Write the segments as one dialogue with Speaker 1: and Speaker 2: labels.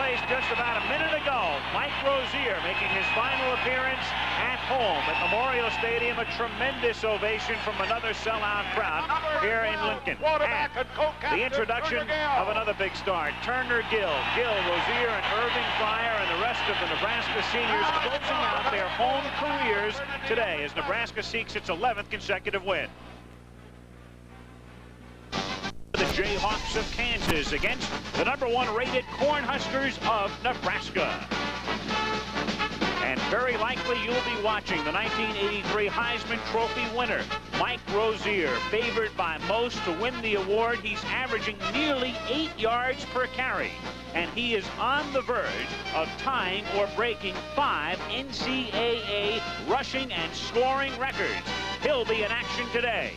Speaker 1: place just about a minute ago. Mike Rozier making his final appearance at home at Memorial Stadium. A tremendous ovation from another sellout crowd here in Lincoln. And the introduction of another big star, Turner Gill. Gill, Rozier, and Irving Fryer, and the rest of the Nebraska seniors closing out their home careers today as Nebraska seeks its 11th consecutive win. The Jayhawks of Kansas against the #1 rated Cornhuskers of Nebraska. And very likely you'll be watching the 1983 Heisman Trophy winner, Mike Rozier, favored by most to win the award. He's averaging nearly 8 yards per carry, and he is on the verge of tying or breaking 5 NCAA rushing and scoring records. He'll be in action today.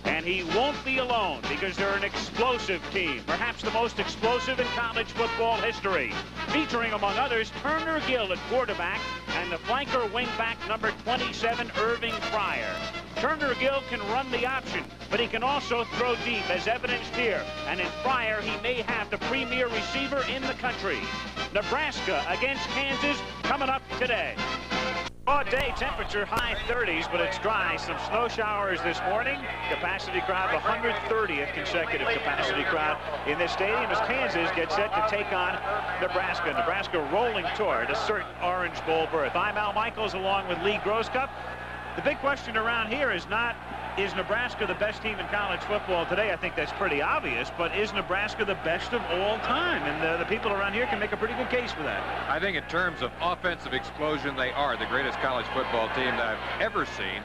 Speaker 1: And he won't be alone because they're an explosive team, perhaps the most explosive in college football history, featuring, among others, Turner Gill at quarterback and the flanker wingback number 27, Irving Fryer. Turner Gill can run the option, but he can also throw deep, as evidenced here. And in Fryer, he may have the premier receiver in the country. Nebraska against Kansas coming up today. Broad day temperature, high 30s, but it's dry. Some snow showers this morning. Capacity crowd, the 130th consecutive capacity crowd in this stadium as Kansas gets set to take on Nebraska. Nebraska rolling toward a certain Orange Bowl berth. I'm Al Michaels along with Lee Groscup. The big question around here is not, is Nebraska the best team in college football today? I think that's pretty obvious, but is Nebraska the best of all time? And the people around here can make a pretty good case for that.
Speaker 2: I think in terms of offensive explosion, they are the greatest college football team that I've ever seen.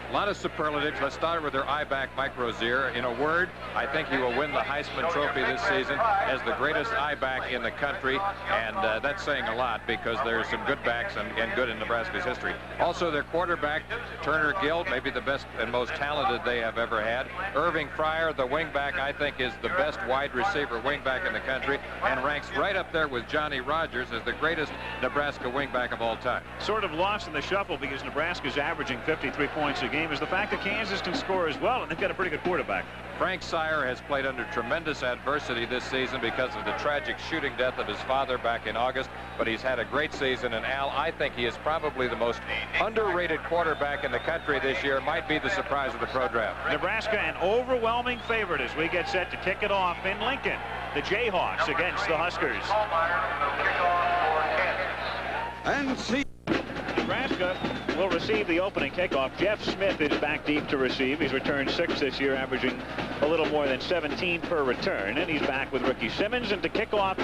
Speaker 2: A lot of superlatives. Let's start with their I-back, Mike Rozier. In a word, I think he will win the Heisman Trophy this season as the greatest I-back in the country, and that's saying a lot because there's some good backs and good in Nebraska's history. Also, their quarterback, Turner Gill, maybe the best and most talented they have ever had. Irving Fryer, the wingback, I think is the best wide receiver wingback in the country and ranks right up there with Johnny Rodgers as the greatest Nebraska wingback of all time.
Speaker 1: Sort of lost in the shuffle because Nebraska's averaging 53 points a game is the fact that Kansas can score as well, and they've got a pretty good quarterback.
Speaker 2: Frank Sire has played under tremendous adversity this season because of the tragic shooting death of his father back in August, but he's had a great season, and Al, I think he is probably the most underrated quarterback in the country this year. Might be the surprise of the pro draft.
Speaker 1: Nebraska an overwhelming favorite as we get set to kick it off in Lincoln. The Jayhawks against the Huskers.
Speaker 3: And see.
Speaker 1: Nebraska will receive the opening kickoff. Jeff Smith is back deep to receive. He's returned 6 this year, averaging a little more than 17 per return. And he's back with Ricky Simmons. And to kick off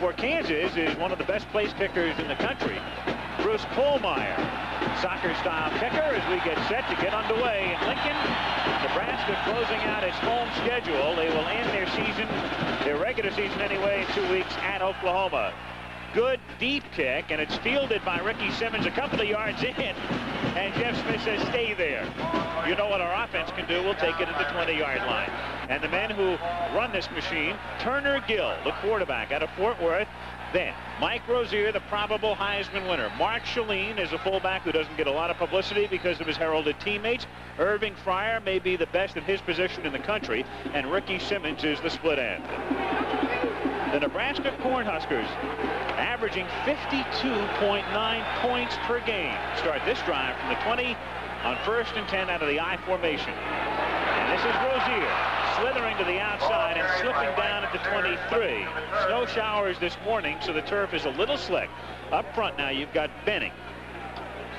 Speaker 1: for Kansas is one of the best place kickers in the country, Bruce Kohlmeyer. Soccer-style kicker as we get set to get underway in Lincoln. Nebraska closing out its home schedule. They will end their season, their regular season anyway, in 2 weeks at Oklahoma. Good deep kick, and it's fielded by Ricky Simmons a couple of yards in, and Jeff Smith says, stay there. You know what our offense can do. We'll take it at the 20-yard line. And the men who run this machine, Turner Gill, the quarterback out of Fort Worth. Then Mike Rozier, the probable Heisman winner. Mark Shaleen is a fullback who doesn't get a lot of publicity because of his heralded teammates. Irving Fryer may be the best at his position in the country, and Ricky Simmons is the split end. The Nebraska Cornhuskers averaging 52.9 points per game. Start this drive from the 20 on 1st and 10 out of the I formation. And this is Rozier slithering to the outside and slipping down at the 23. Snow showers this morning, so the turf is a little slick. Up front now you've got Benning.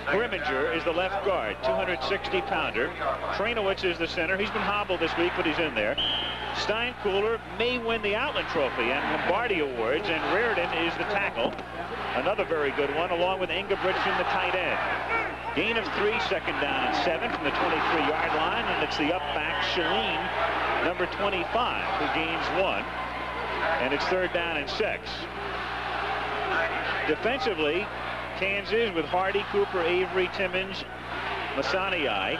Speaker 1: Grimminger is the left guard, 260-pounder. Trainowitz is the center. He's been hobbled this week, but he's in there. Steinkuhler may win the Outland Trophy and Lombardi Awards, and Reardon is the tackle. Another very good one, along with Ingebrigtsen, the tight end. Gain of 3, 2nd down and 7 from the 23-yard line, and it's the up back, Shaleen, number 25, who gains 1. And it's 3rd down and 6. Defensively, Kansas with Hardy, Cooper, Avery, Timmons, Masaniai,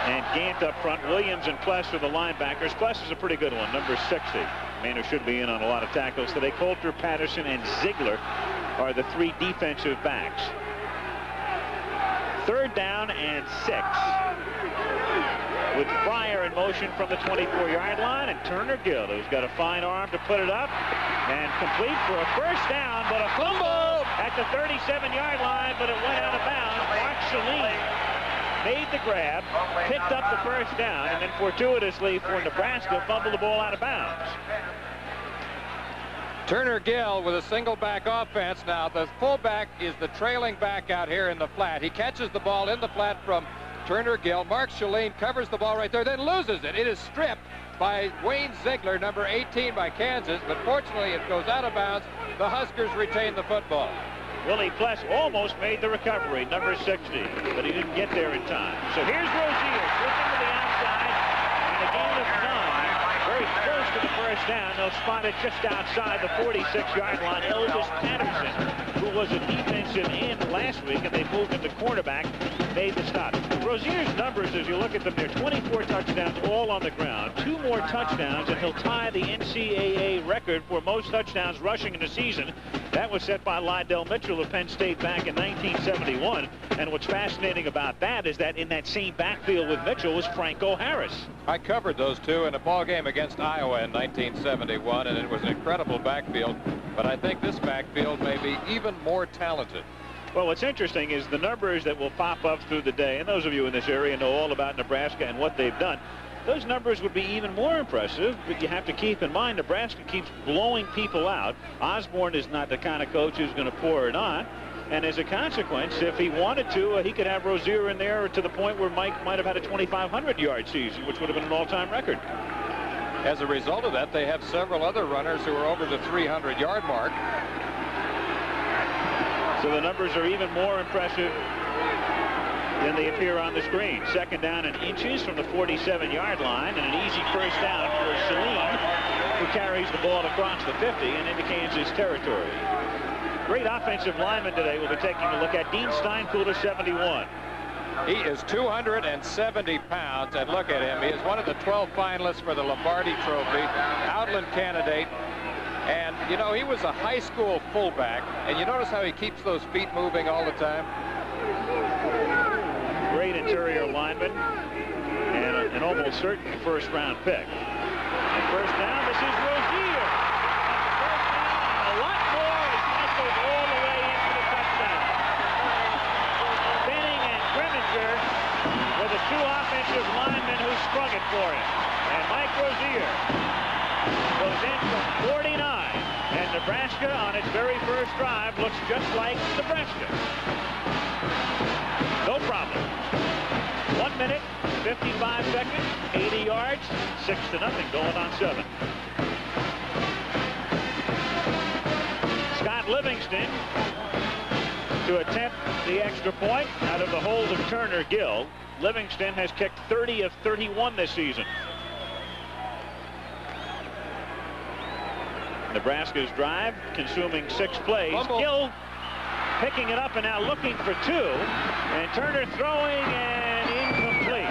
Speaker 1: and Gant up front. Williams and Pless are the linebackers. Pless is a pretty good one, number 60. Man who should be in on a lot of tackles today. Coulter, Patterson, and Ziegler are the 3 defensive backs. 3rd down and 6. With Fryer in motion from the 24-yard line, and Turner Gill, who's got a fine arm to put it up. And complete for a first down, but a fumble at the 37-yard line, but it went out of bounds. Mark Saline made the grab, picked up the first down, and then fortuitously for Nebraska, fumbled the ball out of bounds.
Speaker 2: Turner Gill with a single back offense. Now the fullback is the trailing back out here in the flat. He catches the ball in the flat from Turner Gill. Mark Saline covers the ball right there, then loses it. It is stripped by Wayne Ziegler, number 18 by Kansas, but fortunately it goes out of bounds. The Huskers retain the football.
Speaker 1: Willie Pless almost made the recovery, number 60, but he didn't get there in time. So here's Rozier flipping to the outside, and a gain of 9, very close to the first down. They'll spot it just outside the 46-yard line. Elvis Patterson, who was a defensive end last week, and they moved him to cornerback, made the stop. Rozier's numbers, as you look at them, they're 24 touchdowns all on the ground, 2 more touchdowns, and he'll tie the NCAA record for most touchdowns rushing in a season. That was set by Lydell Mitchell of Penn State back in 1971. And what's fascinating about that is that in that same backfield with Mitchell was Franco Harris.
Speaker 2: I covered those two in a ball game against Iowa in 1971, and it was an incredible backfield. But I think this backfield may be even more talented.
Speaker 1: Well, what's interesting is the numbers that will pop up through the day, and those of you in this area know all about Nebraska and what they've done. Those numbers would be even more impressive, but you have to keep in mind Nebraska keeps blowing people out. Osborne is not the kind of coach who's going to pour it on. And as a consequence, if he wanted to, he could have Rozier in there to the point where Mike might have had a 2,500-yard season, which would have been an all-time record.
Speaker 2: As a result of that, they have several other runners who are over the 300-yard mark.
Speaker 1: So the numbers are even more impressive than they appear on the screen. Second down in inches from the 47-yard line, and an easy first down for Saline, who carries the ball across the 50 and into Kansas territory. Great offensive lineman today we'll be taking a look at. Dean Steinkuhler, 71.
Speaker 2: He is 270 pounds, and look at him. He is one of the 12 finalists for the Lombardi Trophy, Outland candidate. And, you know, he was a high school fullback, and you notice how he keeps those feet moving all the time?
Speaker 1: Great interior lineman, and an almost certain first-round pick. And first down, this is Rozier. First down, a lot more as Mike goes all the way into the touchdown. Benning and Grimminger were the 2 offensive linemen who sprung it for him. And Mike Rozier goes in from 49, and Nebraska on its very first drive looks just like Nebraska. No problem. 1 minute, 55 seconds, 80 yards, 6-0 going on 7. Scott Livingston to attempt the extra point out of the hold of Turner Gill. Livingston has kicked 30 of 31 this season. Nebraska's drive consuming 6 plays.
Speaker 2: Fumble.
Speaker 1: Gill picking it up and now looking for 2. And Turner throwing and incomplete.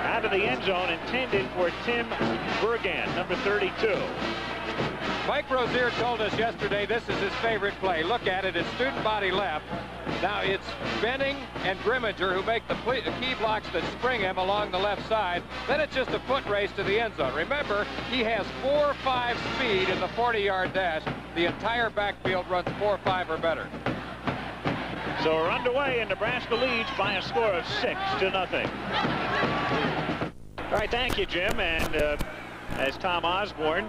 Speaker 1: Out of the end zone, intended for Tim Bergan, number 32.
Speaker 2: Mike Rozier told us yesterday this is his favorite play. Look at it. It's student body left. Now it's Benning and Grimminger who make the key blocks that spring him along the left side. Then it's just a foot race to the end zone. Remember, he has 4.5 speed in the 40-yard dash. The entire backfield runs 4.5 or better.
Speaker 1: So we're underway, and Nebraska leads by a score of 6-0. All right, thank you, Jim. And as Tom Osborne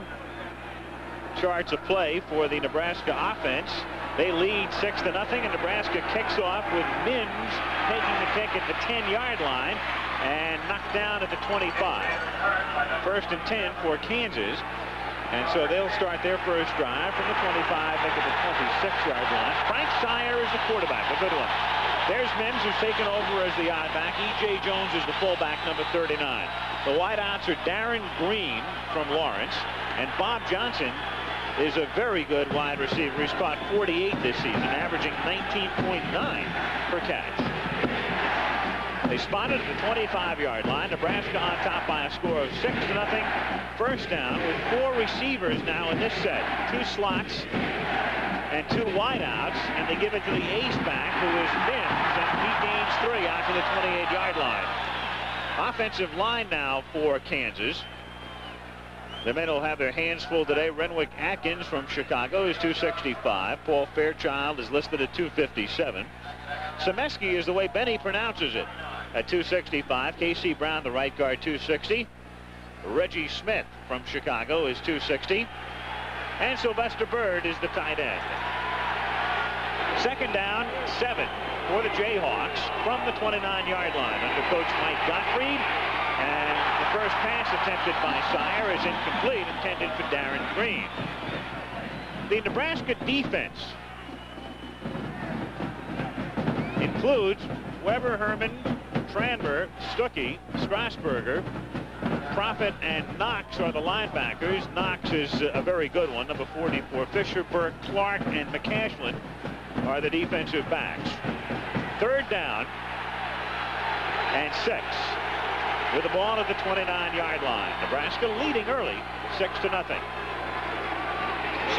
Speaker 1: charts a play for the Nebraska offense, they lead 6-0, and Nebraska kicks off with Mims taking the kick at the 10-yard line and knocked down at the 25. First and 10 for Kansas. And so they'll start their first drive from the 25, back at the 26-yard line. Frank Sire is the quarterback, a good one. There's Mims, who's taken over as the I-back. E.J. Jones is the fullback, number 39. The wideouts are Darren Green from Lawrence, and Bob Johnson is a very good wide receiver. He's caught 48 this season, averaging 19.9 per catch. They spotted at the 25-yard line. Nebraska on top by a score of 6-0. First down with 4 receivers now in this set. 2 slots and 2 wideouts, and they give it to the ace back, who is Mims, and he gains 3 out to the 28-yard line. Offensive line now for Kansas. The men will have their hands full today. Renwick Atkins from Chicago is 265. Paul Fairchild is listed at 257. Semeski is the way Benny pronounces it at 265. Casey Brown, the right guard, 260. Reggie Smith from Chicago is 260. And Sylvester Bird is the tight end. Second down, 7 for the Jayhawks from the 29-yard line under Coach Mike Gottfried. And the first pass attempted by Sire is incomplete, intended for Darren Green. The Nebraska defense includes Weber, Herman, Tranmer, Stuckey, Strasburger, Profit, and Knox are the linebackers. Knox is a very good one, number 44. Fisher, Burke, Clark, and McCashlin are the defensive backs. Third down and 6 with the ball at the 29-yard line. Nebraska leading early, 6-0.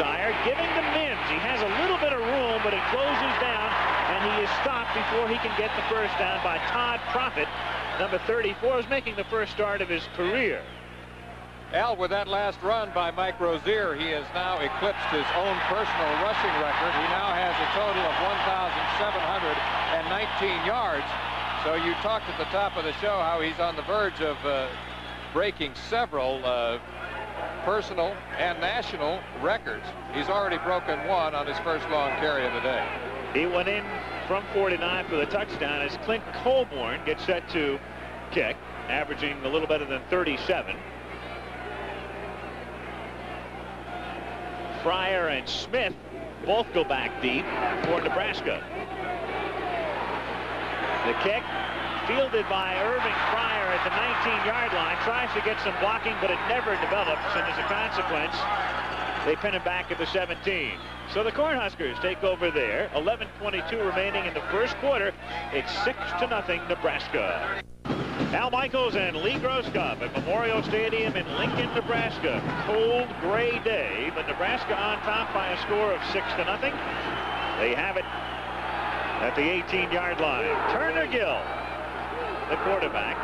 Speaker 1: Sire giving to Mims. He has a little bit of room, but it closes down, and he is stopped before he can get the first down by Todd Profit. Number 34 is making the first start of his career.
Speaker 2: Al, with that last run by Mike Rozier, he has now eclipsed his own personal rushing record. He now has a total of 1,719 yards. So you talked at the top of the show how he's on the verge of breaking several personal and national records. He's already broken one on his first long carry of the day.
Speaker 1: He went in from 49 for the touchdown as Clint Colborn gets set to kick, averaging a little better than 37. Fryer and Smith both go back deep for Nebraska. The kick fielded by Irving Fryer at the 19-yard line. Tries to get some blocking, but it never develops, and as a consequence, they pin him back at the 17. So the Cornhuskers take over there. 11:22 remaining in the first quarter. It's 6-0 Nebraska. Al Michaels and Lee Grosskopf at Memorial Stadium in Lincoln, Nebraska. Cold, gray day, but Nebraska on top by a score of 6-0. They have it at the 18-yard line. Turner Gill, the quarterback.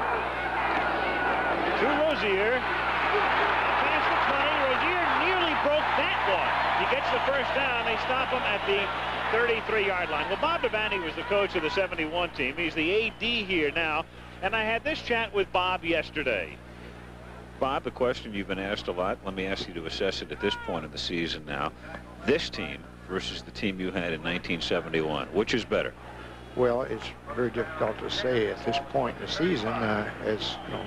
Speaker 1: To Rozier. Past the 20. Rozier nearly broke that one. He gets the first down. They stop him at the 33-yard line. Well, Bob Devaney was the coach of the 71 team. He's the AD here now. And I had this chat with Bob yesterday. Bob, the question you've been asked a lot, let me ask you to assess it at this point in the season now. This team versus the team you had in 1971, which is better?
Speaker 4: Well, it's very difficult to say at this point in the season. As you know,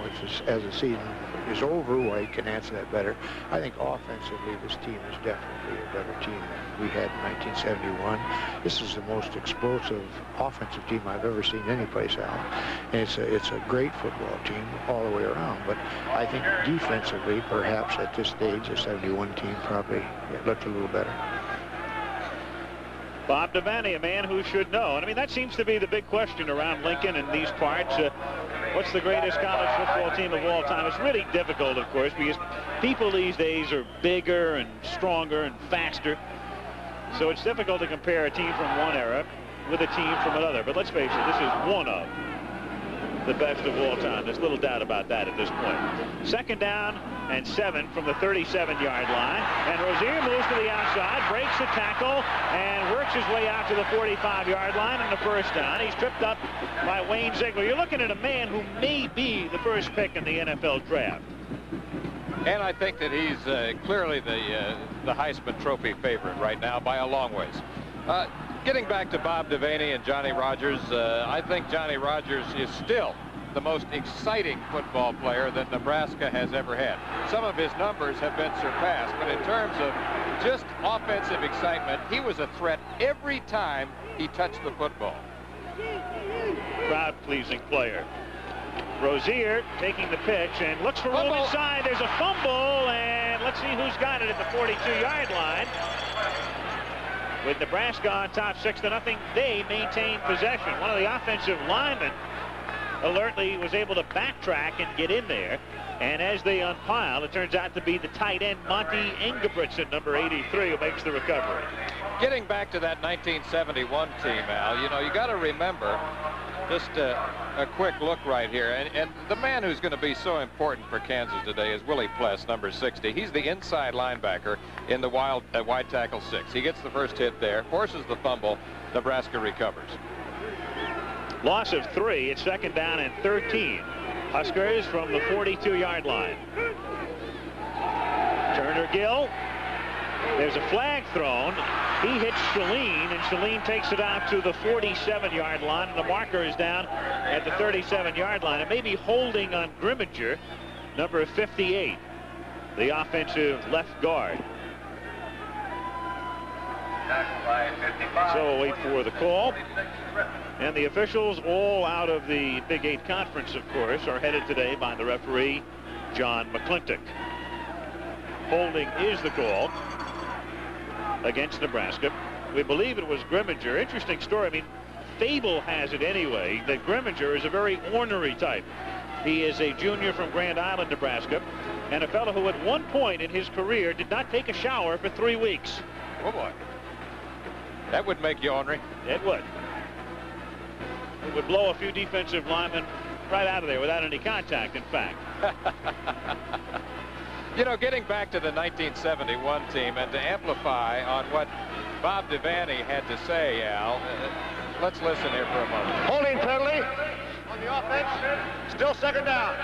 Speaker 4: as the season is over, well, you can answer that better. I think offensively, this team is definitely a better team than we had in 1971. This is the most explosive offensive team I've ever seen anyplace else. And it's a great football team all the way around. But I think defensively, perhaps at this stage, the 71 team probably looked a little better.
Speaker 1: Bob Devaney, a man who should know. And I mean, that seems to be the big question around Lincoln and these parts. What's the greatest college football team of all time? It's really difficult, of course, because people these days are bigger and stronger and faster. So it's difficult to compare a team from one era with a team from another. But let's face it, this is one of the best of all time. There's little doubt about that at this point. Second down and 7 from the 37-yard line. And Rozier moves to the outside, breaks the tackle, and works his way out to the 45-yard line on the first down. He's tripped up by Wayne Ziegler. You're looking at a man who may be the first pick in the NFL draft.
Speaker 2: And I think that he's clearly the Heisman Trophy favorite right now by a long ways. Getting back to Bob Devaney and Johnny Rodgers, I think Johnny Rodgers is still the most exciting football player that Nebraska has ever had. Some of his numbers have been surpassed, but in terms of just offensive excitement, he was a threat every time he touched the football.
Speaker 1: Crowd-pleasing player. Rozier taking the pitch and looks for room inside. There's a fumble, and let's see who's got it at the 42-yard line. With Nebraska on top 6-0, they maintain possession. One of the offensive linemen alertly was able to backtrack and get in there. And as they unpile, it turns out to be the tight end, Monty Ingebrigtsen, number 83, who makes the recovery.
Speaker 2: Getting back to that 1971 team, Al, you know, you got to remember Just a quick look right here. And the man who's going to be so important for Kansas today is Willie Pless, number 60. He's the inside linebacker in the wide tackle 6. He gets the first hit there, forces the fumble. Nebraska recovers.
Speaker 1: Loss of 3. It's second down and 13. Huskers from the 42-yard line. Turner Gill. There's a flag thrown. He hits Shaleen, and Shaleen takes it out to the 47-yard line, and the marker is down at the 37-yard line. It may be holding on Grimminger, number 58, the offensive left guard. So we'll wait for the call. And the officials, all out of the Big 8 conference, of course, are headed today by the referee, John McClintock. Holding is the call against Nebraska. We believe it was Grimminger. Interesting story. I mean, fable has it anyway that Grimminger is a very ornery type. He is a junior from Grand Island, Nebraska, and a fellow who at one point in his career did not take a shower for 3 weeks.
Speaker 2: Oh, boy. That would make you ornery.
Speaker 1: It would. It would blow a few defensive linemen right out of there without any contact, in fact.
Speaker 2: You know, getting back to the 1971 team and to amplify on what Bob Devaney had to say, Al, let's listen here for a moment.
Speaker 5: Holding penalty on the offense. Still second down.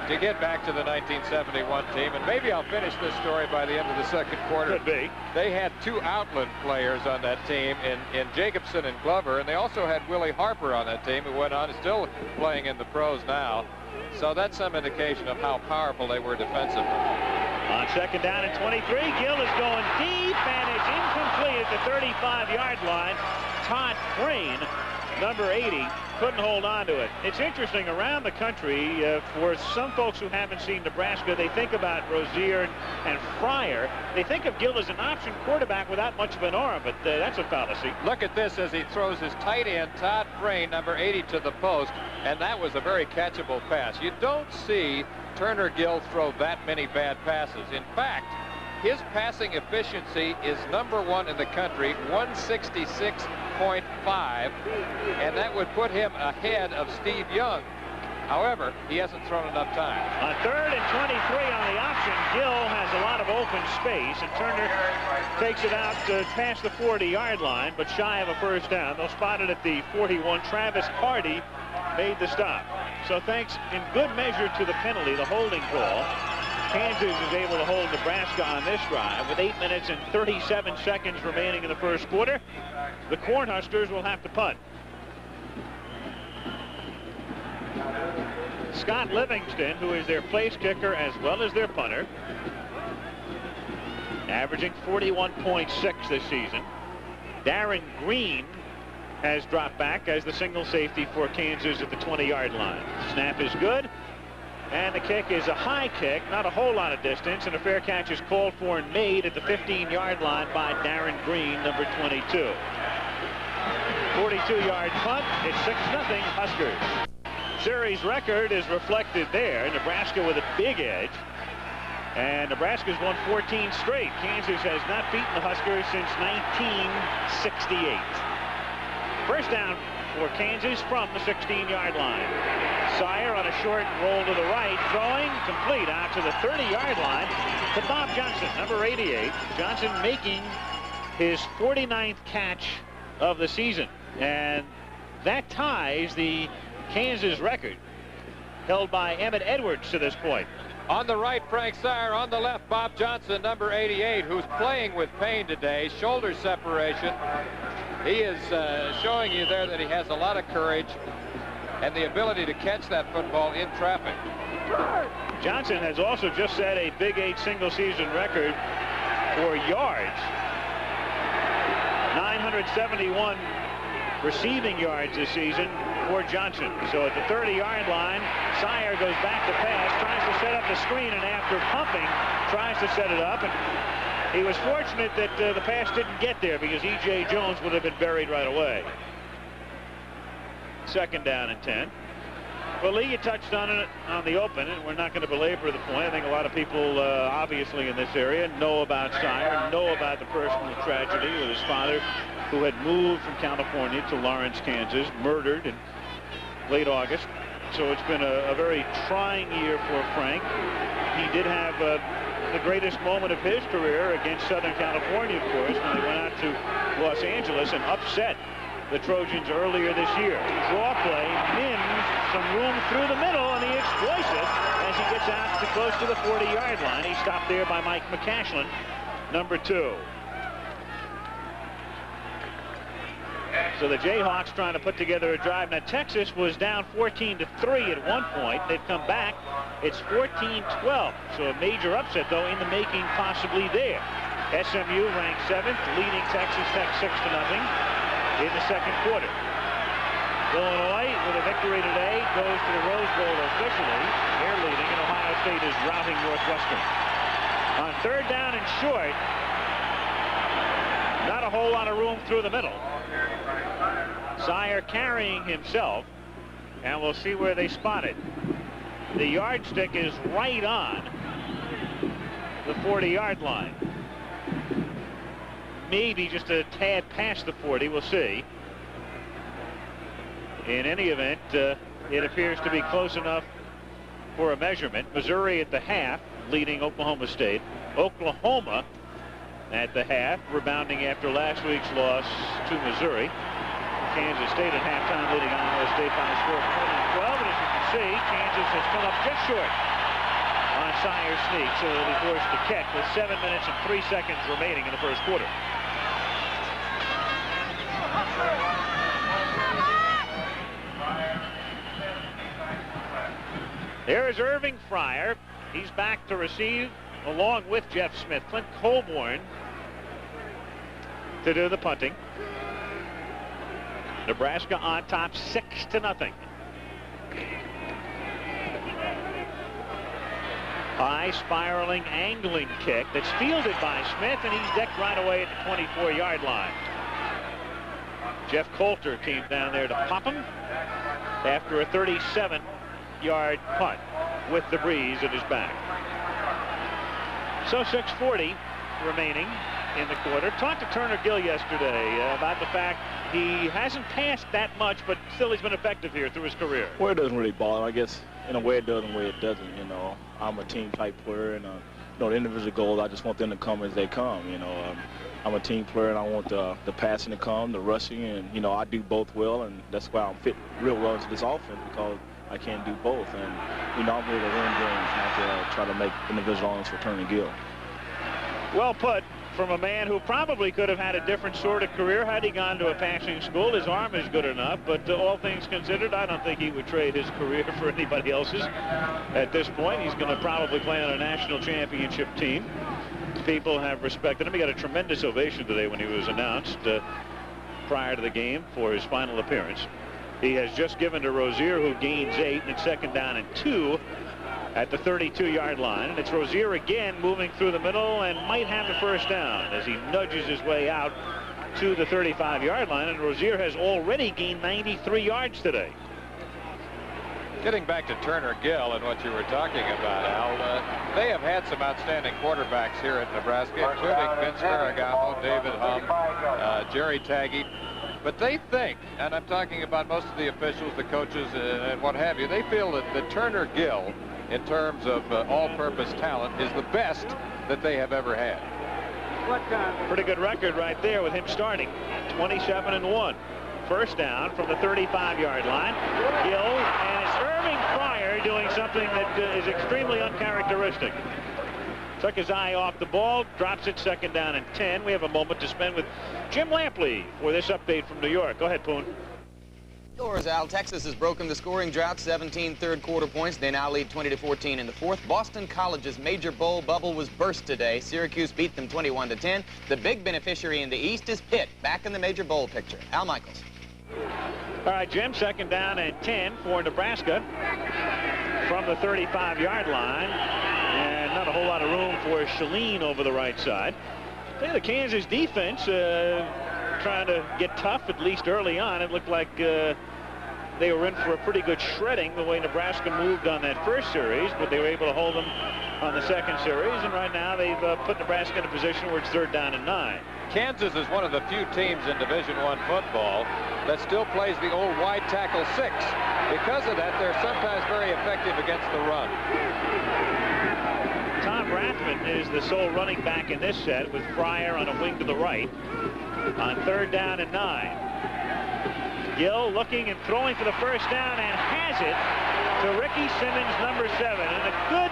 Speaker 2: To get back to the 1971 team, and maybe I'll finish this story by the end of the second quarter.
Speaker 1: Could be.
Speaker 2: They had 2 outland players on that team in Jacobson and Glover, and they also had Willie Harper on that team, who went on and still playing in the pros now. So that's some indication of how powerful they were defensively.
Speaker 1: On second down and 23, Gill is going deep, and it's incomplete at the 35-yard line. Todd Frayne, number 80, couldn't hold on to it. It's interesting, around the country, for some folks who haven't seen Nebraska, they think about Rozier and Fryer. They think of Gill as an option quarterback without much of an arm, but that's a fallacy.
Speaker 2: Look at this as he throws his tight end, Todd Frayne, number 80, to the post, and that was a very catchable pass. You don't see Turner Gill throw that many bad passes. In fact, his passing efficiency is number 1 in the country, 166.5, and that would put him ahead of Steve Young. However, he hasn't thrown enough time.
Speaker 1: On third and 23 on the option, Gill has a lot of open space, and Turner takes it out past the 40-yard line, but shy of a first down. They'll spot it at the 41. Travis Hardy made the stop. So thanks in good measure to the penalty, the holding call, Kansas is able to hold Nebraska on this drive with 8 minutes and 37 seconds remaining in the first quarter. The Cornhuskers will have to punt. Scott Livingston, who is their place kicker as well as their punter, averaging 41.6 this season. Darren Green has dropped back as the single safety for Kansas at the 20-yard line. Snap is good, and the kick is a high kick, not a whole lot of distance, and a fair catch is called for and made at the 15-yard line by Darren Green, number 22. 42-yard punt. It's 6-0 Huskers. Series record is reflected there. Nebraska with a big edge. And Nebraska's won 14 straight. Kansas has not beaten the Huskers since 1968. First down for Kansas from the 16-yard line. Sire on a short roll to the right, throwing complete out to the 30-yard line to Bob Johnson, number 88. Johnson making his 49th catch of the season. And that ties the Kansas record held by Emmett Edwards to this point.
Speaker 2: On the right, Frank Sire. On the left, Bob Johnson, number 88, who's playing with pain today. Shoulder separation. He is showing you there that he has a lot of courage and the ability to catch that football in traffic.
Speaker 1: Johnson has also just set a Big 8 single season record for yards. 971 receiving yards this season for Johnson. So at the 30-yard line, Sire goes back to pass, tries to set up the screen, and after pumping, tries to set it up. And he was fortunate that the pass didn't get there, because E.J. Jones would have been buried right away. Second down and 10. Well, Lee, you touched on it on the open, and we're not going to belabor the point. I think a lot of people, obviously in this area, know about Sire, know about the personal tragedy with his father, who had moved from California to Lawrence, Kansas, murdered in late August. So it's been a very trying year for Frank. He did have the greatest moment of his career against Southern California, of course, when they went out to Los Angeles and upset the Trojans earlier this year. Draw play, Mims, some room through the middle, and he exploits it as he gets out to close to the 40-yard line. He's stopped there by Mike McCashlin, number 2. So the Jayhawks trying to put together a drive. Now, Texas was down 14-3 at one point. They've come back. It's 14-12. So a major upset, though, in the making possibly there. SMU ranked 7th, leading Texas Tech 6-0. In the second quarter. Illinois, with a victory today, goes to the Rose Bowl officially. They're leading, and Ohio State is routing Northwestern. On third down and short, not a whole lot of room through the middle. Sire carrying himself, and we'll see where they spot it. The yardstick is right on the 40-yard line. Maybe just a tad past the 40. We'll see. In any event, it appears to be close enough for a measurement. Missouri at the half, leading Oklahoma State. Oklahoma at the half, rebounding after last week's loss to Missouri. Kansas State at halftime, leading Iowa State by a score of 20-12. And as you can see, Kansas has come up just short on Sire's sneak, so they'll be forced to kick with 7 minutes and 3 seconds remaining in the first quarter. There is Irving Fryer. He's back to receive along with Jeff Smith. Clint Colborn to do the punting. Nebraska on top 6-0. High spiraling angling kick that's fielded by Smith, and he's decked right away at the 24-yard line. Jeff Coulter came down there to pop him after a 37-yard punt with the breeze at his back. So 6:40 remaining in the quarter. Talked to Turner Gill yesterday about the fact he hasn't passed that much, but still he's been effective here through his career.
Speaker 6: Well, it doesn't really bother. I guess in a way it does, in a way it doesn't. You know, I'm a team type player, and you know, the individual goals, I just want them to come as they come. You know, I'm a team player, and I want the passing to come, the rushing, and you know, I do both well, and that's why I'm fit real well into this offense, because I can do both. And you know, I'm here to win games, not to try to make individual honors for Turner Gill.
Speaker 1: Well put from a man who probably could have had a different sort of career had he gone to a passing school. His arm is good enough, but all things considered, I don't think he would trade his career for anybody else's. At this point, he's going to probably play on a national championship team. People have respected him. He got a tremendous ovation today when he was announced prior to the game for his final appearance. He has just given to Rozier, who gains 8, and it's 2nd down and 2 at the 32-yard line. And it's Rozier again moving through the middle and might have the first down as he nudges his way out to the 35-yard line. And Rozier has already gained 93 yards today.
Speaker 2: Getting back to Turner Gill and what you were talking about, Al, they have had some outstanding quarterbacks here at Nebraska, including Vince Ferragamo, David Hum, Jerry Taggy. But they think, and I'm talking about most of the officials, the coaches, and what have you, they feel that Turner Gill, in terms of all-purpose talent, is the best that they have ever had.
Speaker 1: Pretty good record right there with him starting. 27-1. First down from the 35-yard line. Gill, and it's Irving Fryer doing something that is extremely uncharacteristic. Took his eye off the ball, drops it, 2nd down and 10. We have a moment to spend with Jim Lampley for this update from New York. Go ahead, Poon.
Speaker 7: Yours, Al. Texas has broken the scoring drought, 17 third-quarter points. They now lead 20-14 in the fourth. Boston College's major bowl bubble was burst today. Syracuse beat them 21-10. The big beneficiary in the East is Pitt, back in the major bowl picture. Al Michaels.
Speaker 1: All right, Jim, 2nd down and 10 for Nebraska from the 35-yard line. And not a whole lot of room for Shaleen over the right side. I think the Kansas defense trying to get tough, at least early on. It looked like they were in for a pretty good shredding the way Nebraska moved on that first series, but they were able to hold them on the second series, and right now they've put Nebraska in a position where it's 3rd down and 9.
Speaker 2: Kansas is one of the few teams in Division I football that still plays the old wide tackle 6. Because of that, they're sometimes very effective against the run.
Speaker 1: Tom Rathman is the sole running back in this set, with Fryer on a wing to the right on 3rd down and 9. Gill looking and throwing for the first down, and has it to Ricky Simmons, number 7. And a good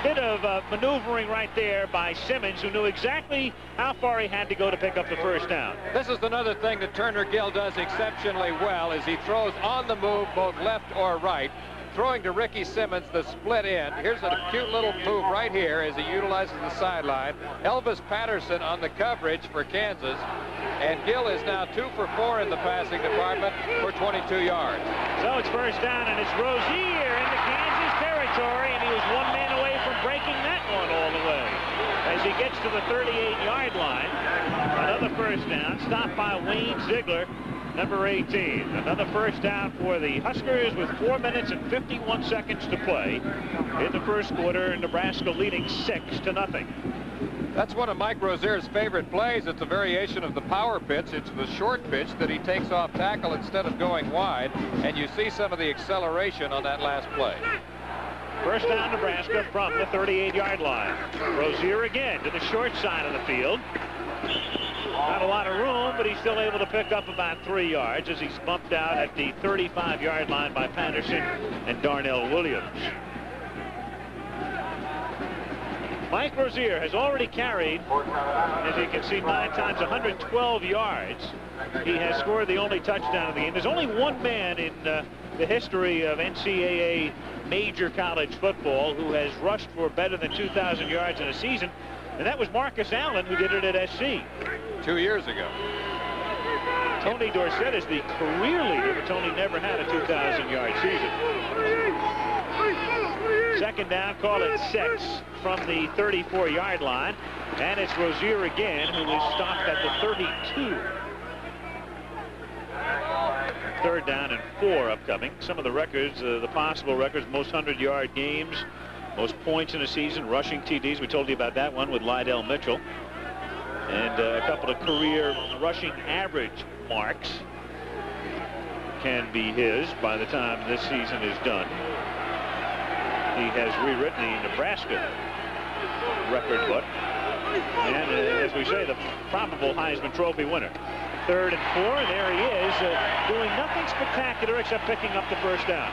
Speaker 1: bit of maneuvering right there by Simmons, who knew exactly how far he had to go to pick up the first down.
Speaker 2: This is another thing that Turner Gill does exceptionally well, is he throws on the move, both left or right, throwing to Ricky Simmons, the split end. Here's a cute little move right here as he utilizes the sideline. Elvis Patterson on the coverage for Kansas, and Gill is now 2 for 4 in the passing department for 22 yards.
Speaker 1: So it's first down, and it's Rozier into Kansas territory, and he was 1 man away from breaking that one all the way. As he gets to the 38-yard line, another first down, stopped by Wayne Ziegler, number 18. Another first down for the Huskers with 4 minutes and 51 seconds to play in the first quarter. Nebraska leading 6-0.
Speaker 2: That's one of Mike Rozier's favorite plays. It's a variation of the power pitch. It's the short pitch that he takes off tackle instead of going wide, and you see some of the acceleration on that last play.
Speaker 1: First down, Nebraska from the 38-yard line. Rozier again to the short side of the field. Not a lot of room, but he's still able to pick up about 3 yards as he's bumped out at the 35-yard line by Patterson and Darnell Williams. Mike Rozier has already carried, as you can see, 9 times, 112 yards. He has scored the only touchdown of the game. There's only one man in the history of NCAA major college football who has rushed for better than 2,000 yards in a season, and that was Marcus Allen, who did it at SC
Speaker 2: 2 years ago.
Speaker 1: Tony Dorsett is the career leader, but Tony never had a 2,000-yard season. Second down, call it 6 from the 34-yard line, and it's Rozier again, who is stopped at the 32. Third down and 4 upcoming. Some of the records, the possible records: most 100-yard games, most points in a season, rushing TDs. We told you about that one with Lydell Mitchell. And a couple of career rushing average marks can be his by the time this season is done. He has rewritten the Nebraska record book. And as we say, the probable Heisman Trophy winner. Third and 4, and there he is, doing nothing spectacular except picking up the first down.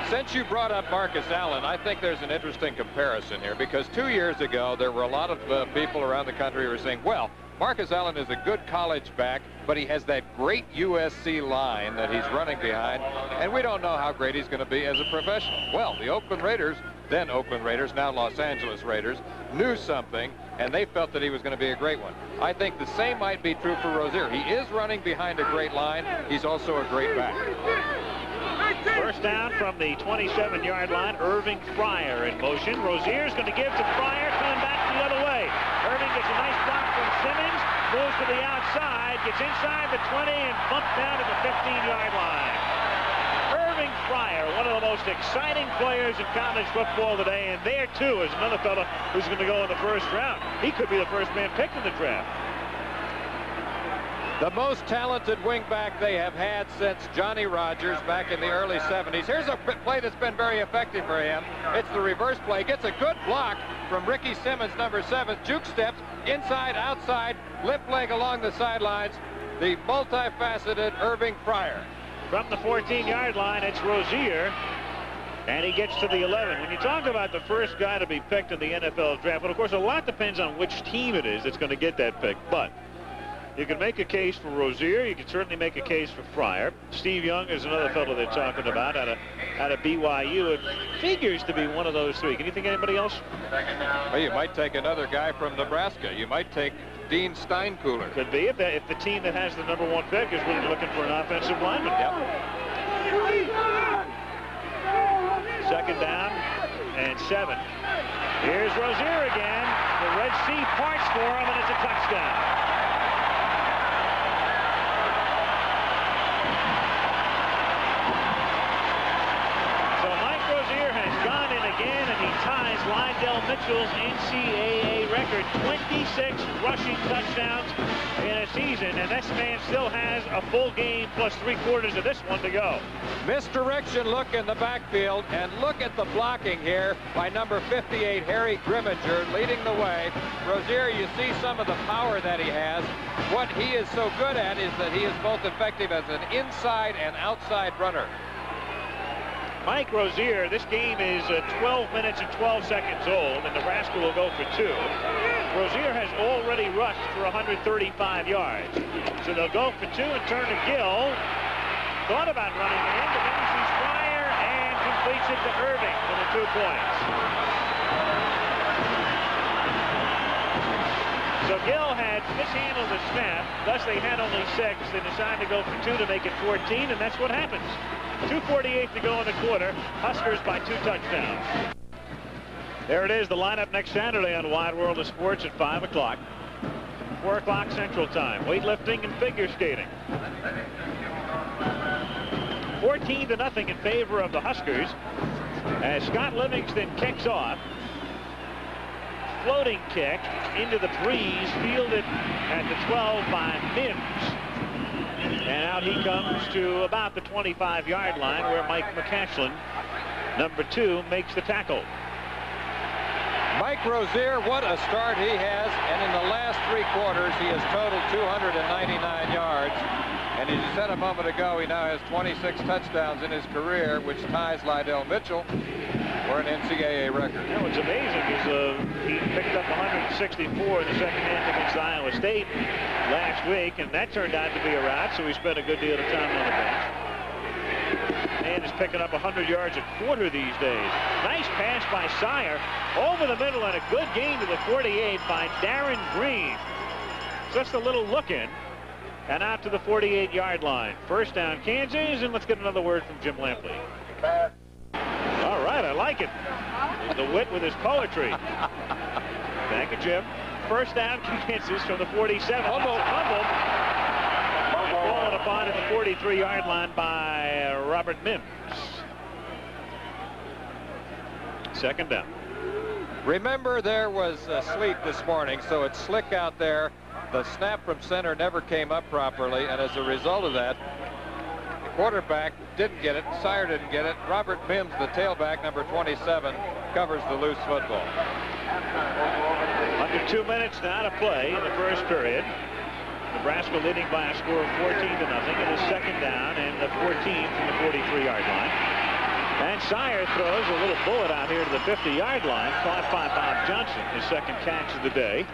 Speaker 2: Since you brought up Marcus Allen, I think there's an interesting comparison here, because 2 years ago there were a lot of people around the country who were saying, well, Marcus Allen is a good college back, but he has that great USC line that he's running behind, and we don't know how great he's going to be as a professional. Well, the Oakland Raiders, then Oakland Raiders, now Los Angeles Raiders, knew something, and they felt that he was going to be a great one. I think the same might be true for Rozier. He is running behind a great line. He's also a great back.
Speaker 1: First down from the 27-yard line. Irving Fryer in motion. Rozier's going to give to Fryer, coming back the other way. Irving gets a nice block from Simmons, moves to the outside, gets inside the 20, and bumped down to the 15-yard line. Irving Fryer, one of the most exciting players in college football today, and there too is another fellow who's going to go in the first round. He could be the first man picked in the draft.
Speaker 2: The most talented wingback they have had since Johnny Rodgers back in the early 70s. Here's a play that's been very effective for him. It's the reverse play. Gets a good block from Ricky Simmons, number 7. Juke steps, inside, outside, left leg along the sidelines. The multifaceted Irving Fryer.
Speaker 1: From the 14-yard line, it's Rozier, and he gets to the 11. When you talk about the first guy to be picked in the NFL draft, well, of course, a lot depends on which team it is that's going to get that pick, but you can make a case for Rozier. You can certainly make a case for Fryer. Steve Young is another fellow they're talking about out of BYU. It figures to be one of those three. Can you think of anybody else?
Speaker 2: Well, you might take another guy from Nebraska. You might take Dean Steinkühler.
Speaker 1: Could be if the team that has the #1 pick is really looking for an offensive lineman.
Speaker 2: Yep.
Speaker 1: Second down and 7. Here's Rozier again. The Red Sea parts for him, and it's a touchdown. has Lydell Mitchell's NCAA record, 26 rushing touchdowns in a season, and this man still has a full game plus 3/4 of this one to go.
Speaker 2: Misdirection look in the backfield, and look at the blocking here by number 58, Harry Grimminger, leading the way. Rozier, you see some of the power that he has. What he is so good at is that he is both effective as an inside and outside runner.
Speaker 1: Mike Rozier, this game is 12 minutes and 12 seconds old, and Nebraska will go for 2. Rozier has already rushed for 135 yards. So they'll go for 2 and turn to Gill. Thought about running it in, but then he sees fire and completes it to Irving for the 2 points. So Gill had mishandled the snap, thus they had only 6. They decided to go for 2 to make it 14, and that's what happens. 2:48 to go in the quarter. Huskers by 2 touchdowns. There it is, the lineup next Saturday on Wide World of Sports at 5 o'clock. 4 o'clock Central Time. Weightlifting and figure skating. 14-0 in favor of the Huskers as Scott Livingston kicks off. Floating kick into the breeze, fielded at the 12 by Mims. And out he comes to about the 25-yard line where Mike McCashlin, number 2, makes the tackle.
Speaker 2: Mike Rozier, what a start he has, and in the last 3 quarters he has totaled 299 yards. And as you said a moment ago, he now has 26 touchdowns in his career, which ties Lydell Mitchell for an NCAA record.
Speaker 1: You know, what's amazing is he picked up 164 in the second half against Iowa State last week, and that turned out to be a rout, so he spent a good deal of time on the bench. And is picking up 100 yards a quarter these days. Nice pass by Sire over the middle, and a good gain to the 48 by Darren Green. Just a little look in. And out to the 48-yard line. First down, Kansas, and let's get another word from Jim Lampley. All right, I like it. The wit with his poetry. Thank you, Jim. First down, Kansas from the 47. Fumbled. Fallen upon at the 43-yard line by Robert Mims. Second down.
Speaker 2: Remember, there was sleet this morning, so it's slick out there. The snap from center never came up properly, and as a result of that, the quarterback didn't get it. Sire didn't get it. Robert Mims, the tailback, number 27, covers the loose football.
Speaker 1: Under 2 minutes now to play in the first period. Nebraska leading by a score of 14-0. It is second down and the 14 from the 43-yard line. And Sire throws a little bullet out here to the 50-yard line, caught by Bob Johnson, his second catch of the day.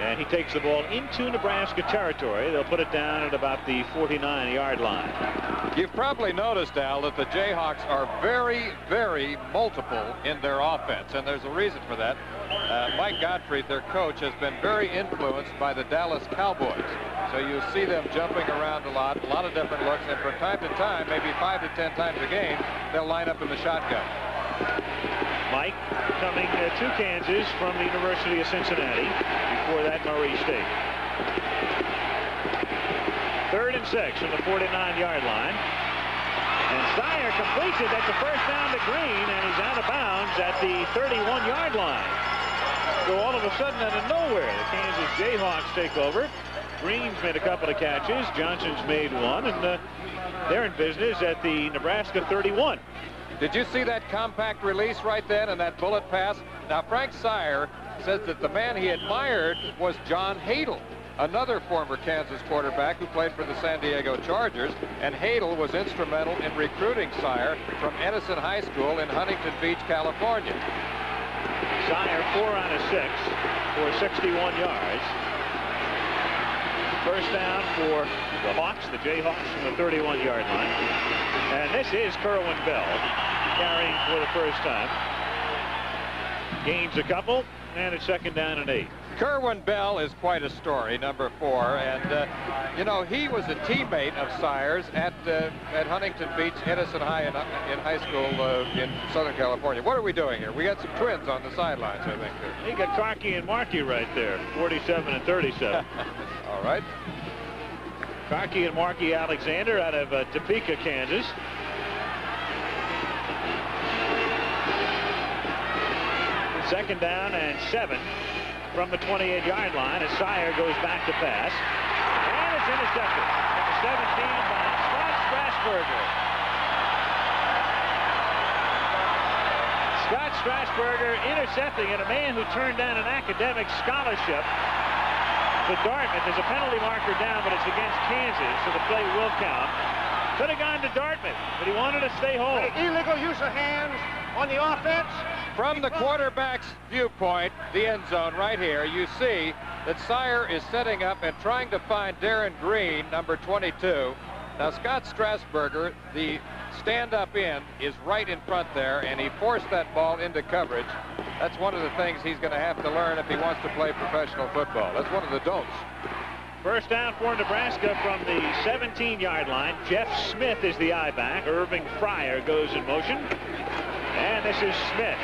Speaker 1: And he takes the ball into Nebraska territory. They'll put it down at about the 49-yard line.
Speaker 2: You've probably noticed, Al, that the Jayhawks are very, very multiple in their offense, and there's a reason for that. Mike Gottfried, their coach, has been very influenced by the Dallas Cowboys. So you see them jumping around a lot of different looks, and from time to time, maybe 5 to 10 times a game, they'll line up in the shotgun.
Speaker 1: Mike coming to Kansas from the University of Cincinnati. Before that, Murray State. 3rd and 6 from the 49-yard line. And Sire completes it. That's a first down to Green, and he's out of bounds at the 31-yard line. So all of a sudden, out of nowhere, the Kansas Jayhawks take over. Green's made a couple of catches. Johnson's made one, and they're in business at the Nebraska 31.
Speaker 2: Did you see that compact release right then and that bullet pass? Now, Frank Sire says that the man he admired was John Hadel, another former Kansas quarterback who played for the San Diego Chargers, and Hadel was instrumental in recruiting Sire from Edison High School in Huntington Beach, California.
Speaker 1: Sire 4 out of 6 for 61 yards. First down for the Hawks, the Jayhawks from the 31-yard line. And this is Kerwin Bell carrying for the first time. Gains a couple, and it's second down and 8.
Speaker 2: Kerwin Bell is quite a story, number 4, and you know, he was a teammate of Sire's at Huntington Beach, Edison High in high school in Southern California. What are we doing here? We got some twins on the sidelines, I think.
Speaker 1: You got Karki and Markey right there, 47 and 37.
Speaker 2: All right.
Speaker 1: Karki and Markey Alexander out of Topeka, Kansas. Second down and 7 from the 28-yard line as Sire goes back to pass. And it's intercepted at the 17 by Scott Strasburger. Scott Strasburger intercepting, and a man who turned down an academic scholarship to Dartmouth. There's a penalty marker down, but it's against Kansas, so the play will count. Could have gone to Dartmouth, but he wanted to stay home.
Speaker 5: Illegal use of hands on the offense.
Speaker 2: From the quarterback's viewpoint, the end zone right here, you see that Sire is setting up and trying to find Darren Green, number 22. Now, Scott Strasburger, the stand-up end, is right in front there, and he forced that ball into coverage. That's one of the things he's going to have to learn if he wants to play professional football. That's one of the don'ts.
Speaker 1: First down for Nebraska from the 17-yard line. Jeff Smith is the I-back. Irving Fryer goes in motion. And this is Smith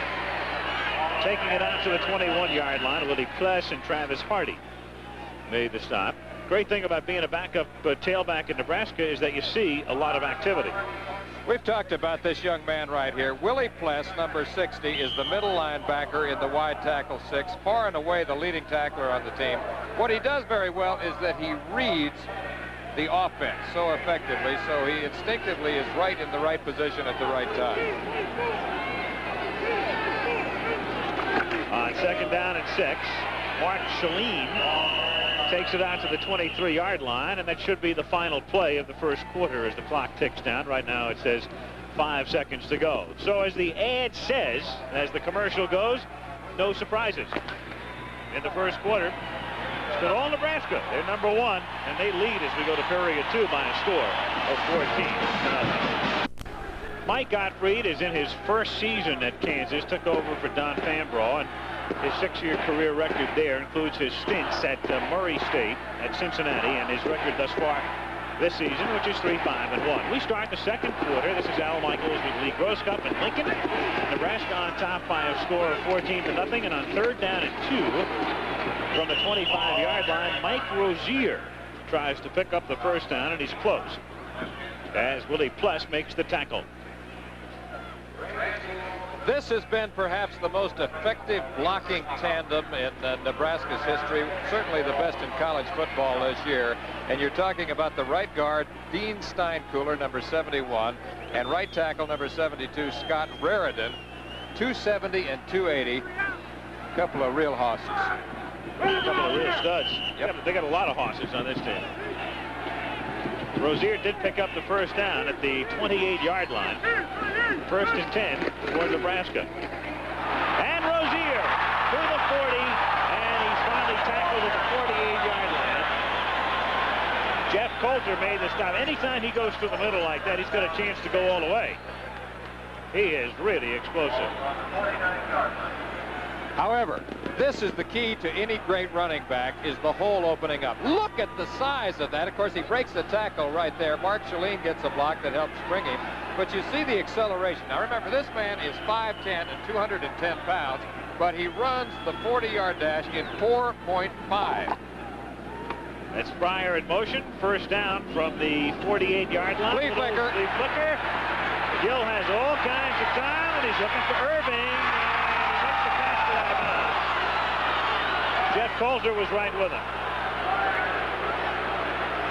Speaker 1: taking it out to the 21-yard line. Willie Pless and Travis Hardy made the stop. Great thing about being a backup tailback in Nebraska is that you see a lot of activity.
Speaker 2: We've talked about this young man right here. Willie Pless, number 60, is the middle linebacker in the wide tackle 6, far and away the leading tackler on the team. What he does very well is that he reads the offense so effectively, so he instinctively is right in the right position at the right time.
Speaker 1: On second down and 6, Mark Shalene takes it out to the 23-yard line, and that should be the final play of the first quarter as the clock ticks down. Right now it says 5 seconds to go. So as the ad says, as the commercial goes, no surprises. In the first quarter, it's been all Nebraska. They're number 1, and they lead as we go to period 2 by a score of 14-0. Mike Gottfried is in his first season at Kansas, took over for Don Fambraw, and his 6-year career record there includes his stints at Murray State, at Cincinnati, and his record thus far this season, which is 3-5-1. We start the second quarter. This is Al Michaels with Lee Groscup and Lincoln. Nebraska on top by a score of 14-0, and on third down and 2 from the 25-yard line, Mike Rozier tries to pick up the first down, and he's close as Willie Pless makes the tackle.
Speaker 2: This has been perhaps the most effective blocking tandem in Nebraska's history, certainly the best in college football this year. And you're talking about the right guard, Dean Steinkuhler, number 71, and right tackle, number 72, Scott Raridan, 270 and 280. A couple of real horses.
Speaker 1: A couple of real studs. Yep. They got a lot of horses on this team. Rozier did pick up the first down at the 28-yard line. First and 10 for Nebraska. And Rozier to the 40, and he's finally tackled at the 48-yard line. Jeff Coulter made the stop. Anytime he goes to the middle like that, he's got a chance to go all the way. He is really explosive.
Speaker 2: However, this is the key to any great running back, is the hole opening up. Look at the size of that. Of course, he breaks the tackle right there. Mark Shalene gets a block that helps spring him. But you see the acceleration. Now, remember, this man is 5'10" and 210 pounds, but he runs the 40-yard dash in 4.5.
Speaker 1: That's Fryer in motion. First down from the 48-yard line.
Speaker 2: Flea flicker.
Speaker 1: Flea flicker. Gill has all kinds of time, and he's looking for Irving. Jeff Coulter was right with him.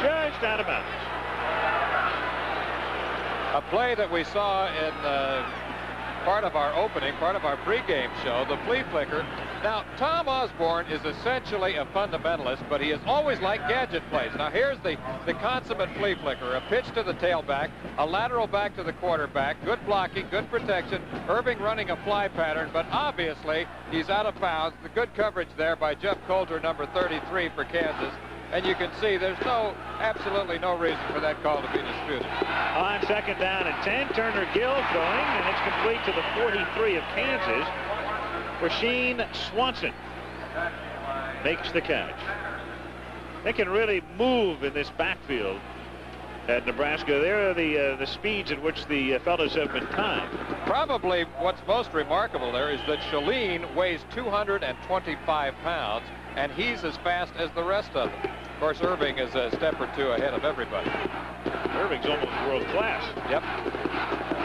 Speaker 1: Just out of bounds.
Speaker 2: A play that we saw in part of our opening, part of our pregame show, the flea flicker. Now, Tom Osborne is essentially a fundamentalist, but he has always liked gadget plays. Now, here's the consummate flea flicker. A pitch to the tailback, a lateral back to the quarterback, good blocking, good protection. Irving running a fly pattern, but obviously he's out of bounds. The good coverage there by Jeff Coulter, number 33 for Kansas. And you can see there's absolutely no reason for that call to be disputed.
Speaker 1: On second down and 10, Turner Gill throwing, and it's complete to the 43 of Kansas. Rashean Swanson makes the catch. They can really move in this backfield at Nebraska. There are the speeds at which the fellas have been timed.
Speaker 2: Probably what's most remarkable there is that Shalene weighs 225 pounds, and he's as fast as the rest of them. Of course, Irving is a step or two ahead of everybody.
Speaker 1: Irving's almost world class.
Speaker 2: Yep.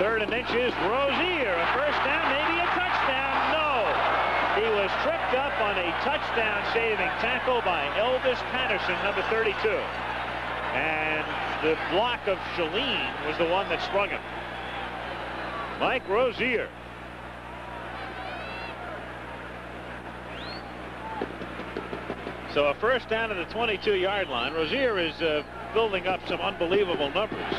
Speaker 1: Third and inches, Rozier. A first down, maybe a touchdown. No. He was tripped up on a touchdown-saving tackle by Elvis Patterson, number 32. And the block of Shalene was the one that sprung him. Mike Rozier. So a first down at the 22-yard line. Rozier is building up some unbelievable numbers.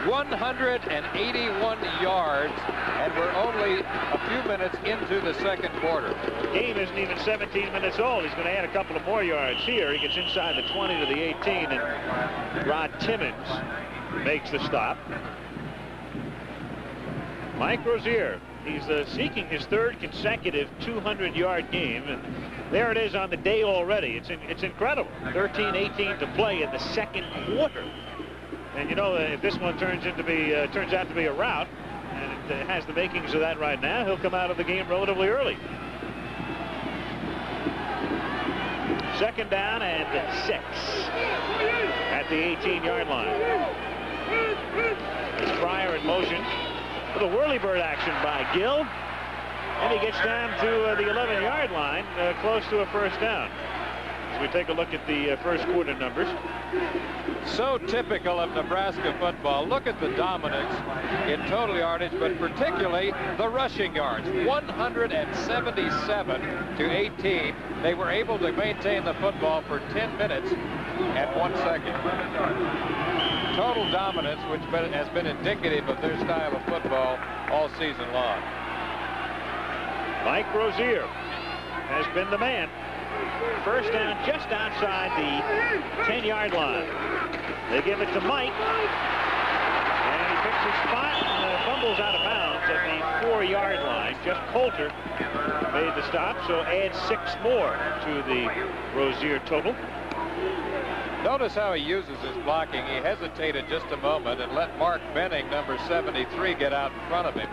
Speaker 2: 181 yards, and we're only a few minutes into the second quarter.
Speaker 1: The game isn't even 17 minutes old. He's going to add a couple of more yards here. He gets inside the 20 to the 18, and Rod Timmons makes the stop. Mike Rozier, he's seeking his third consecutive 200-yard game, and there it is on the day already. It's incredible. 13:18 to play in the second quarter. And you know, if this one turns out to be a rout, and it has the makings of that right now, he'll come out of the game relatively early. Second down and 6 at the 18-yard line. It's Fryer in motion with a whirly-bird action by Gill, and he gets down to the 11-yard line, close to a first down. As we take a look at the first quarter numbers.
Speaker 2: So typical of Nebraska football. Look at the dominance in total yardage, but particularly the rushing yards. 177 to 18. They were able to maintain the football for 10 minutes and 1 second. Total dominance, which has been indicative of their style of football all season long.
Speaker 1: Mike Rozier has been the man. First down just outside the 10-yard line. They give it to Mike, and he picks his spot and fumbles out of bounds at the 4-yard line. Jeff Coulter made the stop, so add 6 more to the Rozier total.
Speaker 2: Notice how he uses his blocking. He hesitated just a moment and let Mark Benning, number 73, get out in front of him.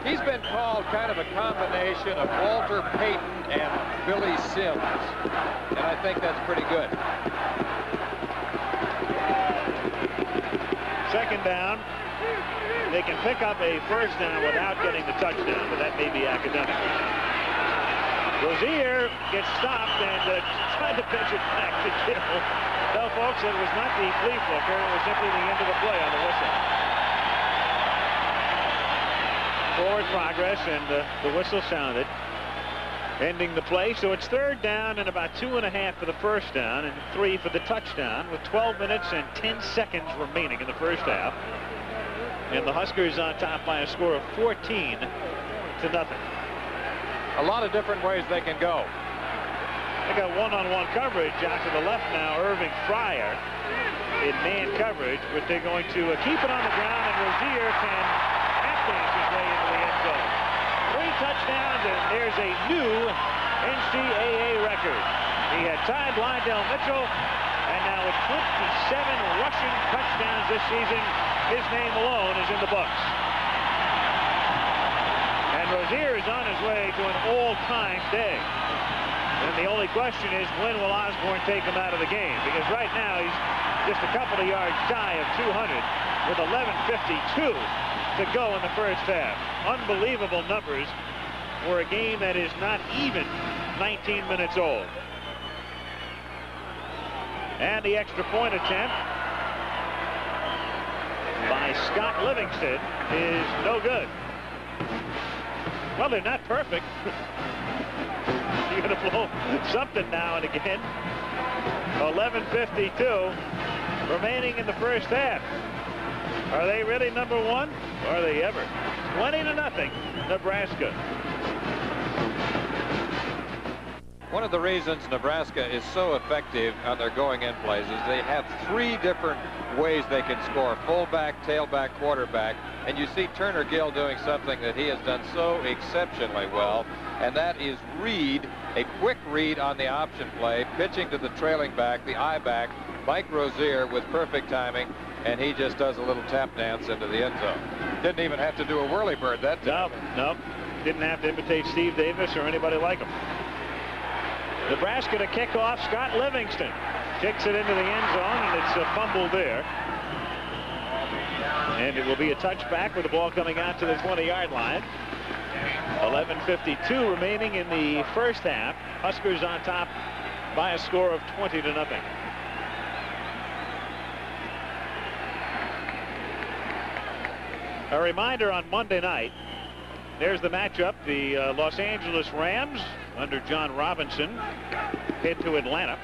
Speaker 2: He's been called kind of a combination of Walter Payton and Billy Sims, and I think that's pretty good.
Speaker 1: Second down. They can pick up a first down without getting the touchdown, but that may be academic. Rozier gets stopped and trying to pitch it back to Gill. No, folks, it was not the flea flicker. It was simply the end of the play on the whistle. Forward progress, and the whistle sounded, ending the play. So it's third down and about 2.5 for the first down and 3 for the touchdown, with 12 minutes and 10 seconds remaining in the first half. And the Huskers on top by a score of 14 to nothing.
Speaker 2: A lot of different ways they can go.
Speaker 1: They got one-on-one coverage out to the left now. Irving Fryer in man coverage, but they're going to keep it on the ground, and Rozier can half-dance his way into the end zone. 3 touchdowns, and there's a new NCAA record. He had tied Lydell Mitchell, and now with 27 rushing touchdowns this season, his name alone is in the books. And Rozier is on his way to an all-time day. And the only question is, when will Osborne take him out of the game? Because right now he's just a couple of yards shy of 200 with 11:52 to go in the first half. Unbelievable numbers for a game that is not even 19 minutes old. And the extra point attempt by Scott Livingston is no good. Well, they're not perfect. You're going to blow something now and again. 11:52 remaining in the first half. Are they really number one? Or are they ever? 20-0, Nebraska.
Speaker 2: One of the reasons Nebraska is so effective on their going-in plays is they have 3 different ways they can score: fullback, tailback, quarterback. And you see Turner Gill doing something that he has done so exceptionally well, and that is read, a quick read on the option play, pitching to the trailing back, the I-back, Mike Rozier with perfect timing, and he just does a little tap dance into the end zone. Didn't even have to do a whirly-bird that time.
Speaker 1: No, didn't have to imitate Steve Davis or anybody like him. Nebraska to kick off. Scott Livingston kicks it into the end zone, and it's a fumble there. And it will be a touchback with the ball coming out to the 20-yard line. 11:52 remaining in the first half. Huskers on top by a score of 20-0. A reminder on Monday night, there's the matchup. The Los Angeles Rams under John Robinson head to Atlanta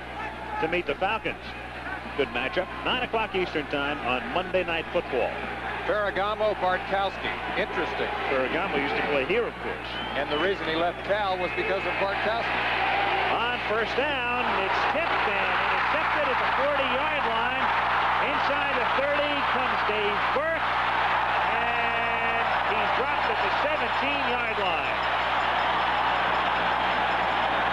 Speaker 1: to meet the Falcons. Good matchup. 9 o'clock Eastern time on Monday Night Football.
Speaker 2: Ferragamo, Bartkowski. Interesting.
Speaker 1: Ferragamo used to play here, of course.
Speaker 2: And the reason he left Cal was because of Bartkowski.
Speaker 1: On first down, it's tipped and intercepted at the 40-yard line. Inside the 30 comes Dave Burke, and he's dropped at the 17-yard line.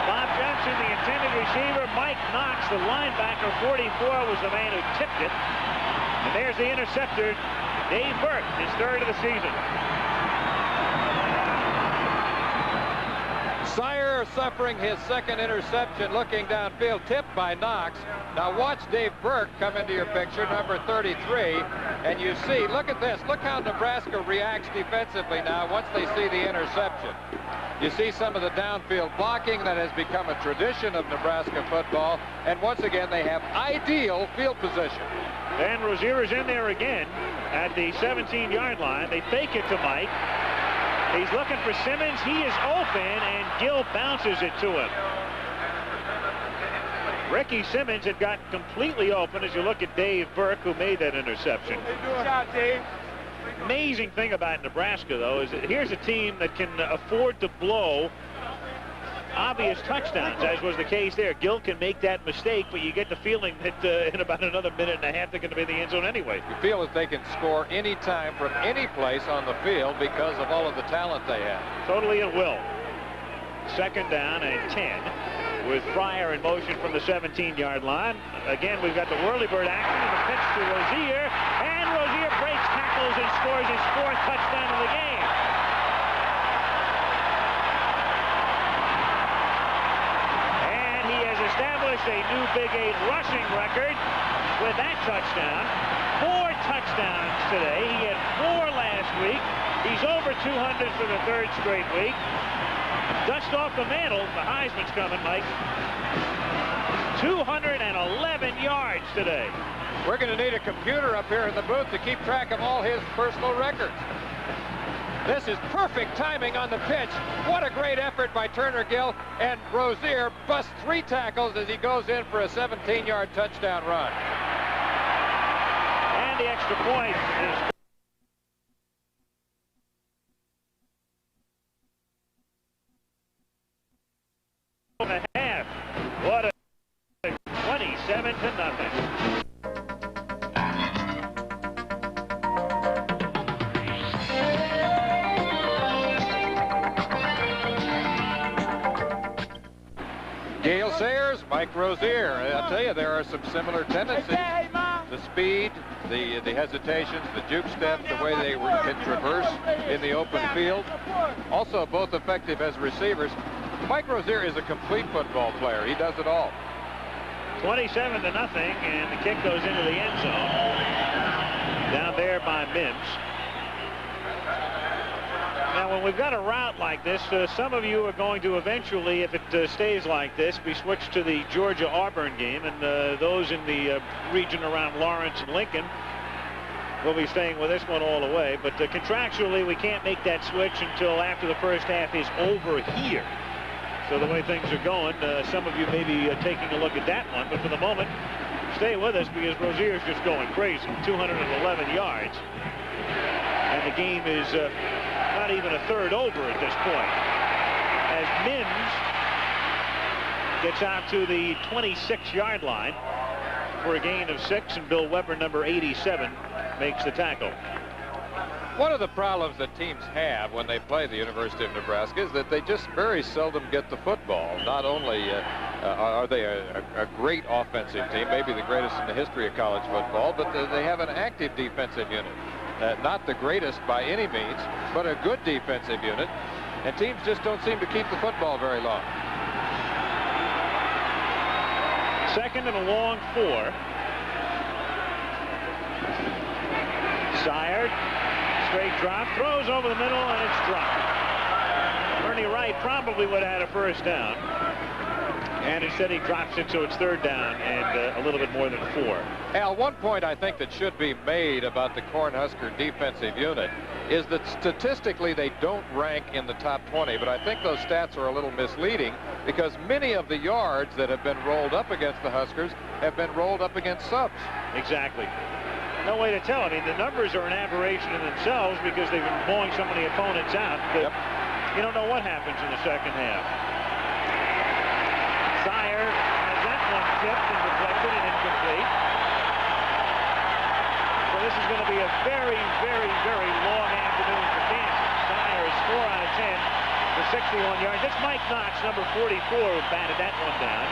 Speaker 1: Bob Johnson, the intended receiver. Mike Knox, the linebacker, 44, was the man who tipped it. And there's the interceptor, Dave Burke, his third of the season.
Speaker 2: Sire suffering his second interception, looking downfield, tipped by Knox. Now watch Dave Burke come into your picture, number 33, and you see, look at this. Look how Nebraska reacts defensively now once they see the interception. You see some of the downfield blocking that has become a tradition of Nebraska football, and once again they have ideal field position.
Speaker 1: And Rozier is in there again at the 17-yard line. They fake it to Mike. He's looking for Simmons. He is open, and Gill bounces it to him. Ricky Simmons had got completely open as you look at Dave Burke, who made that interception.
Speaker 5: Good job, Dave.
Speaker 1: Amazing thing about Nebraska, though, is that here's a team that can afford to blow obvious touchdowns, as was the case there. Gill can make that mistake, but you get the feeling that in about another minute and a half they're going to be in the end zone anyway.
Speaker 2: You feel that they can score any time from any place on the field because of all of the talent they have.
Speaker 1: Totally at will. Second down and 10 with Fryer in motion from the 17-yard line. Again, we've got the whirlybird action and the pitch to Rozier, and Rozier breaks tackles and scores his fourth touchdown of the game. And he has established a new Big 8 rushing record with that touchdown. 4 touchdowns today. He had 4 last week. He's over 200 for the third straight week. Dust off the mantle. The Heisman's coming, Mike. 211 yards today.
Speaker 2: We're going to need a computer up here in the booth to keep track of all his personal records. This is perfect timing on the pitch. What a great effort by Turner Gill. And Rozier busts 3 tackles as he goes in for a 17-yard touchdown run.
Speaker 1: And the extra point is... and a half. What a 27-0.
Speaker 2: Gale Sayers, Mike Rozier. I'll tell you, there are some similar tendencies. The speed, the hesitations, the juke steps, the way they can traverse in the open field. Also both effective as receivers. Mike Rozier is a complete football player. He does it all.
Speaker 1: 27-0, and the kick goes into the end zone. Down there by Mims. Now, when we've got a route like this, some of you are going to eventually, if it stays like this, be switched to the Georgia-Auburn game, and those in the region around Lawrence and Lincoln will be staying with this one all the way. But contractually, we can't make that switch until after the first half is over here. So the way things are going, some of you may be taking a look at that one, but for the moment, stay with us because Rozier's just going crazy. 211 yards. And the game is not even a third over at this point. As Mims gets out to the 26-yard line for a gain of 6, and Bill Weber, number 87, makes the tackle.
Speaker 2: One of the problems that teams have when they play the University of Nebraska is that they just very seldom get the football. Not only are they a great offensive team, maybe the greatest in the history of college football, but they have an active defensive unit. Not the greatest by any means, but a good defensive unit. And teams just don't seem to keep the football very long.
Speaker 1: Second and a long 4. Sire. Straight drop, throws over the middle, and it's dropped. Ernie Wright probably would have had a first down. And instead he drops it, so it's third down and a little bit more than 4.
Speaker 2: Al, one point I think that should be made about the Cornhusker defensive unit is that statistically they don't rank in the top 20, but I think those stats are a little misleading because many of the yards that have been rolled up against the Huskers have been rolled up against subs.
Speaker 1: Exactly. No way to tell. I mean, the numbers are an aberration in themselves because they've been blowing so many opponents out that you don't know what happens in the second half. Sire has that one tipped and deflected and incomplete. So this is going to be a very, very, very long afternoon for Kansas. Sire is 4 out of 10 for 61 yards. It's Mike Knox, number 44, who batted that one down.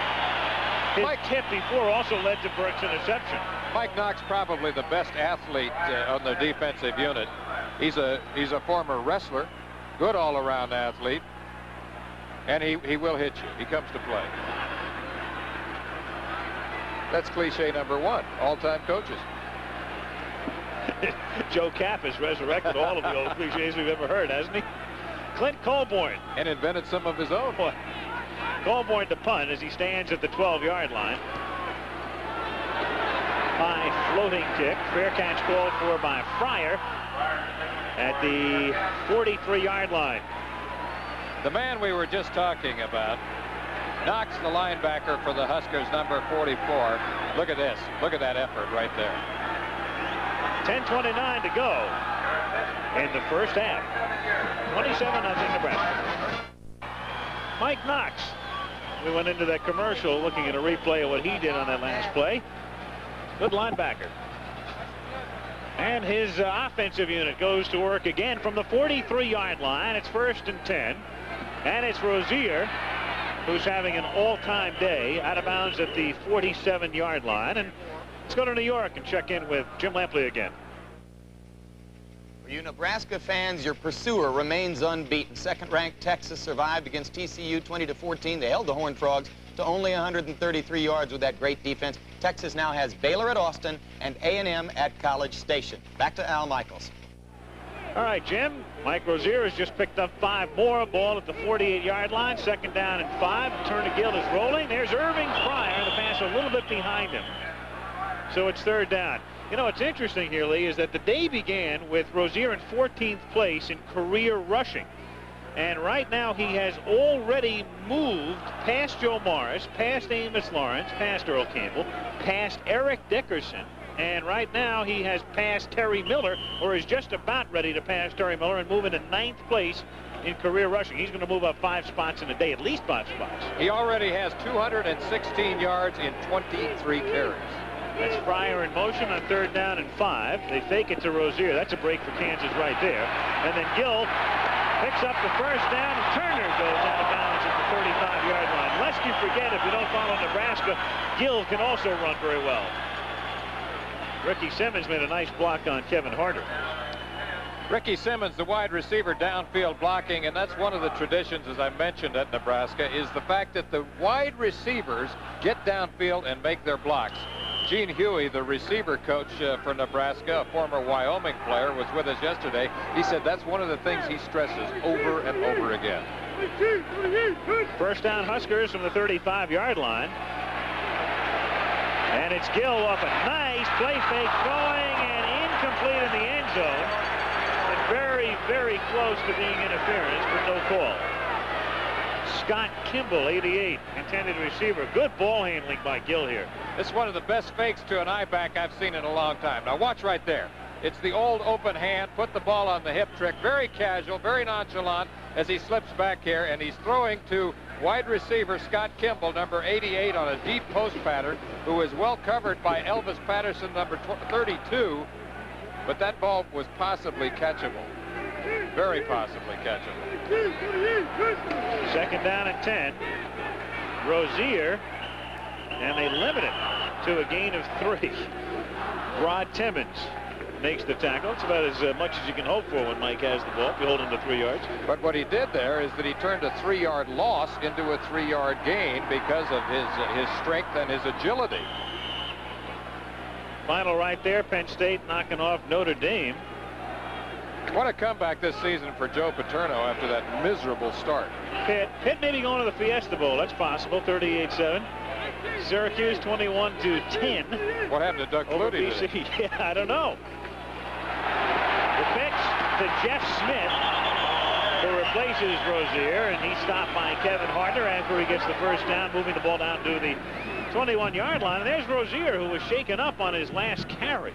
Speaker 1: His tip before also led to Burke's interception.
Speaker 2: Mike Knox, probably the best athlete on the defensive unit. He's a former wrestler, good all-around athlete, and he will hit you. He comes to play. That's cliche number 1, all-time coaches.
Speaker 1: Joe Kapp has resurrected all of the old cliches we've ever heard, hasn't he? Clint Colborn.
Speaker 2: And invented some of his own.
Speaker 1: Colborn to punt as he stands at the 12-yard line. High floating kick. Fair catch called for by Fryer at the 43-yard line.
Speaker 2: The man we were just talking about, Knox, the linebacker for the Huskers, number 44. Look at this. Look at that effort right there.
Speaker 1: 10:29 to go in the first half. 27-0 Nebraska. Mike Knox. We went into that commercial looking at a replay of what he did on that last play. Good linebacker. And his offensive unit goes to work again from the 43-yard line. It's 1st and 10. And it's Rozier, who's having an all-time day, out of bounds at the 47-yard line. And let's go to New York and check in with Jim Lampley again.
Speaker 7: For you Nebraska fans, your pursuer remains unbeaten. Second-ranked Texas survived against TCU 20-14. They held the Horned Frogs to only 133 yards with that great defense. Texas now has Baylor at Austin and A&M at College Station. Back to Al Michaels.
Speaker 1: All right, Jim. Mike Rozier has just picked up 5 more. Ball at the 48-yard line. 2nd down and 5. Turn to Gill is rolling. There's Irving Fryer. The pass a little bit behind him. So it's 3rd down. You know, what's interesting here, Lee, is that the day began with Rozier in 14th place in career rushing. And right now he has already moved past Joe Morris, past Amos Lawrence, past Earl Campbell, past Eric Dickerson. And right now he has passed Terry Miller, or is just about ready to pass Terry Miller and move into 9th place in career rushing. He's going to move up 5 spots in a day, at least 5 spots.
Speaker 2: He already has 216 yards in 23 carries.
Speaker 1: That's Fryer in motion on 3rd down and 5. They fake it to Rozier. That's a break for Kansas right there. And then Gill picks up the 1st down, and Turner goes out of bounds at the 35-yard line. Lest you forget, if you don't follow Nebraska, Gill can also run very well. Ricky Simmons made a nice block on Kevin Harder.
Speaker 2: Ricky Simmons, the wide receiver, downfield blocking, and that's one of the traditions, as I mentioned, at Nebraska, is the fact that the wide receivers get downfield and make their blocks. Gene Huey, the receiver coach for Nebraska, a former Wyoming player, was with us yesterday. He said that's one of the things he stresses over and over again.
Speaker 1: 1st down Huskers from the 35-yard line. And it's Gill off a nice play fake throwing and incomplete in the end zone. And very, very close to being interference, but no call. Scott Kimball, 88, intended receiver. Good ball handling by Gill here.
Speaker 2: It's one of the best fakes to an I-back I've seen in a long time. Now watch right there. It's the old open hand, put the ball on the hip trick, very casual, very nonchalant as he slips back here, and he's throwing to wide receiver Scott Kimball, number 88, on a deep post pattern, who is well covered by Elvis Patterson, number 32, but that ball was possibly catchable. Very possibly catchable.
Speaker 1: 2nd down and 10. Rozier, and they limit it to a gain of 3. Rod Timmons makes the tackle. It's about as much as you can hope for when Mike has the ball. If you hold him to 3 yards.
Speaker 2: But what he did there is that he turned a 3-yard loss into a 3-yard gain because of his strength and his agility.
Speaker 1: Final right there, Penn State knocking off Notre Dame.
Speaker 2: What a comeback this season for Joe Paterno after that miserable start.
Speaker 1: Pitt maybe going to the Fiesta Bowl. That's possible. 38-7. Syracuse 21-10.
Speaker 2: What happened to Doug Flutie
Speaker 1: BC?
Speaker 2: today?
Speaker 1: Yeah, I don't know. The pitch to Jeff Smith, who replaces Rozier, and he's stopped by Kevin Hartner after he gets the first down, moving the ball down to the 21-yard line. And there's Rozier, who was shaken up on his last carry.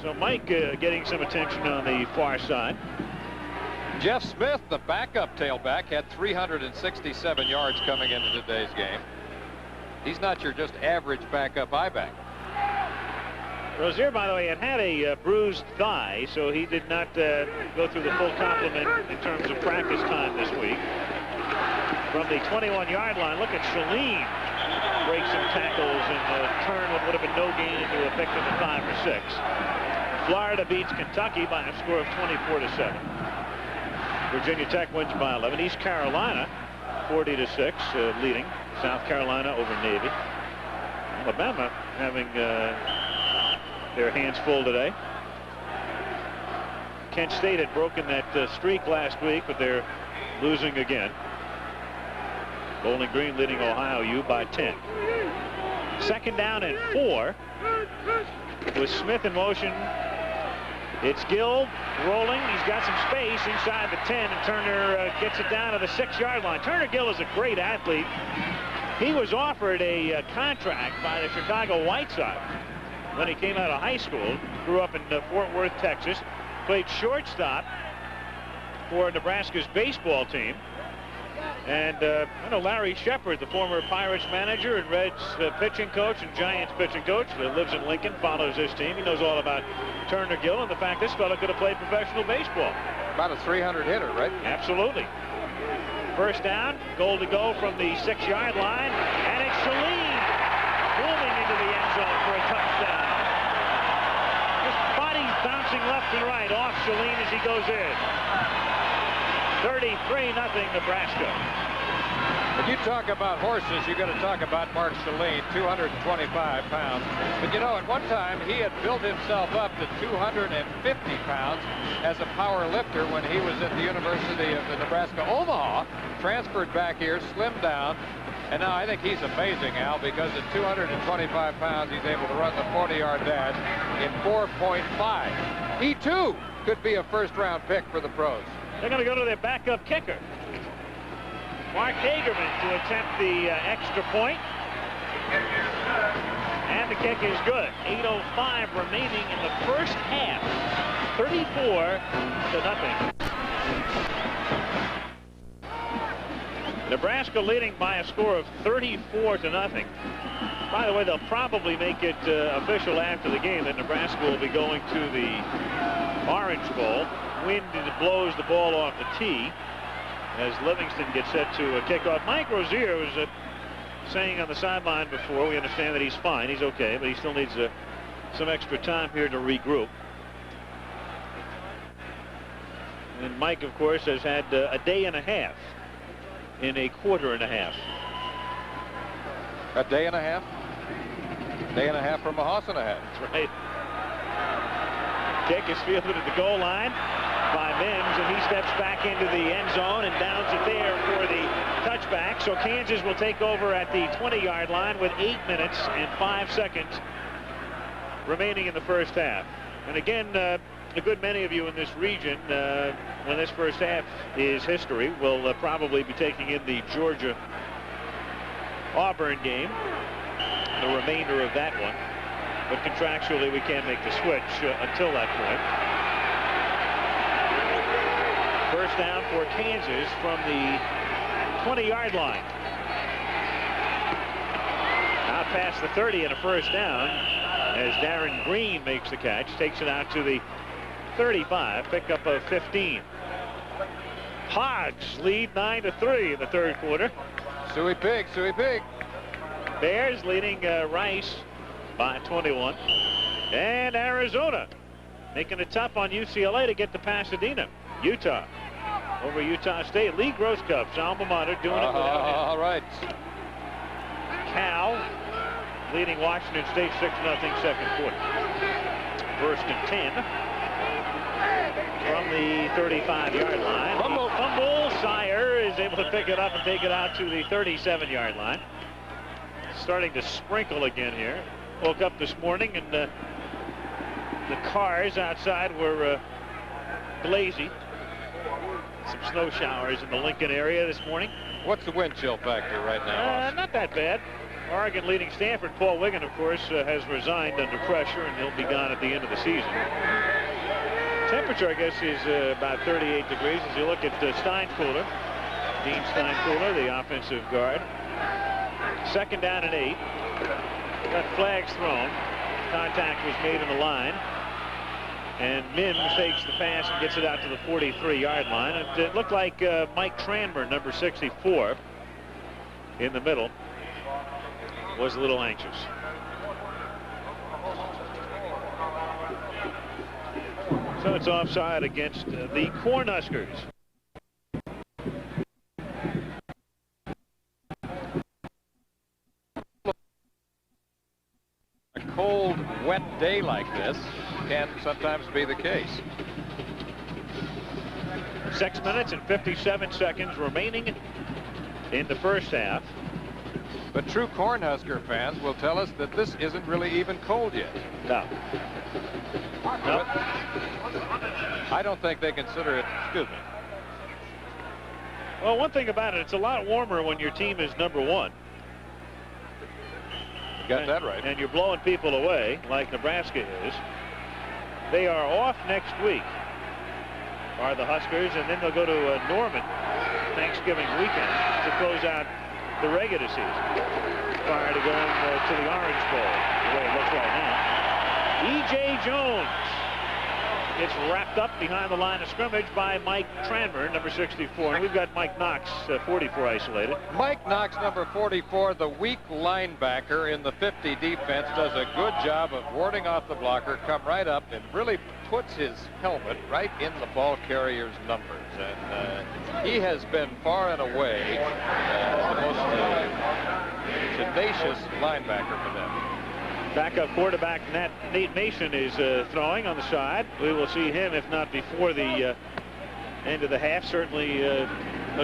Speaker 1: So Mike getting some attention on the far side.
Speaker 2: Jeff Smith, the backup tailback, had 367 yards coming into today's game. He's not your just average backup I-back.
Speaker 1: Rozier, by the way, had a bruised thigh, so he did not go through the full complement in terms of practice time this week. From the 21-yard line, look at Shalene break some tackles and turn what would have been no gain into a pickup of 5 or 6. Florida beats Kentucky by a score of 24-7. Virginia Tech wins by 11. East Carolina 40-6, leading South Carolina over Navy. Alabama having their hands full today. Kent State had broken that streak last week, but they're losing again. Bowling Green leading Ohio U by 10. Second down and 4 with Smith in motion. It's Gill rolling. He's got some space inside the 10, and Turner gets it down to the 6-yard line. Turner Gill is a great athlete. He was offered a contract by the Chicago White Sox when he came out of high school. Grew up in Fort Worth, Texas. Played shortstop for Nebraska's baseball team. And I know Larry Shepard, the former Pirates manager and Reds pitching coach and Giants pitching coach, lives in Lincoln, follows this team. He knows all about Turner Gill and the fact this fella could have played professional baseball.
Speaker 2: About a 300 hitter, right?
Speaker 1: Absolutely. First down, goal to go from the 6-yard line, and it's Shalene moving into the end zone for a touchdown. His body's bouncing left and right off Shalene as he goes in. 33-0 Nebraska.
Speaker 2: When you talk about horses, you got to talk about Mark Shalene, 225 pounds. But you know, at one time, he had built himself up to 250 pounds as a power lifter when he was at the University of Nebraska, Omaha, transferred back here, slimmed down, and now I think he's amazing, Al, because at 225 pounds, he's able to run the 40-yard dash in 4.5. He, too, could be a first-round pick for the pros.
Speaker 1: They're going to go to their backup kicker, Mark Hagerman, to attempt the extra point. And the kick is good. 8:05 remaining in the first half. 34-0. Nebraska leading by a score of 34-0. By the way, they'll probably make it official after the game that Nebraska will be going to the Orange Bowl. Wind blows the ball off the tee as Livingston gets set to kick off. Mike Rozier was saying on the sideline before, we understand that he's fine, he's okay, but he still needs some extra time here to regroup. And Mike, of course, has had a day and a half in a quarter and a half.
Speaker 2: A day and a half? Day and a half from a horse and a half.
Speaker 1: That's right. Kick is fielded at the goal line by Mims, and he steps back into the end zone and downs it there for the touchback. So Kansas will take over at the 20-yard line with 8 minutes and 5 seconds remaining in the first half. And again, a good many of you in this region, when this first half is history, will probably be taking in the Georgia-Auburn game, the remainder of that one. But contractually, we can't make the switch until that point. First down for Kansas from the 20-yard line. Out past the 30 and a first down as Darren Green makes the catch, takes it out to the 35, pickup of 15. Hogs lead 9-3 in the third quarter.
Speaker 2: Suey Pig, Suey Pig.
Speaker 1: Bears leading Rice by 21. And Arizona making it tough on UCLA to get to Pasadena. Utah over Utah State. Lee Grosskopf's alma mater doing it without him.
Speaker 2: All right.
Speaker 1: Cal leading Washington State 6-0 second quarter. First and 10 from the 35-yard line. Fumble. Sire is able to pick it up and take it out to the 37-yard line. Starting to sprinkle again here. Woke up this morning and the cars outside were glazy. Some snow showers in the Lincoln area this morning.
Speaker 2: What's the wind chill factor right now?
Speaker 1: Not that bad. Oregon leading Stanford. Paul Wiggin, of course, has resigned under pressure, and he'll be gone at the end of the season. Temperature, I guess, is about 38 degrees as you look at Steinkuhler. Dean Steinkuhler, the offensive guard. 2nd down and 8. Got flags thrown. Contact was made on the line. And Mims fakes the pass and gets it out to the 43-yard line. It looked like Mike Tranmer, number 64, in the middle, was a little anxious. So it's offside against the Cornhuskers.
Speaker 2: A cold, wet day like this can sometimes be the case.
Speaker 1: 6 minutes and 57 seconds remaining in the first half.
Speaker 2: But true Cornhusker fans will tell us that this isn't really even cold yet.
Speaker 1: No. No.
Speaker 2: I don't think they consider it. Excuse me.
Speaker 1: Well, one thing about it, it's a lot warmer when your team is number 1.
Speaker 2: You got that right.
Speaker 1: And you're blowing people away like Nebraska is. They are off next week, are the Huskers, and then they'll go to Norman Thanksgiving weekend to close out the regular season prior to going to the Orange Bowl, the way it looks right now. E.J. Jones gets wrapped up behind the line of scrimmage by Mike Tranmer, number 64. And we've got Mike Knox, 44, isolated.
Speaker 2: Mike Knox, number 44, the weak linebacker in the 50 defense, does a good job of warding off the blocker, come right up and really puts his helmet right in the ball carrier's numbers. And he has been far and away the most tenacious linebacker for them.
Speaker 1: Backup quarterback Nate Mason is throwing on the side. We will see him, if not before the end of the half. Certainly a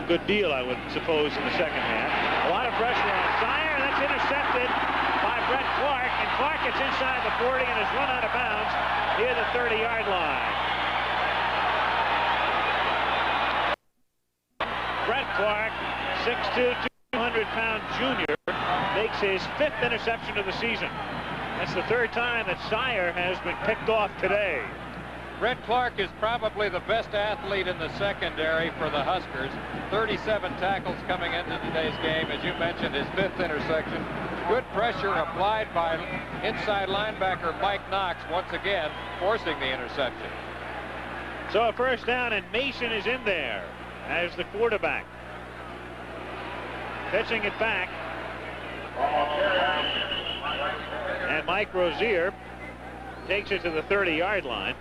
Speaker 1: good deal, I would suppose, in the second half. A lot of pressure on Sire. That's intercepted by Brett Clark. And Clark gets inside the 40 and is run out of bounds near the 30-yard line. Brett Clark, 6'2", 200-pound junior, makes his 5th interception of the season. That's the 3rd time that Sire has been picked off today.
Speaker 2: Brett Clark is probably the best athlete in the secondary for the Huskers. 37 tackles coming into today's game. As you mentioned, his 5th interception. Good pressure applied by inside linebacker Mike Knox, once again forcing the interception.
Speaker 1: So a first down, and Mason is in there as the quarterback. Pitching it back. And Mike Rozier takes it to the 30-yard line.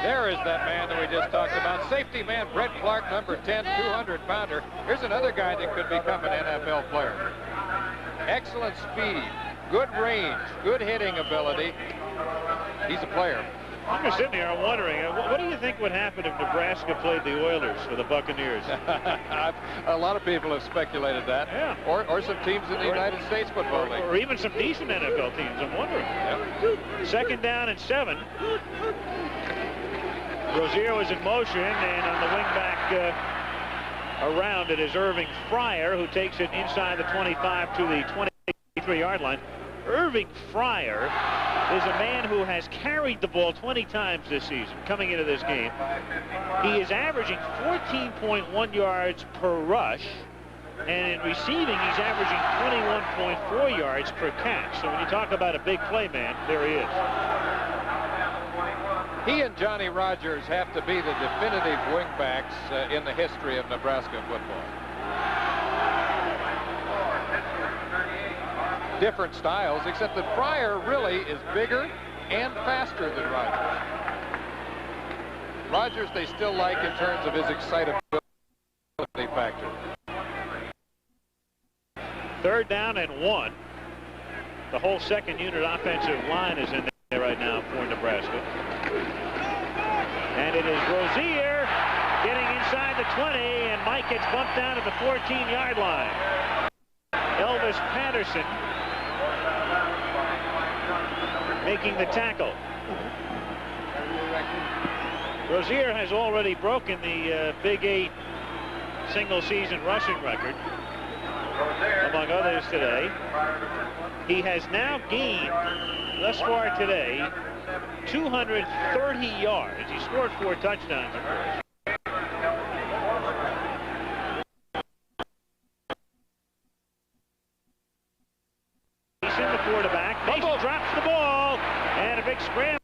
Speaker 2: There is that man that we just talked about. Safety man Brett Clark, number 10, 200-pounder. Here's another guy that could become an NFL player. Excellent speed, good range, good hitting ability. He's a player.
Speaker 1: I'm just sitting here, I'm wondering, what do you think would happen if Nebraska played the Oilers or the Buccaneers?
Speaker 2: A lot of people have speculated that.
Speaker 1: Yeah.
Speaker 2: Or some teams in the United States Football League.
Speaker 1: Or even some decent NFL teams, I'm wondering.
Speaker 2: Yep.
Speaker 1: 2nd down and 7. Rozier was in motion, and on the wing back around it is Irving Fryer, who takes it inside the 25 to the 23-yard line. Irving Fryer is a man who has carried the ball 20 times this season coming into this game. He is averaging 14.1 yards per rush, and in receiving he's averaging 21.4 yards per catch. So when you talk about a big play man, there he is.
Speaker 2: He and Johnny Rogers have to be the definitive wingbacks in the history of Nebraska football. Different styles, except that Fryer really is bigger and faster than Rogers. Rogers they still like in terms of his excitability factor.
Speaker 1: 3rd down and 1. The whole second unit offensive line is in there. right now for Nebraska. And it is Rozier getting inside the 20, and Mike gets bumped down at the 14-yard line. Elvis Patterson making the tackle. Rozier has already broken the Big 8 single-season rushing record, among others today. He has now gained, thus far today, 230 yards. He scored 4 touchdowns, of course. Mason, the quarterback. Mason drops the ball, and a big scramble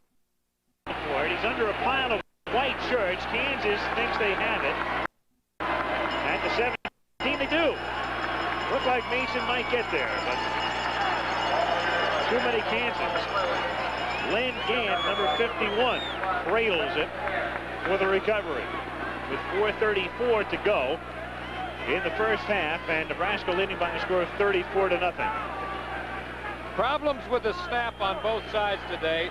Speaker 1: for it. He's under a pile of white shirts. Kansas thinks they have it. At the 17, they do. Looked like Mason might get there, but too many Kansans. Len Gant, number 51, cradles it for the recovery with 4:34 to go in the first half, and Nebraska leading by a score of 34-0.
Speaker 2: Problems with the snap on both sides today.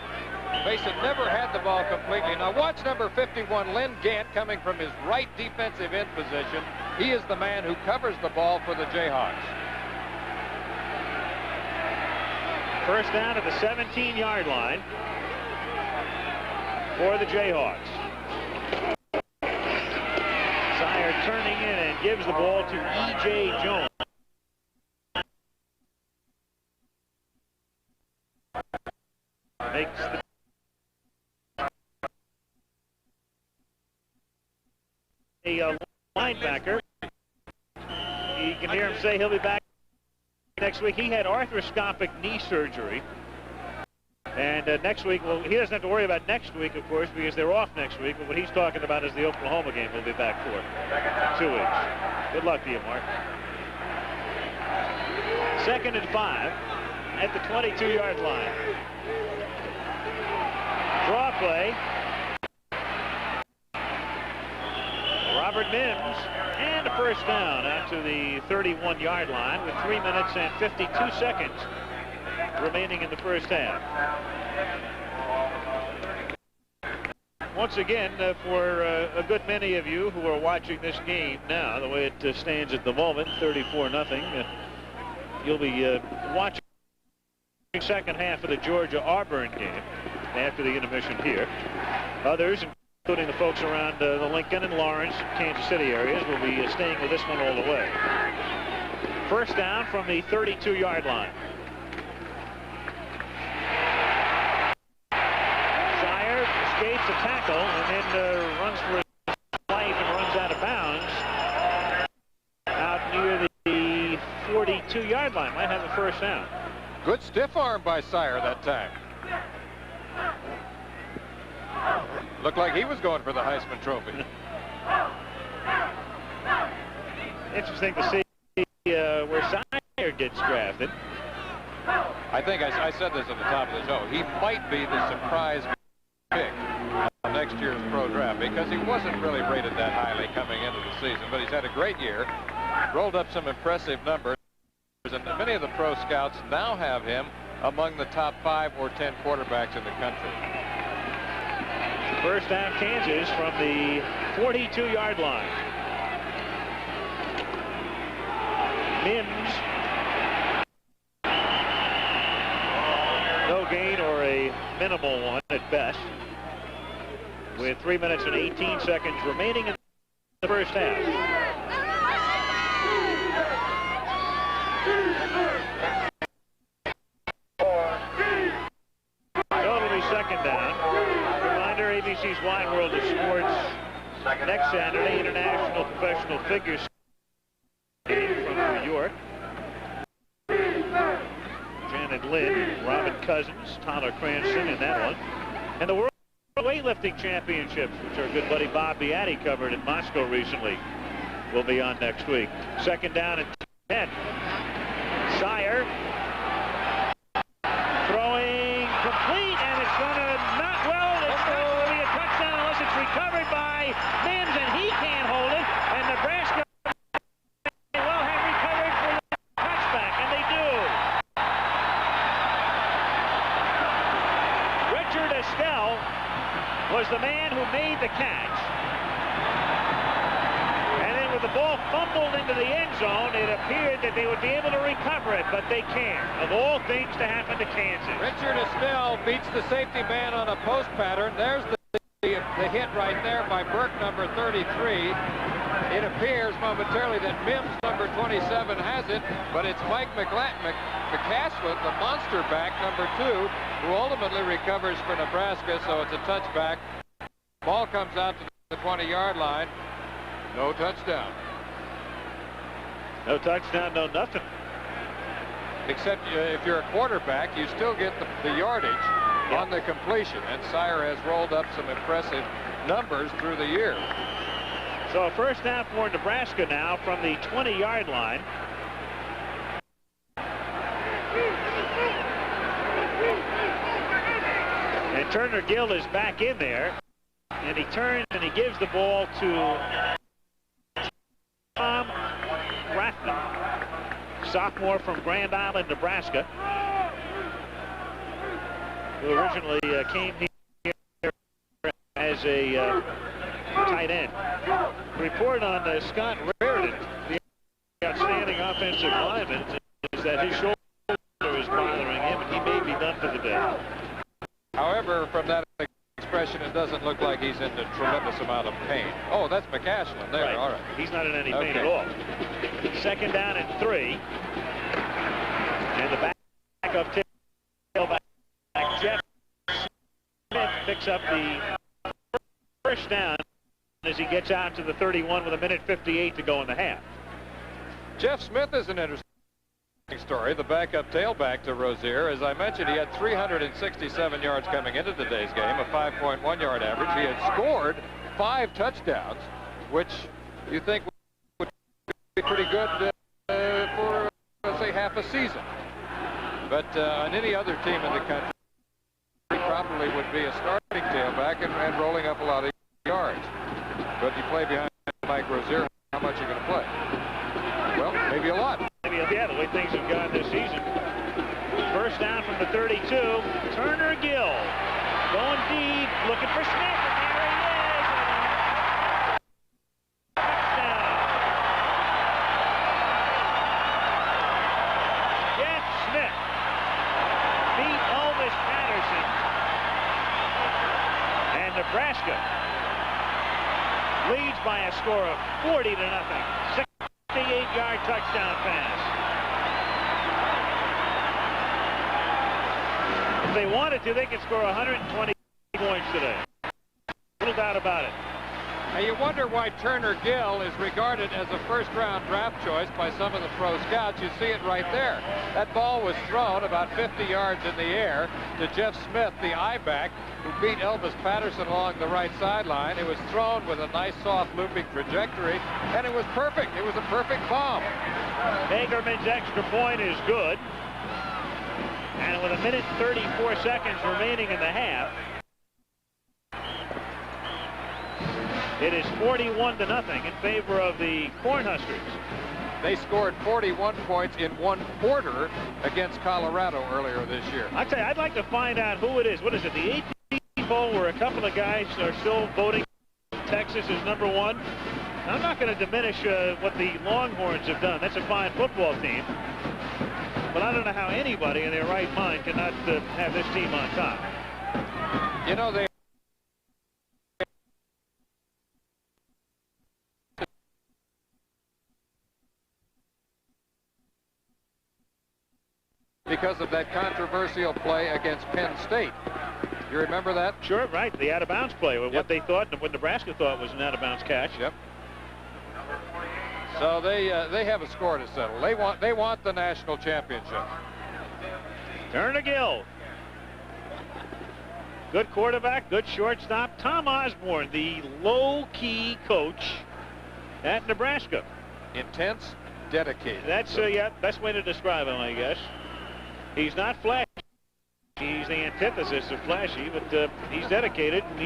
Speaker 2: Mason never had the ball completely. Now watch number 51, Len Gant, coming from his right defensive end position. He is the man who covers the ball for the Jayhawks.
Speaker 1: First down at the 17-yard line for the Jayhawks. Sire turning in and gives the ball to E.J. Jones. Makes the linebacker. You can hear him say he'll be back next week. He had arthroscopic knee surgery. And next week, well, he doesn't have to worry about next week, of course, because they're off next week. But what he's talking about is the Oklahoma game he'll be back for 2 weeks. Good luck to you, Mark. 2nd and 5 at the 22-yard line. Draw play. Robert Mims, and a first down out to the 31-yard line with 3 minutes and 52 seconds remaining in the first half. Once again, for a good many of you who are watching this game now, the way it stands at the moment, 34-0, you'll be watching the second half of the Georgia-Auburn game after the intermission here. Others, including the folks around the Lincoln and Lawrence, Kansas City areas, will be staying with this one all the way. First down from the 32-yard line. Shire escapes a tackle and then runs for his life and runs out of bounds out near the 42-yard line. Might have a first down.
Speaker 2: Good stiff arm by Sire that time. Looked like he was going for the Heisman Trophy.
Speaker 1: Interesting to see where Sire gets drafted.
Speaker 2: I think I said this at the top of the show. He might be the surprise pick on next year's pro draft because he wasn't really rated that highly coming into the season, but he's had a great year, rolled up some impressive numbers, and many of the pro scouts now have him among the top 5 or 10 quarterbacks in the country.
Speaker 1: First down, Kansas from the 42-yard line. Mims. No gain or a minimal one at best. With 3 minutes and 18 seconds remaining in the first half. Totally second down. Reminder, ABC's Wide World of Sports next Saturday, International Professional Figure Skating from New York. Janet Lynn, Robin Cousins, Tyler Cranston in that one. And the World Weightlifting Championships, which our good buddy Bob Beatty covered in Moscow recently, will be on next week. Second down and 10. Sire throwing complete, and it's going to not well. It's not going to be a touchdown unless it's recovered by Mims, and he can't hold it. And Nebraska may well have recovered for the touchback, and they do. was the man who made the catch. And then with the ball fumbled into the end zone, it appeared that they would be able to recover it, but they can't. Of all things to happen to Kansas.
Speaker 2: Richard Estelle beats the safety man on a post pattern. There's the hit right there by Burke, number 33. It appears momentarily that Mims, number 27, has it, but it's Mike McCashlet, the monster back, number 2, who ultimately recovers for Nebraska, so it's a touchback. Ball comes out to the 20-yard line. No touchdown.
Speaker 1: No touchdown, no nothing.
Speaker 2: Except if you're a quarterback, you still get the yardage on the completion, and Sire has rolled up some impressive numbers through the year.
Speaker 1: So a first down for Nebraska now from the 20-yard line. And Turner Gill is back in there, and he turns and he gives the ball to Tom Rathman, sophomore from Grand Island, Nebraska, who originally came here as a tight end. Report on Scott Raritan, the outstanding offensive lineman, is that his shoulder is bothering him, and he may be done for the day.
Speaker 2: However, from that expression, it doesn't look like he's in a tremendous amount of pain. Oh, that's McCashman there.
Speaker 1: Right.
Speaker 2: All right.
Speaker 1: He's not in any pain at all. Second down and 3. And the back of tailback Jeff Smith picks up the first down as he gets out to the 31 with 1:58 to go in the half.
Speaker 2: Jeff Smith is an interesting story, the backup tailback to Rozier. As I mentioned, he had 367 yards coming into today's game, a 5.1 yard average. He had scored 5 touchdowns, which you think would be pretty good for, let's say, half a season. But on any other team in the country, he probably would be a starting tailback and rolling up a lot of yards. But you play behind Mike Rozier, how much are you going to play? Well, maybe a lot.
Speaker 1: Maybe, yeah, the way things have gone this season. First down from the 32. Turner Gill going deep, looking for Smith, and there he is. Touchdown. Jeff Smith beat Elvis Patterson, and Nebraska leads by a score of 40-0. 68-yard touchdown pass. If they wanted to, they could score 120 points today. Little doubt about it.
Speaker 2: Now you wonder why Turner Gill is regarded as a first-round draft choice by some of the pro scouts. You see it right there. That ball was thrown about 50 yards in the air to Jeff Smith, the I-back, who beat Elvis Patterson along the right sideline. It was thrown with a nice, soft, looping trajectory, and it was perfect. It was a perfect bomb.
Speaker 1: Hagerman's extra point is good. And with 1:34 remaining in the half, it is 41-0 in favor of the Cornhuskers.
Speaker 2: They scored 41 points in 1 quarter against Colorado earlier this year.
Speaker 1: I'll tell you, I'd like to find out who it is. What is it, the AT Bowl, where a couple of guys are still voting Texas as #1? I'm not going to diminish what the Longhorns have done. That's a fine football team. But I don't know how anybody in their right mind cannot have this team on top.
Speaker 2: You know, they because of that controversial play against Penn State. You remember that?
Speaker 1: Sure, right. The out-of-bounds play, what they thought and what Nebraska thought was an out-of-bounds catch.
Speaker 2: Yep. So they have a score to settle. They want the national championship.
Speaker 1: Turner Gill. Good quarterback, good shortstop. Tom Osborne, the low-key coach at Nebraska.
Speaker 2: Intense, dedicated.
Speaker 1: That's yeah, best way to describe him, I guess. He's not flashy. He's the antithesis of flashy, but he's dedicated, and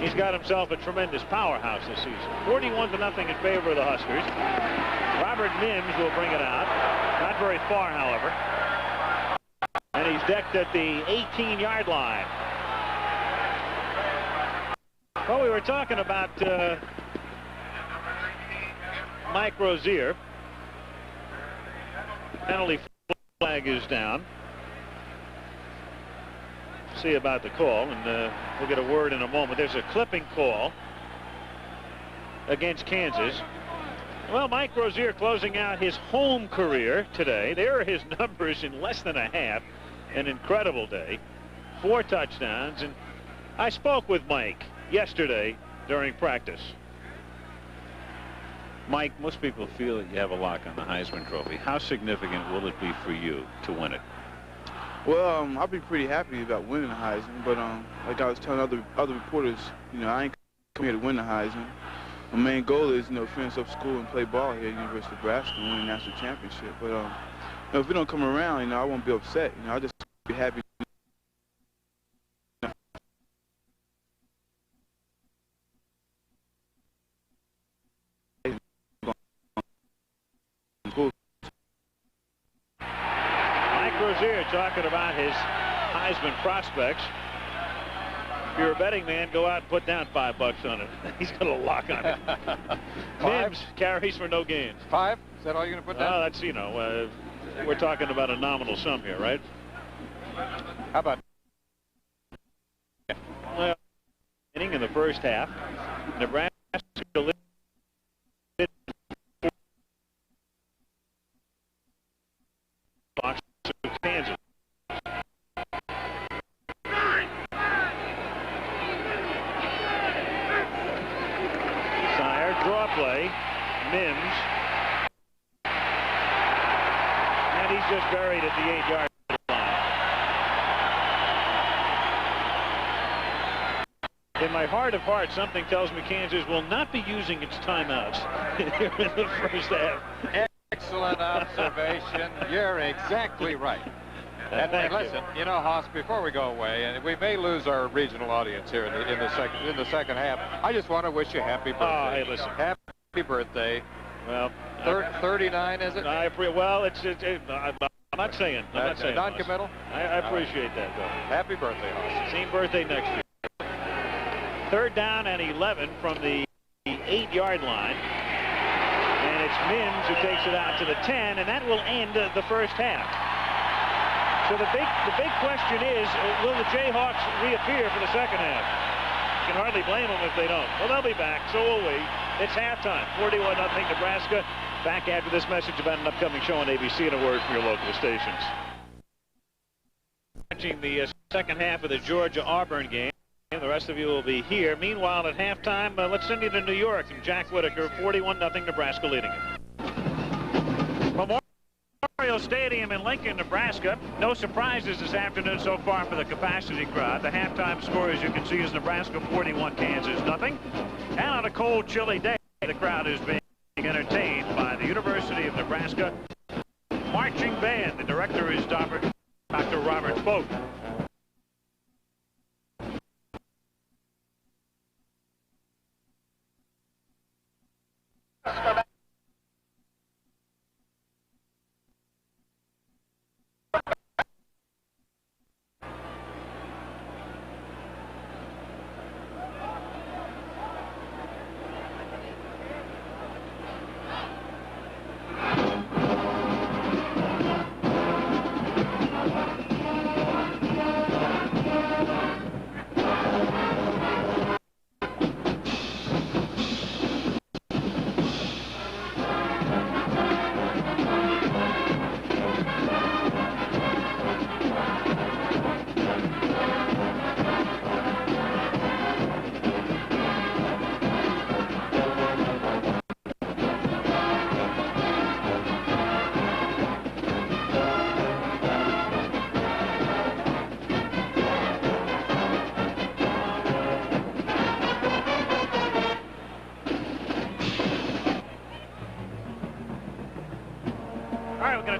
Speaker 1: he's got himself a tremendous powerhouse this season. 41-0 in favor of the Huskers. Robert Mims will bring it out. Not very far, however. And he's decked at the 18-yard line. Well, we were talking about Mike Rozier. Penalty flag is down. See about the call, and we'll get a word in a moment. There's a clipping call against Kansas. Well, Mike Rozier closing out his home career today. There are his numbers in less than a half. An incredible day. 4 touchdowns. And I spoke with Mike yesterday during practice.
Speaker 8: Mike, most people feel that you have a lock on the Heisman Trophy. How significant will it be for you to win it?
Speaker 9: Well, I'll be pretty happy about winning the Heisman, but like I was telling other reporters, you know, I ain't come here to win the Heisman. My main goal is, you know, finish up school and play ball here at University of Nebraska and win a national championship. But you know, if it don't come around, you know, I won't be upset. You know, I'll just be happy.
Speaker 1: Mike Rozier talking about his Heisman prospects. If you're a betting man, go out and put down $5 on it. He's got a lock on it. Mims carries for no gains.
Speaker 2: 5? Is that all you're going to put down?
Speaker 1: Oh, that's, you know, we're talking about a nominal sum here, right?
Speaker 2: How about?
Speaker 1: Well, inning in the first half, Nebraska Kansas. Sire, draw play, Mims, and he's just buried at the 8-yard line. In my heart of hearts, something tells me Kansas will not be using its timeouts here in the first half.
Speaker 2: Excellent observation. You're exactly right. And listen, you know, Haas, before we go away, and we may lose our regional audience here in the second half, I just want to wish you happy birthday.
Speaker 1: Oh, hey, listen.
Speaker 2: Happy birthday.
Speaker 1: Well,
Speaker 2: 39, is it?
Speaker 1: Well, I'm not saying. I'm not saying.
Speaker 2: Non-committal?
Speaker 1: I appreciate that, though.
Speaker 2: Happy birthday, Haas.
Speaker 1: Same birthday next year. 3rd down and 11 from the 8-yard line. And it's Mims who takes it out to the 10, and that will end the first half. So the big question is, will the Jayhawks reappear for the second half? You can hardly blame them if they don't. Well, they'll be back, so will we. It's halftime, 41-0 Nebraska. Back after this message about an upcoming show on ABC and a word from your local stations. Watching the second half of the Georgia-Auburn game. The rest of you will be here. Meanwhile, at halftime, let's send you to New York from Jack Whitaker. 41-0 Nebraska leading it. Memorial Stadium in Lincoln, Nebraska. No surprises this afternoon so far for the capacity crowd. The halftime score, as you can see, is Nebraska 41, Kansas nothing. And on a cold, chilly day, the crowd is being entertained by the University of Nebraska marching band. The director is Dr. Robert Folk.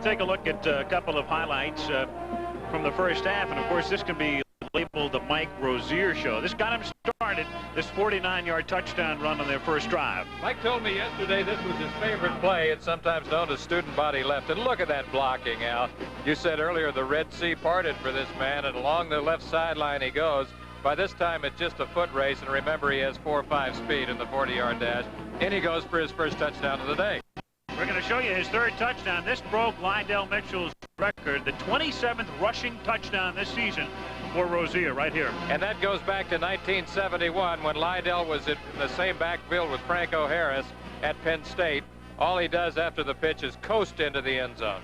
Speaker 1: Take a look at a couple of highlights from the first half, and of course this can be labeled the Mike Rozier show. This got him started, this 49-yard touchdown run on their first drive.
Speaker 2: Mike told me yesterday this was his favorite play. It's sometimes known as student body left. And look at that blocking, Al. You said earlier the Red Sea parted for this man, and along the left sideline he goes. By this time, it's just a foot race, and remember, he has 4.5 speed in the 40-yard dash. In he goes for his first touchdown of the day.
Speaker 1: We're going to show you his third touchdown. This broke Lydell Mitchell's record, the 27th rushing touchdown this season for Rozier right here.
Speaker 2: And that goes back to 1971 when Lydell was in the same backfield with Franco Harris at Penn State. All he does after the pitch is coast into the end zone.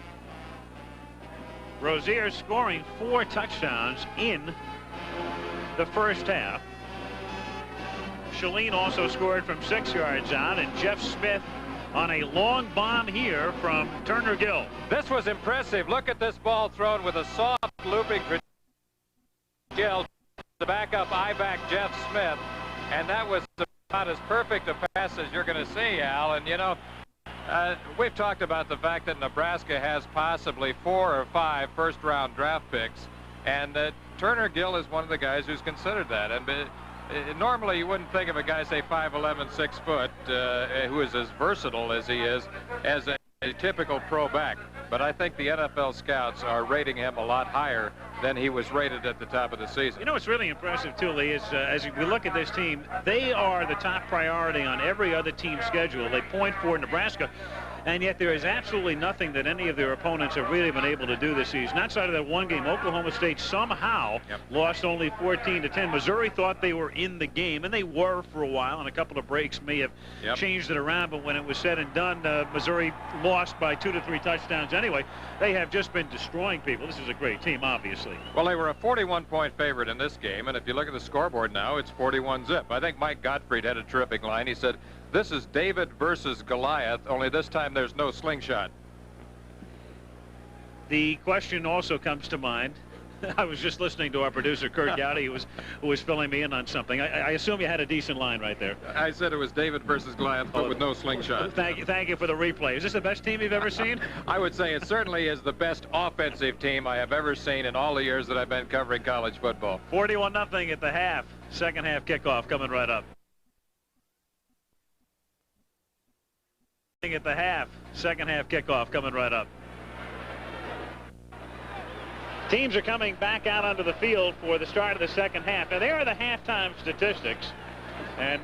Speaker 1: Rozier scoring 4 touchdowns in the first half. Shalene also scored from 6 yards out, and Jeff Smith on a long bomb here from Turner Gill.
Speaker 2: This was impressive. Look at this ball thrown with a soft looping for Gill to back up I-back Jeff Smith. And that was about as perfect a pass as you're going to see, Al. And, you know, we've talked about the fact that Nebraska has possibly 4 or 5 first-round draft picks. And Turner Gill is one of the guys who's considered that. And normally you wouldn't think of a guy, say 5'11", 6 foot, who is as versatile as he is, as a typical pro back. But I think the NFL scouts are rating him a lot higher than he was rated at the top of the season.
Speaker 1: You know what's really impressive, too, Lee, is as we look at this team, they are the top priority on every other team's schedule. They point for Nebraska. And yet there is absolutely nothing that any of their opponents have really been able to do this season. Outside of that one game, Oklahoma State somehow lost only 14-10. Missouri thought they were in the game, and they were for a while, and a couple of breaks may have changed it around. But when it was said and done, Missouri lost by 2 to 3 touchdowns anyway. They have just been destroying people. This is a great team, obviously.
Speaker 2: Well, they were a 41-point favorite in this game, and if you look at the scoreboard now, it's 41-zip. I think Mike Gottfried had a terrific line. He said, "This is David versus Goliath, only this time there's no slingshot."
Speaker 1: The question also comes to mind. I was just listening to our producer, Kurt Gowdy, who was filling me in on something. I assume you had a decent line right there.
Speaker 2: I said it was David versus Goliath, but with no slingshot.
Speaker 1: Thank you for the replay. Is this the best team you've ever seen?
Speaker 2: I would say it certainly is the best offensive team I have ever seen in all the years that I've been covering college football.
Speaker 1: 41-0 at the half. Second half kickoff coming right up. At the half. Second half kickoff coming right up. Teams are coming back out onto the field for the start of the second half. Now, there are the halftime statistics, and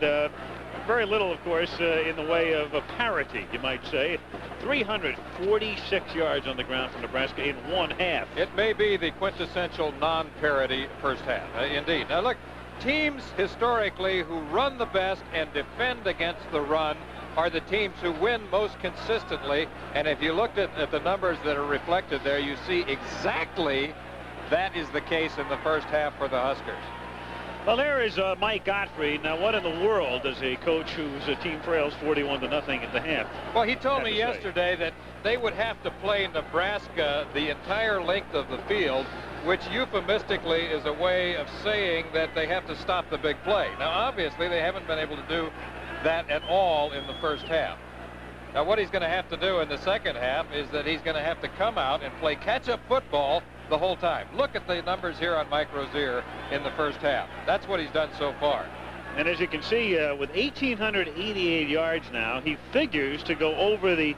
Speaker 1: very little, of course, in the way of a parity, you might say. 346 yards on the ground for Nebraska in one half.
Speaker 2: It may be the quintessential non-parity first half, indeed. Now, look, teams historically who run the best and defend against the run are the teams who win most consistently. And if you looked at the numbers that are reflected there, you see exactly that is the case in the first half for the Huskers.
Speaker 1: Well, there is Mike Gottfried. Now, what in the world does a coach whose team trails 41-0 at the half?
Speaker 2: Well, he told me yesterday that they would have to play Nebraska the entire length of the field, which euphemistically is a way of saying that they have to stop the big play. Now, obviously, they haven't been able to do that at all in the first half. Now, what he's going to have to do in the second half is that he's going to have to come out and play catch-up football the whole time. Look at the numbers here on Mike Rozier in the first half. That's what he's done so far.
Speaker 1: And as you can see, with 1,888 yards now, he figures to go over the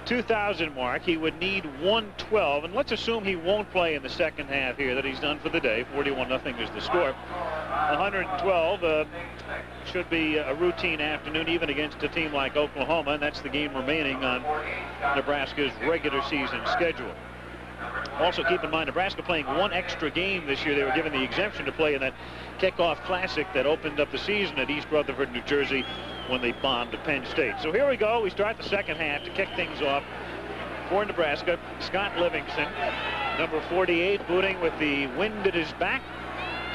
Speaker 1: 2,000 mark. He would need 112, and let's assume he won't play in the second half here, that he's done for the day. 41-0 is the score. 112 should be a routine afternoon, even against a team like Oklahoma, and that's the game remaining on Nebraska's regular season schedule. Also, keep in mind, Nebraska playing one extra game this year. They were given the exemption to play in that kickoff classic that opened up the season at East Rutherford, New Jersey, when they bombed Penn State. So here we go. We start the second half to kick things off for Nebraska. Scott Livingston, number 48, booting with the wind at his back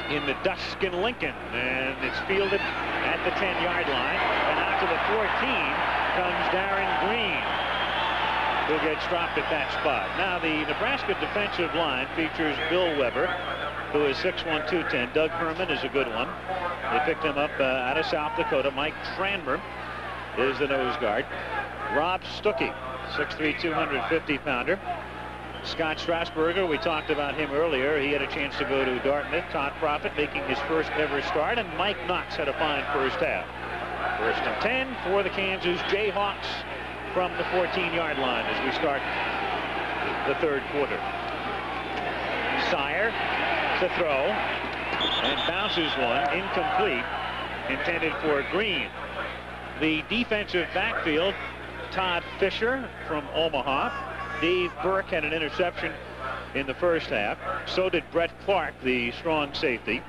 Speaker 1: in the dusk in Lincoln. And it's fielded at the 10-yard line. And out to the 14 comes Darren Green, who gets dropped at that spot. Now, the Nebraska defensive line features Bill Weber, who is 6'1", 210. Doug Herman is a good one. They picked him up out of South Dakota. Mike Tranmer is the nose guard. Rob Stuckey, 6'3", 250-pounder. Scott Strasburger, we talked about him earlier. He had a chance to go to Dartmouth. Todd Proffitt making his first ever start, and Mike Knox had a fine first half. 1st and 10 for the Kansas Jayhawks from the 14-yard line as we start the third quarter. Sire to throw. And bounces one, incomplete, intended for Green. The defensive backfield, Todd Fisher from Omaha. Dave Burke had an interception in the first half. So did Brett Clark, the strong safety.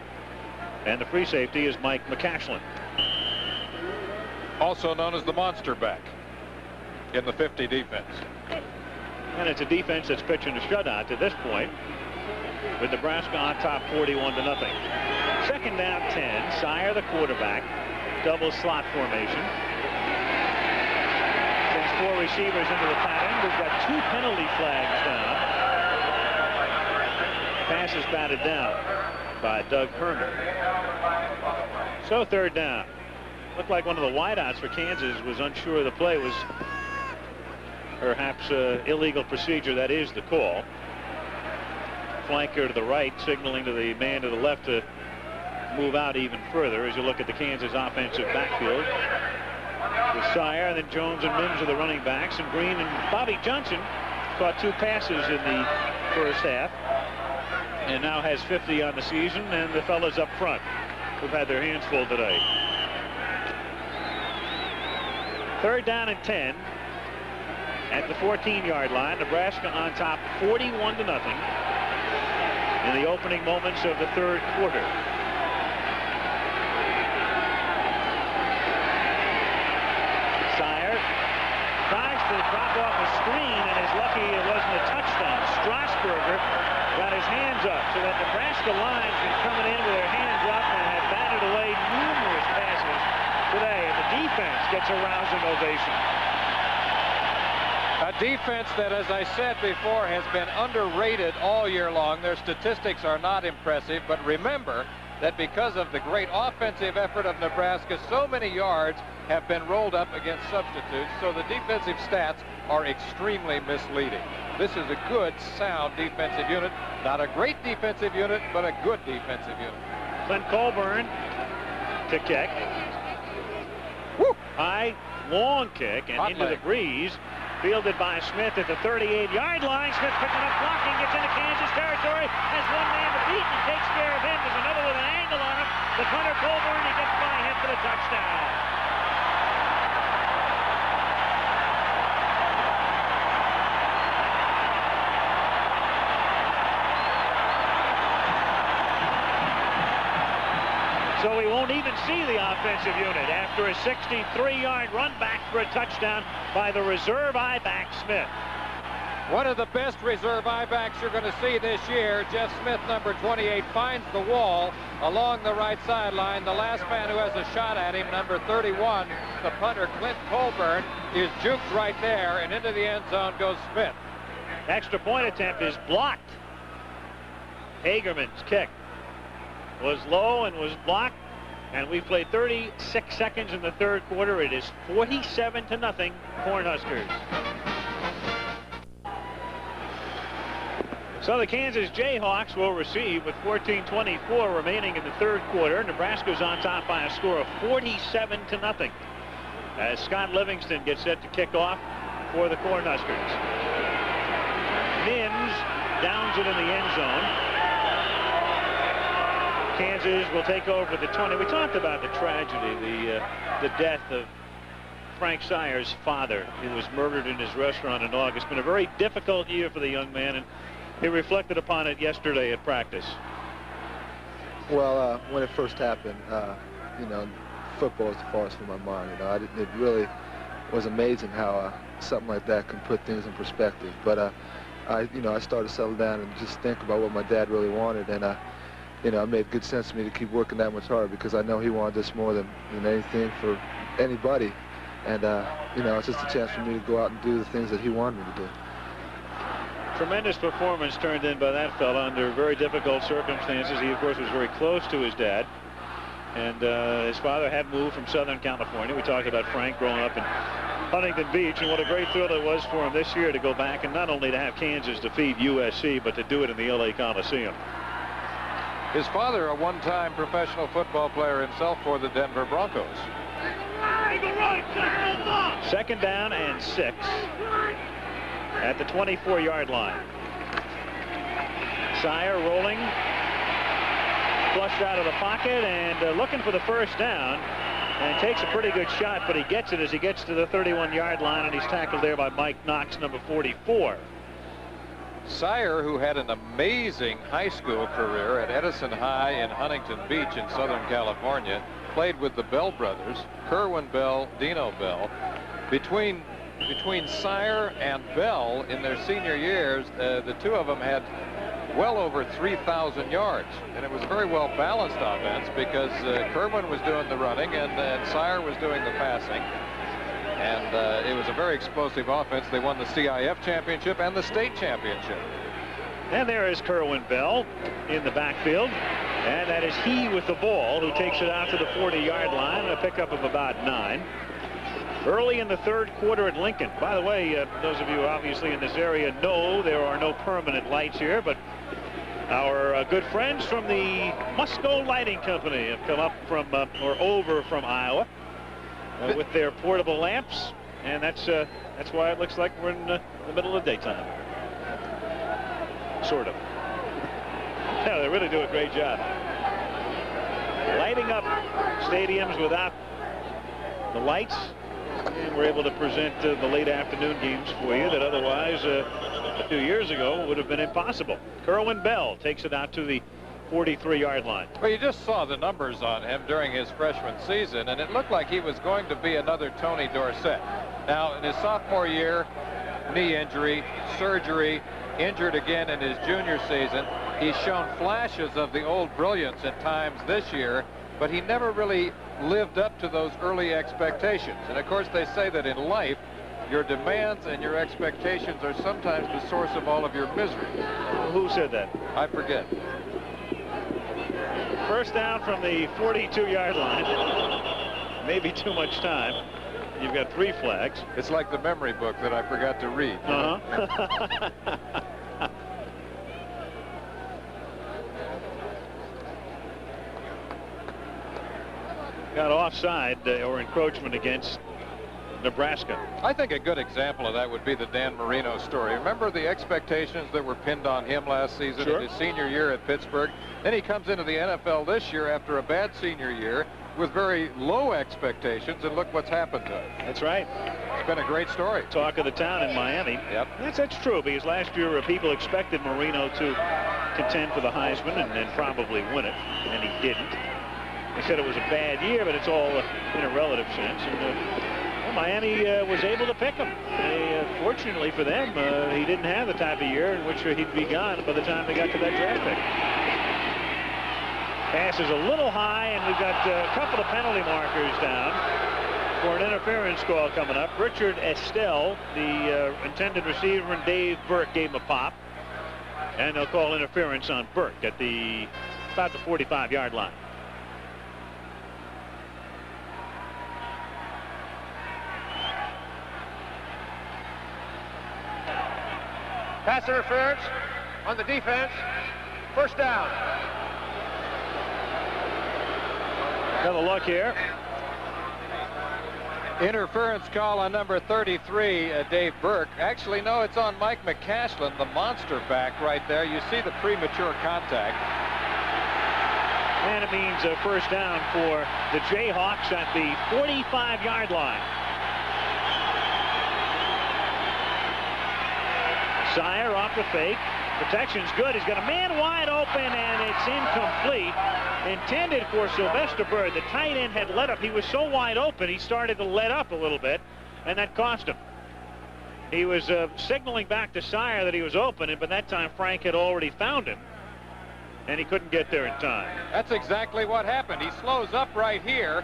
Speaker 1: And the free safety is Mike McCashlin.
Speaker 2: Also known as the monster back in the 50 defense.
Speaker 1: And it's a defense that's pitching a shutout to this point, with Nebraska on top 41-0. Second down 10. Sire, the quarterback. Double slot formation. Sends 4 receivers into the pattern. We've got 2 penalty flags down. Pass is batted down by Doug Herman. So third down. Looked like one of the wideouts for Kansas was unsure the play was perhaps illegal procedure. That is the call. Flanker to the right, signaling to the man to the left to move out even further as you look at the Kansas offensive backfield. With Sire, and then Jones and Mims are the running backs, and Green and Bobby Johnson caught 2 passes in the first half and now has 50 on the season, and the fellas up front who've had their hands full today. Third down and 10 at the 14-yard line. Nebraska on top 41-0 in the opening moments of the third quarter. Sire tries to drop off a screen and is lucky it wasn't a touchdown. Strasburger got his hands up so that Nebraska line's been coming in with their hands up and have batted away numerous passes today, and the defense gets a rousing ovation.
Speaker 2: A defense that, as I said before, has been underrated all year long. Their statistics are not impressive, but remember that because of the great offensive effort of Nebraska, so many yards have been rolled up against substitutes, so the defensive stats are extremely misleading. This is a good, sound defensive unit. Not a great defensive unit, but a good defensive unit.
Speaker 1: Clint Colburn to kick.
Speaker 2: Woo!
Speaker 1: High, long kick, and
Speaker 2: Hot
Speaker 1: into
Speaker 2: leg.
Speaker 1: the breeze. Fielded by Smith at the 38-yard line. Smith picking up blocking, gets into Kansas territory, has one man to beat, and takes care of him. There's another with an angle on him. The punter Colburn, he gets by him for the touchdown. So we won't even see the offensive unit after a 63-yard run back for a touchdown by the reserve I-back Smith.
Speaker 2: One of the best reserve I-backs you're going to see this year. Jeff Smith, number 28, finds the wall along the right sideline. The last man who has a shot at him, number 31, the punter Clint Colburn, is juked right there, and into the end zone goes Smith.
Speaker 1: Extra point attempt is blocked. Hagerman's kick was low and was blocked, and we played 36 seconds in the third quarter. It is 47-0 Cornhuskers. So the Kansas Jayhawks will receive with 14:24 remaining in the third quarter. Nebraska's on top by a score of 47-0 as Scott Livingston gets set to kick off for the Cornhuskers. Mims downs it in the end zone. Kansas will take over the 20. We talked about the tragedy, the death of Frank Sire's father, who was murdered in his restaurant in August. It's been a very difficult year for the young man, and he reflected upon it yesterday at practice.
Speaker 10: Well, when it first happened, you know, football was the farthest from my mind. You know, it really was amazing how something like that can put things in perspective. But I started to settle down and just think about what my dad really wanted, and you know, it made good sense to me to keep working that much harder because I know he wanted this more than anything for anybody. And, you know, it's just a chance for me to go out and do the things that he wanted me to do.
Speaker 1: Tremendous performance turned in by that fella under very difficult circumstances. He, of course, was very close to his dad. And his father had moved from Southern California. We talked about Frank growing up in Huntington Beach, and what a great thrill it was for him this year to go back and not only to have Kansas defeat USC, but to do it in the LA Coliseum.
Speaker 2: His father, a one-time professional football player himself for the Denver Broncos.
Speaker 1: Second down and 6 at the 24-yard line. Sire rolling. flushed out of the pocket and looking for the first down. And takes a pretty good shot, but he gets it as he gets to the 31-yard line, and he's tackled there by Mike Knox, number 44.
Speaker 2: Sire, who had an amazing high school career at Edison High in Huntington Beach in Southern California, played with the Bell brothers, Kerwin Bell, Dino Bell. Between Sire and Bell in their senior years, the two of them had well over 3,000 yards, and it was a very well balanced offense because Kerwin was doing the running and Sire was doing the passing, and it was a very explosive offense. They won the CIF championship and the state championship.
Speaker 1: And there is Kerwin Bell in the backfield, and that is he with the ball, who takes it out to the 40-yard line, a pickup of about 9. Early in the third quarter at Lincoln. By the way, those of you obviously in this area know there are no permanent lights here, but our good friends from the Musco Lighting Company have come up from or over from Iowa with their portable lamps, and that's why it looks like we're in the middle of daytime. Sort of. Yeah, they really do a great job lighting up stadiums without the lights. And we're able to present the late afternoon games for you that otherwise a few years ago would have been impossible. Kerwin Bell takes it out to the 43-yard line.
Speaker 2: Well, you just saw the numbers on him during his freshman season, and it looked like he was going to be another Tony Dorsett. Now, in his sophomore year, knee injury, surgery, injured again in his junior season. He's shown flashes of the old brilliance at times this year, but he never really lived up to those early expectations. And of course, they say that in life, your demands and your expectations are sometimes the source of all of your misery.
Speaker 1: Who said that?
Speaker 2: I forget.
Speaker 1: First down from the 42-yard line. Maybe too much time. You've got 3 flags.
Speaker 2: It's like the memory book that I forgot to read.
Speaker 1: Got offside or encroachment against Nebraska.
Speaker 2: I think a good example of that would be the Dan Marino story. Remember the expectations that were pinned on him last season in his senior year at Pittsburgh? Then he comes into the NFL this year after a bad senior year with very low expectations, and look what's happened to him.
Speaker 1: That's right.
Speaker 2: It's been a great story.
Speaker 1: Talk of the town in Miami.
Speaker 2: Yep.
Speaker 1: That's true, because last year people expected Marino to contend for the Heisman and probably win it, and he didn't. They said it was a bad year, but it's all in a relative sense. And well, Miami was able to pick him. Fortunately for them, he didn't have the type of year in which he'd be gone by the time they got to that draft pick. Pass is a little high, and we've got a couple of penalty markers down for an interference call coming up. Richard Estelle, the intended receiver, and Dave Burke gave him a pop. And they'll call interference on Burke at about the 45-yard line.
Speaker 5: Pass interference on the defense. First down.
Speaker 1: Have a look here.
Speaker 2: Interference call on number 33, Dave Burke. Actually, no, it's on Mike McCashlin, the monster back right there. You see the premature contact.
Speaker 1: And it means a first down for the Jayhawks at the 45-yard line. Sire off the fake. Protection's good. He's got a man wide open, and it's incomplete. Intended for Sylvester Bird. The tight end had let up. He was so wide open, he started to let up a little bit, and that cost him. He was signaling back to Sire that he was open, but that time Frank had already found him, and he couldn't get there in time.
Speaker 2: That's exactly what happened. He slows up right here.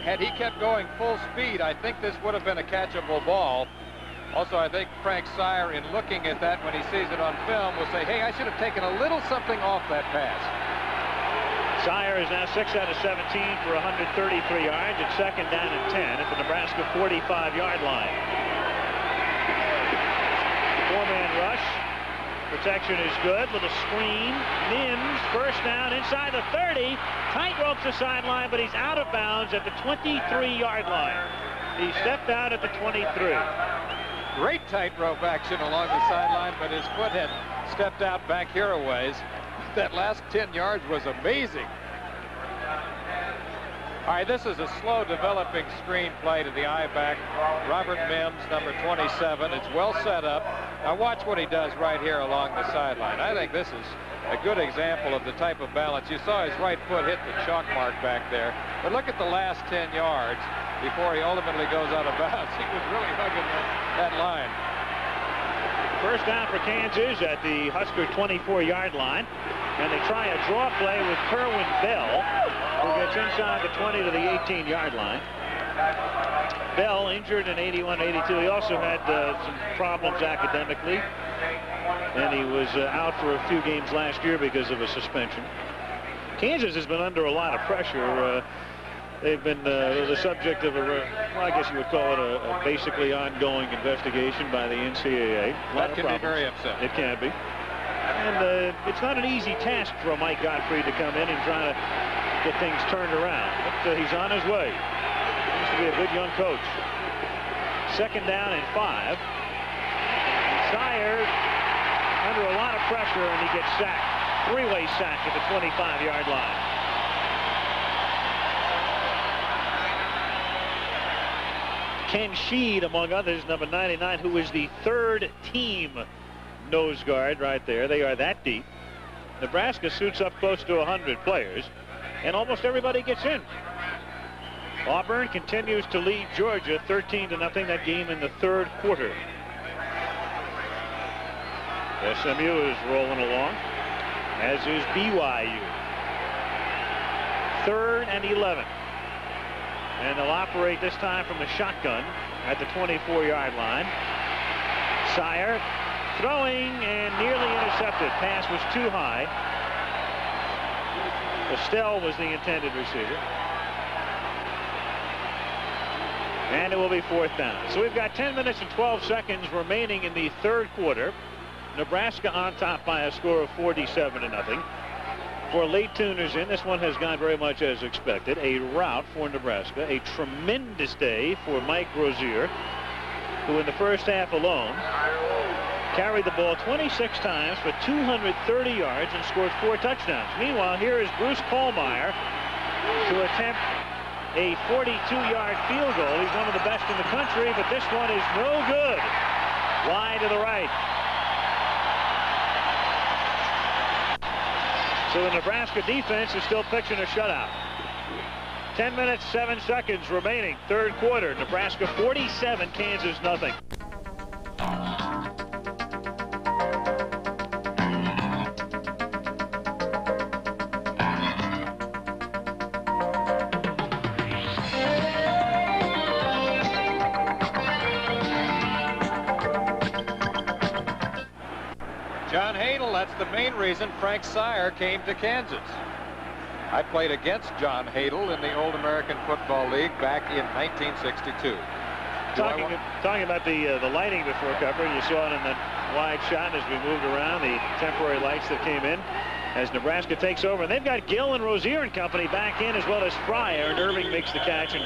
Speaker 2: Had he kept going full speed, I think this would have been a catchable ball. Also, I think Frank Sire, in looking at that when he sees it on film, will say, hey, I should have taken a little something off that pass.
Speaker 1: Sire is now 6 out of 17 for 133 yards. It's second down and 10 at the Nebraska 45-yard line. 4-man rush. Protection is good. Little screen. Mims, first down inside the 30. Tight ropes the sideline, but he's out of bounds at the 23-yard line. He stepped out at the 23.
Speaker 2: Great tightrope action along the sideline, but his foot had stepped out back here a ways. That last 10 yards was amazing. All right, this is a slow developing screen play to the I-back, Robert Mims, number 27. It's well set up. Now watch what he does right here along the sideline. I think this is a good example of the type of balance. You saw his right foot hit the chalk mark back there, but look at the last 10 yards before he ultimately goes out of bounds. He was really hugging that line.
Speaker 1: First down for Kansas at the Husker 24-yard line. And they try a draw play with Kerwin Bell, who gets inside the 20 to the 18-yard line. Bell injured in 81-82. He also had some problems academically, and he was out for a few games last year because of a suspension. Kansas has been under a lot of pressure. They've been the subject of well, I guess you would call it a basically ongoing investigation by the NCAA.
Speaker 2: That can be very upsetting.
Speaker 1: It can be. And it's not an easy task for Mike Gottfried to come in and try to get things turned around. But he's on his way. Seems to be a good young coach. Second down and 5. Sire under a lot of pressure, and he gets sacked. Three-way sack at the 25-yard line. Ken Sheed, among others, number 99, who is the third team nose guard right there. They are that deep. Nebraska suits up close to 100 players, and almost everybody gets in. Auburn continues to lead Georgia 13-0, that game in the third quarter. SMU is rolling along, as is BYU. 3rd and 11. And they'll operate this time from the shotgun at the 24-yard line. Sire throwing and nearly intercepted. Pass was too high. Estelle was the intended receiver. And it will be 4th down. So we've got 10 minutes and 12 seconds remaining in the third quarter. Nebraska on top by a score of 47-0. For late tuners in, this one has gone very much as expected. A rout for Nebraska. A tremendous day for Mike Rozier, who in the first half alone carried the ball 26 times for 230 yards and scored 4 touchdowns. Meanwhile, here is Bruce Kohlmeyer to attempt a 42-yard field goal. He's one of the best in the country, but this one is no good. Wide to the right. So the Nebraska defense is still pitching a shutout. 10 minutes, 7 seconds remaining. Third quarter. Nebraska 47, Kansas nothing.
Speaker 2: John Hadel, that's the main reason Frank Sire came to Kansas. I played against John Hadel in the Old American Football League back in 1962.
Speaker 1: Talking about the lighting before cover, you saw it in the wide shot as we moved around, the temporary lights that came in as Nebraska takes over. And they've got Gill and Rozier and company back in, as well as Fryer, and Irving makes the catch and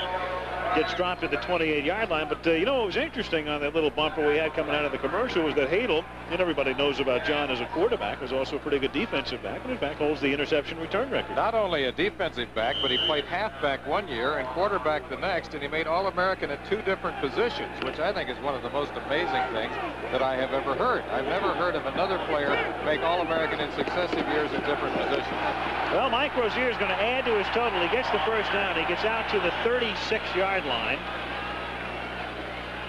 Speaker 1: gets dropped at the 28-yard line. But you know what was interesting on that little bumper we had coming out of the commercial was that Hadel, and everybody knows about John as a quarterback, was also a pretty good defensive back, and in fact holds the interception return record.
Speaker 2: Not only a defensive back, but he played halfback one year and quarterback the next, and he made All-American at 2 different positions, which I think is one of the most amazing things that I have ever heard. I've never heard of another player make All-American in successive years at different positions.
Speaker 1: Well, Mike Rozier is going to add to his total. He gets the first down. He gets out to the 36-yard line.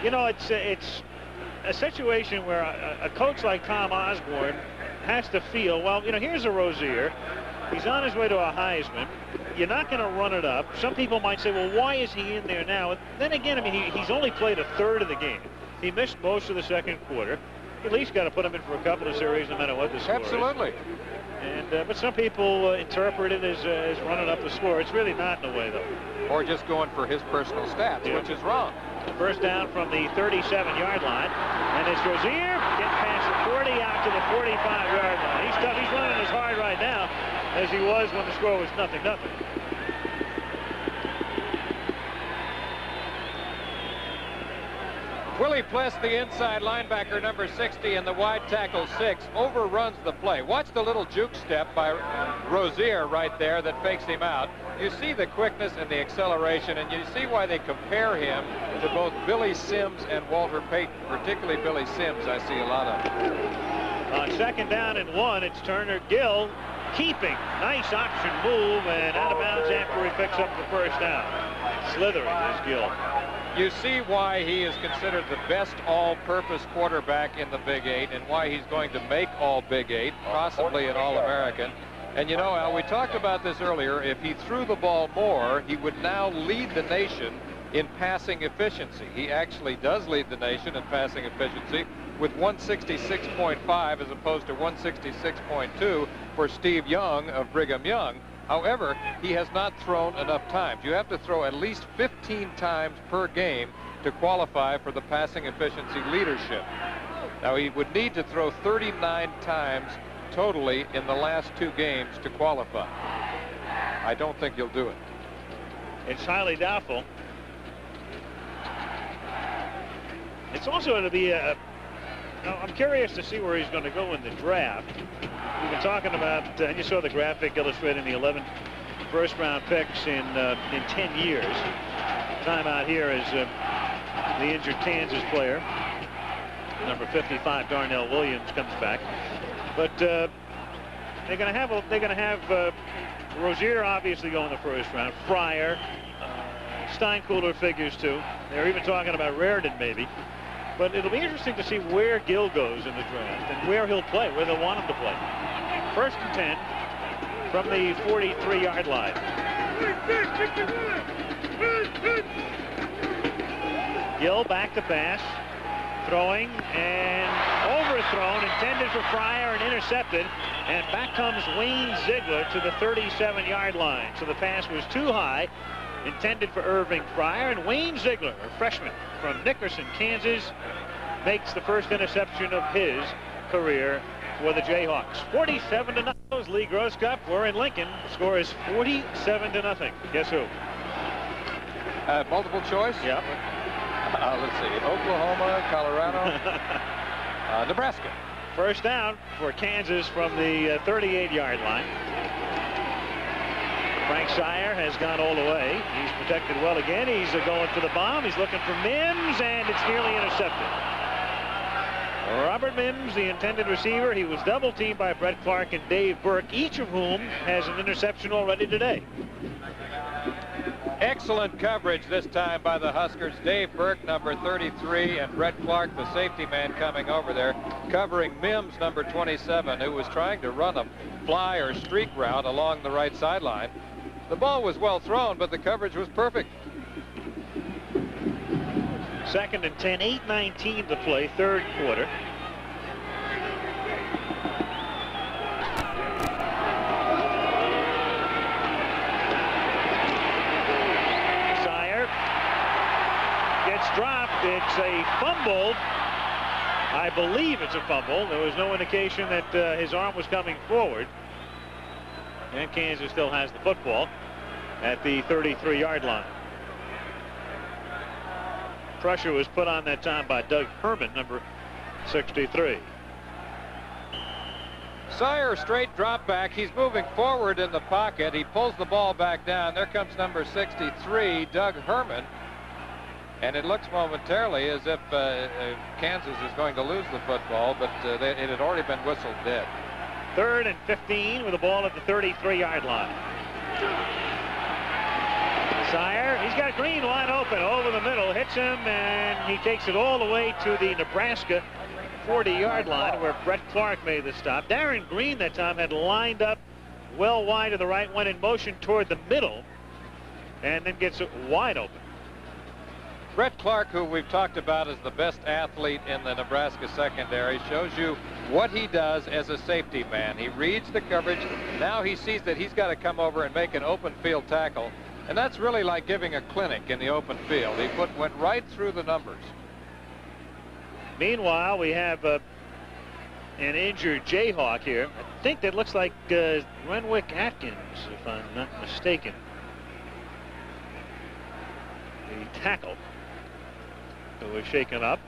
Speaker 1: You know, it's a situation where a coach like Tom Osborne has to feel, well, you know, here's a Rozier. He's on his way to a Heisman. You're not going to run it up. Some people might say, well, why is he in there now? And then again, I mean, he's only played a third of the game. He missed most of the second quarter. You at least got to put him in for a couple of series no matter what the score
Speaker 2: Absolutely.
Speaker 1: is. And, but some people interpret it as running up the score. It's really not in a way, though.
Speaker 2: Or just going for his personal stats,
Speaker 1: Yeah.
Speaker 2: which is wrong.
Speaker 1: First down from the 37-yard line. And it's Rozier getting past the 40 out to the 45-yard line. He's tough. He's running as hard right now as he was when the score was 0-0.
Speaker 2: Willie Pless, the inside linebacker, number 60, and the wide tackle 6, overruns the play. Watch the little juke step by Rozier right there that fakes him out. You see the quickness and the acceleration, and you see why they compare him to both Billy Sims and Walter Payton, particularly Billy Sims. I see a lot of.
Speaker 1: On second down and 1, it's Turner Gill keeping. Nice option move and out of bounds after he picks up the first down. Slithering is Gill.
Speaker 2: You see why he is considered the best all-purpose quarterback in the Big 8 and why he's going to make all Big 8, possibly an All-American. And you know, Al, we talked about this earlier. If he threw the ball more, he would now lead the nation in passing efficiency. He actually does lead the nation in passing efficiency with 166.5 as opposed to 166.2 for Steve Young of Brigham Young. However, he has not thrown enough times. You have to throw at least 15 times per game to qualify for the passing efficiency leadership. Now, he would need to throw 39 times totally in the last 2 games to qualify. I don't think he'll do it.
Speaker 1: It's highly doubtful. It's also going to be I'm curious to see where he's going to go in the draft. We've been talking about, you saw the graphic illustrating the 11 first-round picks in 10 years. Time out here is the injured Kansas player, number 55, Darnell Williams, comes back. But they're going to have Rozier obviously go in the first round. Fryer, Steinkuhler figures too. They're even talking about Reardon maybe. But it'll be interesting to see where Gill goes in the draft and where he'll play, where they'll want him to play. First and 10 from the 43-yard line. Gill back to pass, throwing and overthrown, intended for Fryer and intercepted. And back comes Wayne Ziegler to the 37-yard line. So the pass was too high, intended for Irving Fryer, and Wayne Ziegler, a freshman from Nickerson, Kansas, makes the first interception of his career for the Jayhawks. 47-0. Lee Gross Cup. We're in Lincoln. The score is 47-0. Guess who?
Speaker 2: Multiple choice?
Speaker 1: Yep.
Speaker 2: Let's see. Oklahoma, Colorado, Nebraska.
Speaker 1: First down for Kansas from the 38-yard line. Frank Sire has gone all the way. He's protected well again. He's going for the bomb. He's looking for Mims, and it's nearly intercepted. Robert Mims, the intended receiver, he was double-teamed by Brett Clark and Dave Burke, each of whom has an interception already today.
Speaker 2: Excellent coverage this time by the Huskers. Dave Burke, number 33, and Brett Clark, the safety man, coming over there, covering Mims, number 27, who was trying to run a fly or streak route along the right sideline. The ball was well thrown, but the coverage was perfect.
Speaker 1: Second and 10, 8:19 to play, third quarter. Sire gets dropped. It's a fumble. I believe it's a fumble. There was no indication that his arm was coming forward. And Kansas still has the football at the 33-yard line. Pressure was put on that time by Doug Herman, number 63.
Speaker 2: Sire, straight drop back. He's moving forward in the pocket. He pulls the ball back down. There comes number 63, Doug Herman. And it looks momentarily as if Kansas is going to lose the football, but it had already been whistled dead.
Speaker 1: Third and 15 with the ball at the 33-yard line. Sire, he's got Green wide open over the middle, hits him, and he takes it all the way to the Nebraska 40-yard line where Brett Clark made the stop. Darren Green that time had lined up well wide to the right, went in motion toward the middle, and then gets it wide open.
Speaker 2: Brett Clark, who we've talked about as the best athlete in the Nebraska secondary, shows you what he does as a safety man. He reads the coverage. Now he sees that he's got to come over and make an open field tackle. And that's really like giving a clinic in the open field. He went right through the numbers.
Speaker 1: Meanwhile, we have an injured Jayhawk here. I think that looks like Renwick Atkins, if I'm not mistaken. The tackle who was shaken up.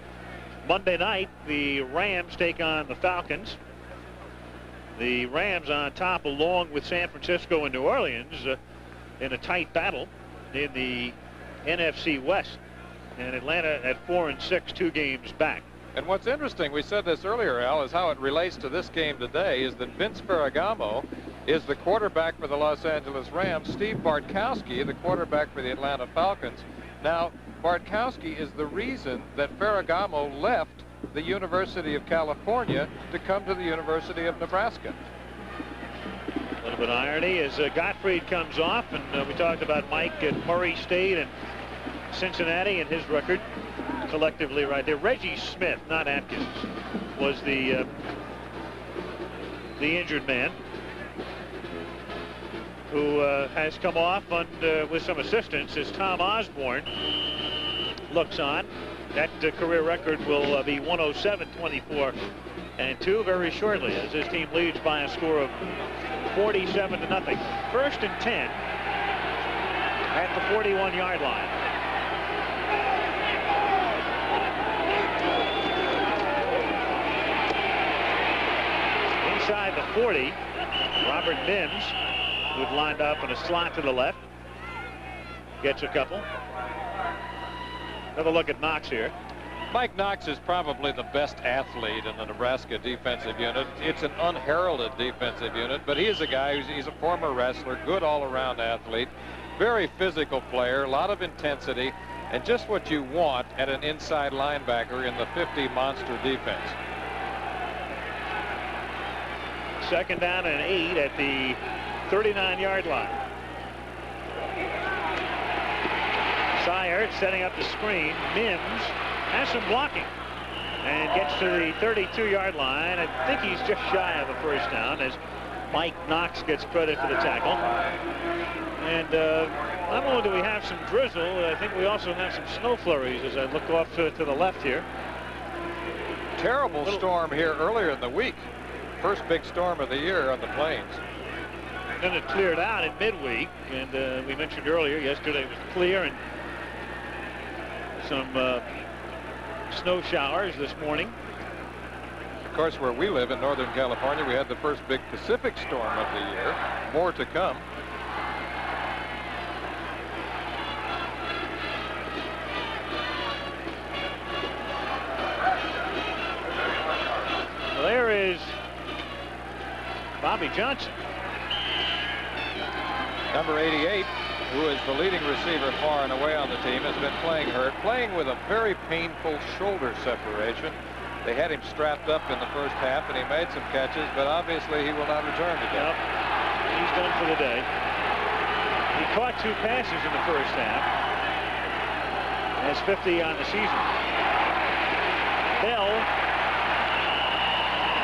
Speaker 1: Monday night, the Rams take on the Falcons. The Rams on top along with San Francisco and New Orleans in a tight battle in the NFC West. And Atlanta at 4-6, 2 games back.
Speaker 2: And what's interesting, we said this earlier, Al, is how it relates to this game today, is that Vince Ferragamo is the quarterback for the Los Angeles Rams. Steve Bartkowski, the quarterback for the Atlanta Falcons. Now, Bartkowski is the reason that Ferragamo left the University of California to come to the University of Nebraska.
Speaker 1: A little bit of irony as Gottfried comes off, and we talked about Mike at Murray State and Cincinnati and his record collectively right there. Reggie Smith, not Atkins, was the injured man who has come off with some assistance as Tom Osborne looks on. That career record will be 107-24-2 very shortly as his team leads by a score of 47-0. 1st and 10 at the 41-yard line. Inside the 40, Robert Mims, who'd lined up in a slot to the left, gets a couple. Have a look at Knox here.
Speaker 2: Mike Knox is probably the best athlete in the Nebraska defensive unit. It's an unheralded defensive unit, but he is a guy he's a former wrestler, good all-around athlete, very physical player, a lot of intensity, and just what you want at an inside linebacker in the 50 monster defense.
Speaker 1: 2nd down and 8 at the 39-yard line. Sire setting up the screen. Mims has some blocking and gets to the 32-yard line. I think he's just shy of a 1st down as Mike Knox gets credit for the tackle. And not only do we have some drizzle, I think we also have some snow flurries as I look off to the left here.
Speaker 2: Terrible storm here earlier in the week. First big storm of the year on the plains.
Speaker 1: Then it cleared out in midweek, and we mentioned earlier yesterday was clear and some snow showers this morning.
Speaker 2: Of course, where we live in Northern California, we had the first big Pacific storm of the year. More to come.
Speaker 1: Well, there is Bobby Johnson.
Speaker 2: Number 88, who is the leading receiver far and away on the team, has been playing hurt, playing with a very painful shoulder separation. They had him strapped up in the first half, and he made some catches, but obviously he will not return today.
Speaker 1: Yep. He's done for the day. He caught 2 passes in the first half. Has 50 on the season. Bell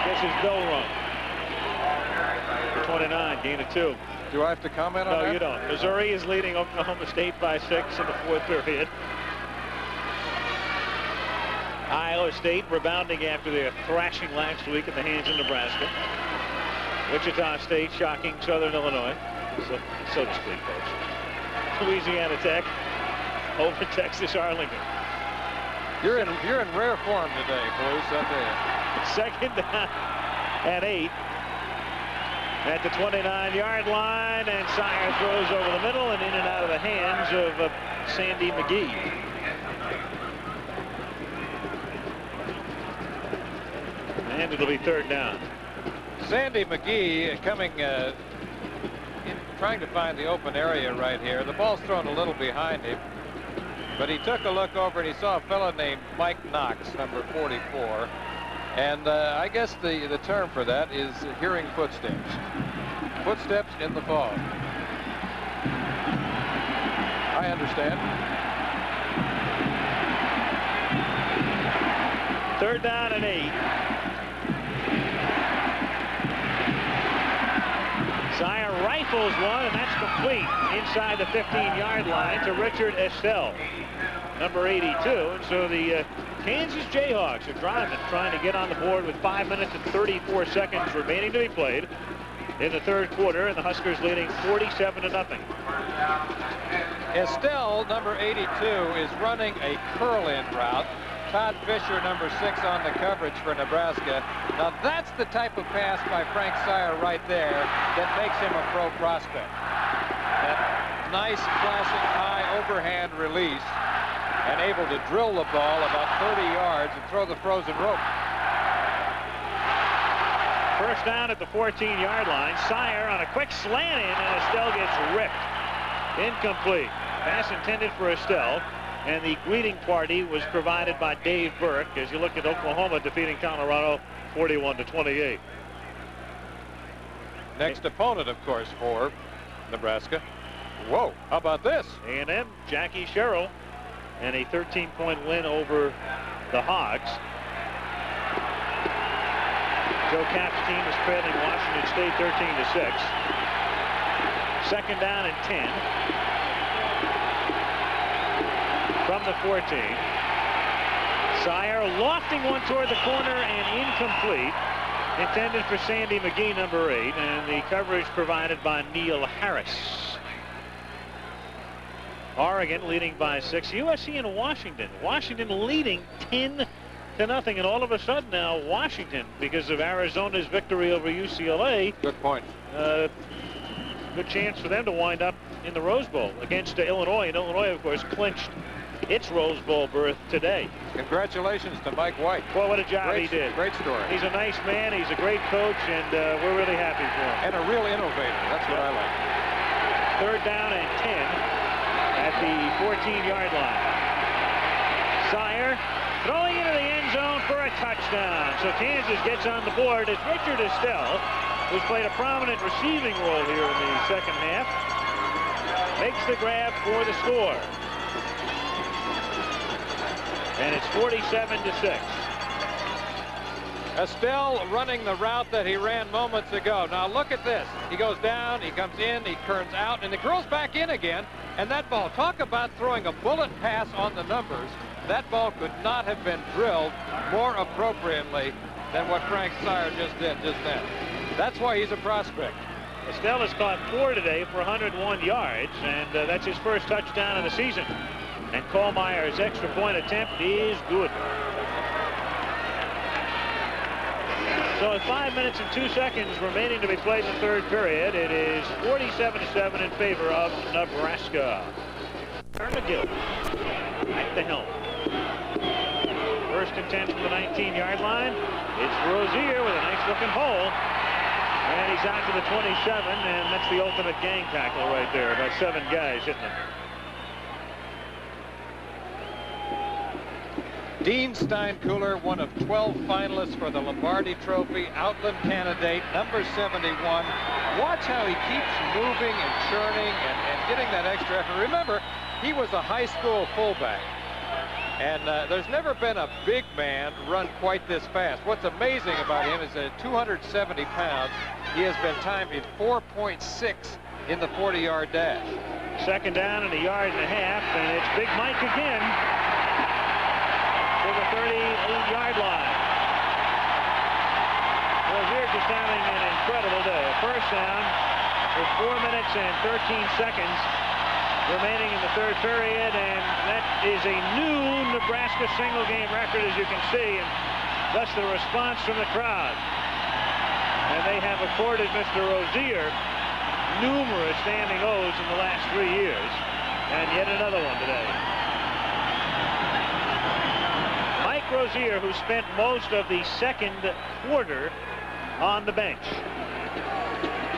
Speaker 1: gets his bell rung. 29, gain of 2.
Speaker 2: Do I have to comment on that?
Speaker 1: No, you don't. Missouri is leading Oklahoma State by 6 in the 4th period. Iowa State rebounding after their thrashing last week at the hands of Nebraska. Wichita State shocking Southern Illinois, so to speak, folks. Louisiana Tech over Texas Arlington.
Speaker 2: You're in rare form today, Bruce. I tell you.
Speaker 1: 2nd down and 8 at the 29-yard line, and Sire throws over the middle and in and out of the hands of Sandy McGee. And it'll be 3rd down.
Speaker 2: Sandy McGee coming trying to find the open area right here. The ball's thrown a little behind him, but he took a look over and he saw a fellow named Mike Knox, number 44. And I guess the term for that is hearing footsteps. Footsteps in the fog. I understand.
Speaker 1: 3rd down and 8. Sire rifles one, and that's complete inside the 15-yard line to Richard Estelle, number 82. And so the Kansas Jayhawks are driving, trying to get on the board with 5 minutes and 34 seconds remaining to be played in the 3rd quarter, and the Huskers leading 47-0.
Speaker 2: Estelle, number 82, is running a curl-in route. Todd Fisher, number 6, on the coverage for Nebraska. Now, that's the type of pass by Frank Sire right there that makes him a pro prospect. That nice, classic, high overhand release and able to drill the ball about 30 yards and throw the frozen rope.
Speaker 1: First down at the 14-yard line. Sire on a quick slant in, and Estelle gets ripped. Incomplete. Pass intended for Estelle, and the greeting party was provided by Dave Burke as you look at Oklahoma defeating Colorado 41-28.
Speaker 2: Next opponent, of course, for Nebraska. Whoa, how about this?
Speaker 1: A&M, Jackie Sherrill, and a 13-point win over the Hogs. Joe Kapp's team is trailing Washington State 13-6. Second down and 10 from the 14. Sire lofting one toward the corner and incomplete. Intended for Sandy McGee, number 8, and the coverage provided by Neil Harris. Oregon leading by 6. USC and Washington. Washington leading 10-0, and all of a sudden now Washington, because of Arizona's victory over UCLA.
Speaker 2: Good point.
Speaker 1: Good chance for them to wind up in the Rose Bowl against Illinois, and Illinois, of course, clinched its Rose Bowl berth today.
Speaker 2: Congratulations to Mike White.
Speaker 1: Well, what a job he did.
Speaker 2: Great story.
Speaker 1: He's a nice man. He's a great coach, and we're really happy for him.
Speaker 2: And a real innovator. That's what I like.
Speaker 1: Third down and 10 at the 14-yard line. Sire throwing into the end zone for a touchdown. So Kansas gets on the board as Richard Estelle, who's played a prominent receiving role here in the second half, makes the grab for the score. And it's 47-6.
Speaker 2: Estelle running the route that he ran moments ago. Now look at this. He goes down, he comes in, he turns out, and it curls back in again. And that ball, talk about throwing a bullet pass on the numbers. That ball could not have been drilled more appropriately than what Frank Sire just did just then. That's why he's a prospect.
Speaker 1: Estelle has caught 4 today for 101 yards, and that's his first touchdown of the season. And Kohlmeier's extra point attempt is good. So with 5 minutes and 2 seconds remaining to be played in the third period, it is 47-7 in favor of Nebraska. McGill at the helm. First and 10 from the 19-yard line. It's Rozier with a nice-looking hole. And he's out to the 27, and that's the ultimate gang tackle right there. About 7 guys hitting him.
Speaker 2: Dean Steinkuhler, one of 12 finalists for the Lombardi Trophy, Outland candidate, number 71. Watch how he keeps moving and churning and getting that extra effort. Remember, he was a high school fullback. And there's never been a big man run quite this fast. What's amazing about him is that at 270 pounds, he has been timed in 4.6 in the 40-yard dash.
Speaker 1: Second down and a yard and a half, and it's Big Mike again to the 38-yard line. Rozier just having an incredible day. A first down with 4 minutes and 13 seconds remaining in the third period, and that is a new Nebraska single game record, as you can see, and thus the response from the crowd. And they have accorded Mr. Rozier numerous standing O's in the last 3 years, and yet another one today. Mike Rozier, who spent most of the second quarter on the bench.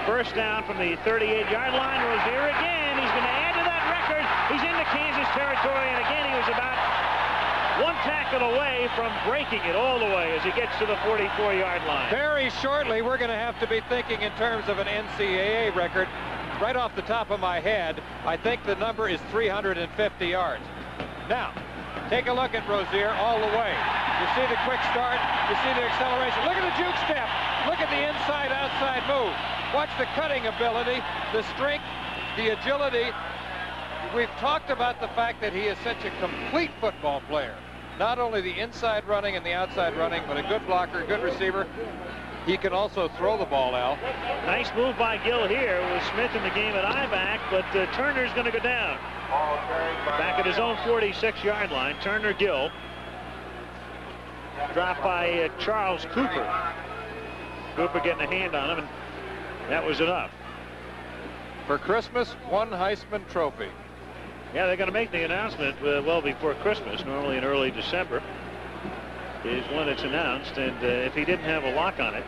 Speaker 1: First down from the 38-yard line. Rozier again. He's going to add to that record. He's into Kansas territory, and again he was about 1 tackle away from breaking it all the way as he gets to the 44-yard line.
Speaker 2: Very shortly, we're going to have to be thinking in terms of an NCAA record. Right off the top of my head, I think the number is 350 yards. Now, take a look at Rozier all the way. You see the quick start. You see the acceleration. Look at the juke step. Look at the inside-outside move. Watch the cutting ability, the strength, the agility. We've talked about the fact that he is such a complete football player. Not only the inside running and the outside running, but a good blocker, good receiver. He can also throw the ball, Al.
Speaker 1: Nice move by Gill here with Smith in the game at I-back, but Turner's going to go down. Back at his own 46-yard line, Turner Gill. Dropped by Charles Cooper. Cooper getting a hand on him, and that was enough.
Speaker 2: For Christmas, 1 Heisman Trophy.
Speaker 1: Yeah, they're going to make the announcement well before Christmas, normally in early December is when it's announced, and if he didn't have a lock on it,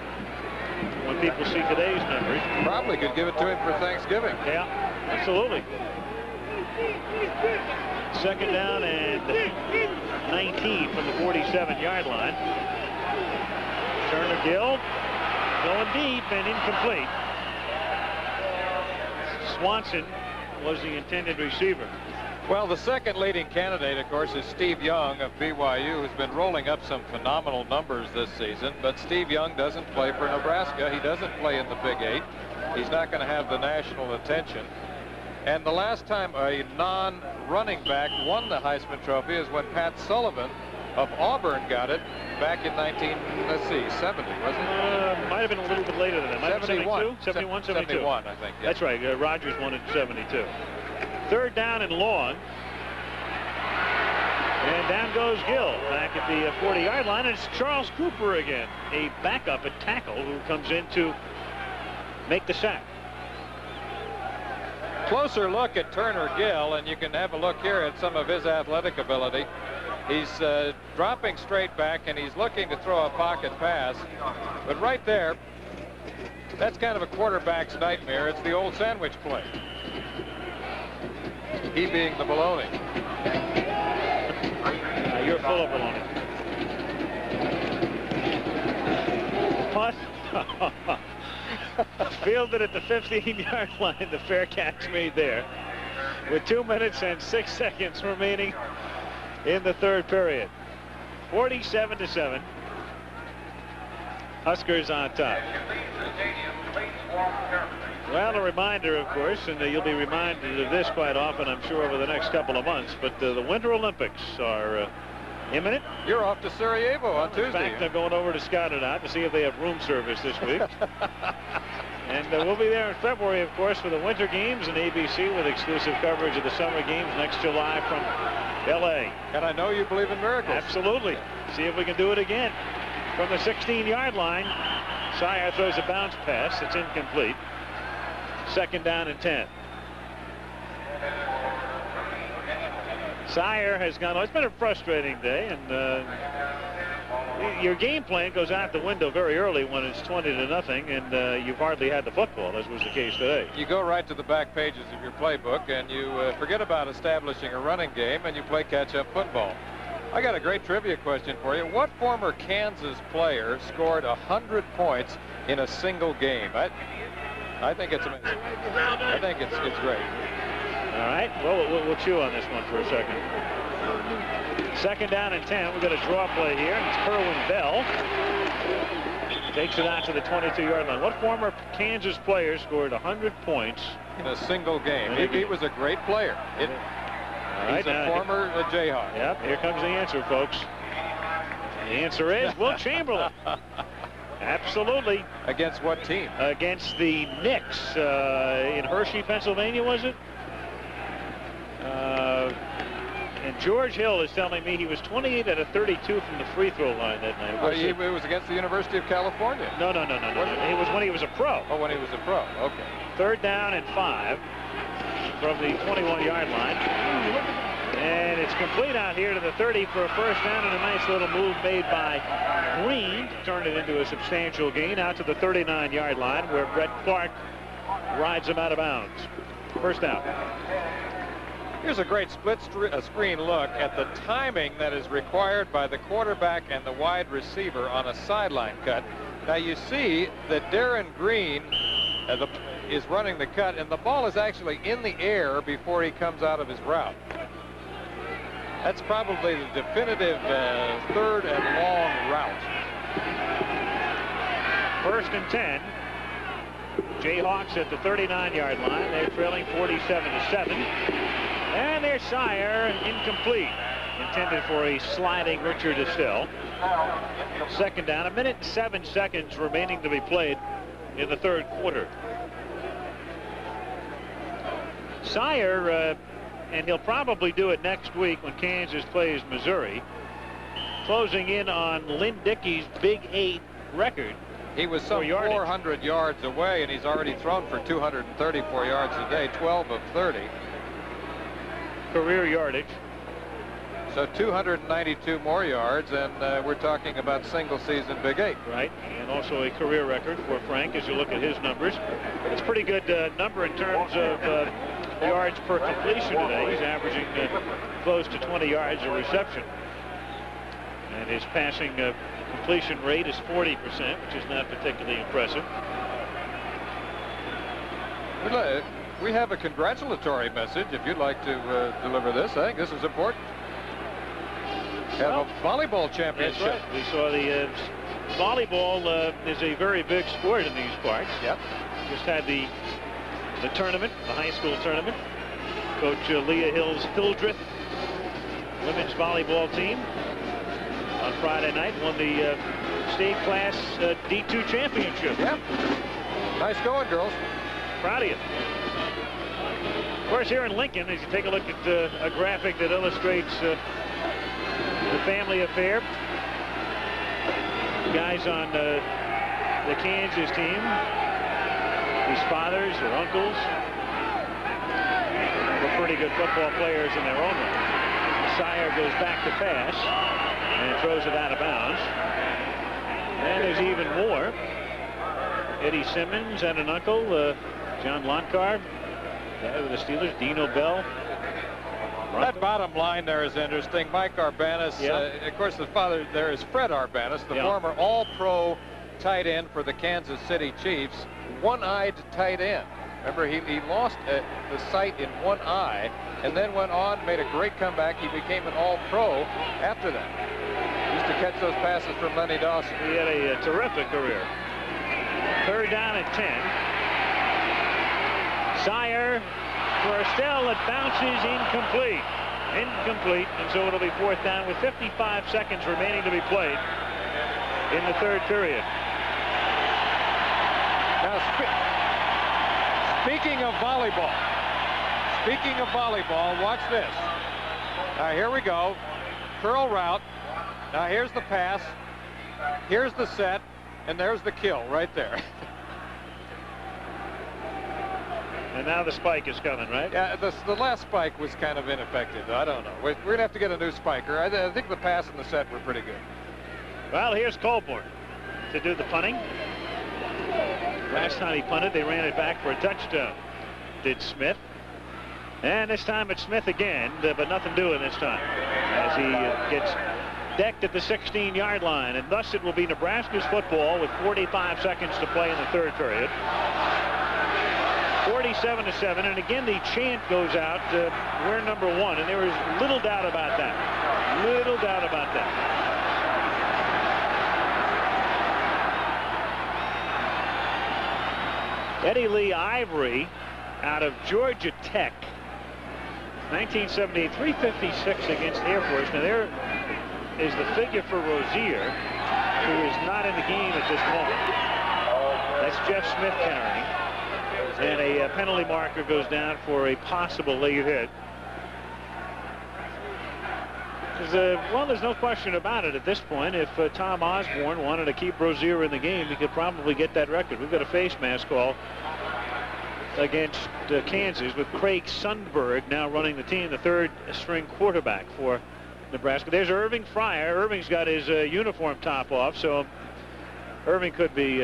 Speaker 1: when people see today's numbers,
Speaker 2: probably could give it to him for Thanksgiving.
Speaker 1: Yeah, absolutely. Second down and 19 from the 47-yard line. Turner Gill going deep and incomplete. Swanson was the intended receiver.
Speaker 2: Well, the second leading candidate, of course, is Steve Young of BYU, who's been rolling up some phenomenal numbers this season. But Steve Young doesn't play for Nebraska. He doesn't play in the Big 8. He's not going to have the national attention. And the last time a non-running back won the Heisman Trophy is when Pat Sullivan of Auburn got it back in 1970, wasn't it?
Speaker 1: Might have been a little bit later than that. Might
Speaker 2: 71.
Speaker 1: 71, 72.
Speaker 2: 71, I think. Yeah.
Speaker 1: That's right. Rogers won in 72. Third down and long. And down goes Gill back at the 40-yard line. And it's Charles Cooper again, a backup at tackle who comes in to make the sack.
Speaker 2: Closer look at Turner Gill, and you can have a look here at some of his athletic ability. He's dropping straight back, and he's looking to throw a pocket pass. But right there, that's kind of a quarterback's nightmare. It's the old sandwich play. He being the baloney.
Speaker 1: You're full of baloney. Punt. Fielded at the 15-yard line. The fair catch made there. With 2 minutes and 6 seconds remaining in the third period. 47-7. Huskers on top. Well, a reminder, of course, and you'll be reminded of this quite often, I'm sure, over the next couple of months, but the Winter Olympics are imminent.
Speaker 2: You're off to Sarajevo on Tuesday.
Speaker 1: In fact, I'm going over to scout it out to see if they have room service this week. And we'll be there in February, of course, for the Winter Games and ABC with exclusive coverage of the Summer Games next July from L.A.
Speaker 2: And I know you believe in miracles.
Speaker 1: Absolutely. See if we can do it again. From the 16-yard line, Sire throws a bounce pass. It's incomplete. Second down and 10. Sire has gone. It's been a frustrating day, and your game plan goes out the window very early when it's 20-0, and you've hardly had the football, as was the case today.
Speaker 2: You go right to the back pages of your playbook, and you forget about establishing a running game, and you play catch-up football. I got a great trivia question for you. What former Kansas player scored 100 points in a single game? I think it's amazing. I think it's great.
Speaker 1: All right. Well, we'll chew on this one for a second. Second down and 10. We've got a draw play here. It's Kerwin Bell. Takes it out to the 22-yard line. What former Kansas player scored 100 points
Speaker 2: in a single game? He was a great player. He's a former Jayhawk.
Speaker 1: Yep. Here comes the answer, folks. The answer is Will Chamberlain. Absolutely.
Speaker 2: Against what team?
Speaker 1: Against the Knicks in Hershey, Pennsylvania, was it? And George Hill is telling me he was 28 out of 32 from the free throw line that night.
Speaker 2: It was against the University of California.
Speaker 1: No. It was when he was a pro.
Speaker 2: Oh, when he was a pro. Okay.
Speaker 1: Third down and 5 from the 21-yard line. And it's complete out here to the 30 for a first down, and a nice little move made by Green to turn it into a substantial gain out to the 39-yard line, where Brett Clark rides him out of bounds. First down.
Speaker 2: Here's a great split-screen look at the timing that is required by the quarterback and the wide receiver on a sideline cut. Now you see that Darren Green is running the cut, and the ball is actually in the air before he comes out of his route. That's probably the definitive third and long route. First and 10. Jayhawks at the 39-yard line. They're trailing 47-7. And their Sire incomplete. Intended for a sliding Richard Estelle. Second down. 1 minute and 7 seconds remaining to be played in the third quarter. Sire, and he'll probably do it next week when Kansas plays Missouri.
Speaker 1: closing in on Lynn Dickey's Big 8 record.
Speaker 2: He was some 400 yards away, and he's already thrown for 234 yards a day, 12 of 30.
Speaker 1: Career yardage.
Speaker 2: So 292 more yards, and we're talking about single-season Big 8.
Speaker 1: Right, and also a career record for Frank as you look at his numbers. It's a pretty good number in terms of yards per completion today. He's averaging close to 20 yards a reception. And his passing completion rate is 40%, which is not particularly impressive.
Speaker 2: We have a congratulatory message if you'd like to deliver this. I think this is important. Have a volleyball championship.
Speaker 1: That's right. We saw the volleyball is a very big sport in these parts.
Speaker 2: Yep.
Speaker 1: Just had the tournament, the high school tournament. Coach Leah Hildreth, women's volleyball team, on Friday night won the state class D2 championship.
Speaker 2: Yep. Nice going, girls.
Speaker 1: Proud of you. Of course, here in Lincoln, as you take a look at a graphic that illustrates the family affair, guys on the Kansas team, his fathers or uncles, were pretty good football players in their own right. Sire goes back to pass and throws it out of bounds. And there's even more. Eddie Simmons and an uncle, John Lonkar, guy with the Steelers, Dino Bell.
Speaker 2: That bottom line there is interesting. Mike Arbanis, of course, the father there is Fred Arbanis, the former All-Pro tight end for the Kansas City Chiefs, one-eyed tight end. Remember, he lost the sight in one eye and then went on, made a great comeback. He became an All-Pro after that. He used to catch those passes from Lenny Dawson.
Speaker 1: He had a terrific career. 3rd down and 10. Sire for a still that bounces incomplete. And so it'll be 4th down with 55 seconds remaining to be played in the 3rd period.
Speaker 2: Now, speaking of volleyball, watch this. Now, here we go. Curl route. Now, here's the pass. Here's the set. And there's the kill right there.
Speaker 1: And now the spike is coming, right?
Speaker 2: Yeah, the last spike was kind of ineffective. I don't know. We're going to have to get a new spiker. I think the pass and the set were pretty good.
Speaker 1: Well, here's Colborn to do the punting. Last time he punted, they ran it back for a touchdown, did Smith. And this time it's Smith again, but nothing doing this time as he gets decked at the 16-yard line. And thus it will be Nebraska's football with 45 seconds to play in the 3rd period. 47-7, and again the chant goes out, we're number 1, and there is little doubt about that. Little doubt about that. Eddie Lee Ivory out of Georgia Tech, 1978, 356 against Air Force. Now there is the figure for Rozier, who is not in the game at this moment. That's Jeff Smith carrying. And a penalty marker goes down for a possible late hit. Well, there's no question about it at this point. If Tom Osborne wanted to keep Rozier in the game, he could probably get that record. We've got a face mask call against Kansas with Craig Sundberg now running the team, the 3rd string quarterback for Nebraska. There's Irving Fryer. Irving's got his uniform top off, so Irving could be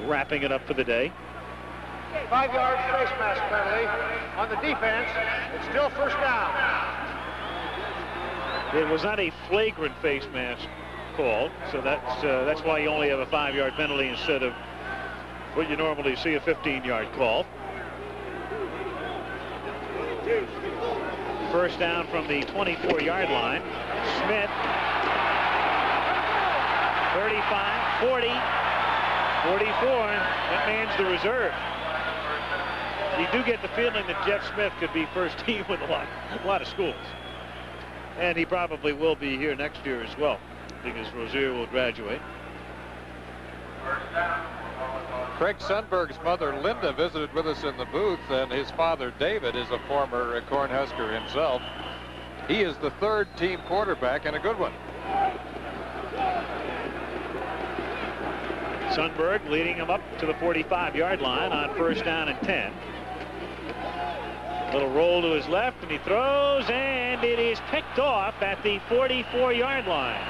Speaker 1: wrapping it up for the day.
Speaker 5: 5 yards face mask penalty on the defense. It's still 1st down.
Speaker 1: It was not a flagrant face mask called, so that's why you only have a 5-yard penalty instead of what you normally see, a 15-yard call. 1st down from the 24-yard line. Smith, 35, 40, 44, and that man's the reserve. You do get the feeling that Jeff Smith could be first team with a lot of schools. And he probably will be here next year as well, because Rozier will graduate.
Speaker 2: Craig Sundberg's mother, Linda, visited with us in the booth, and his father, David, is a former Cornhusker himself. He is the 3rd team quarterback and a good one.
Speaker 1: Sundberg leading him up to the 45-yard line on 1st down and 10. Little roll to his left, and he throws, and it is picked off at the 44-yard line.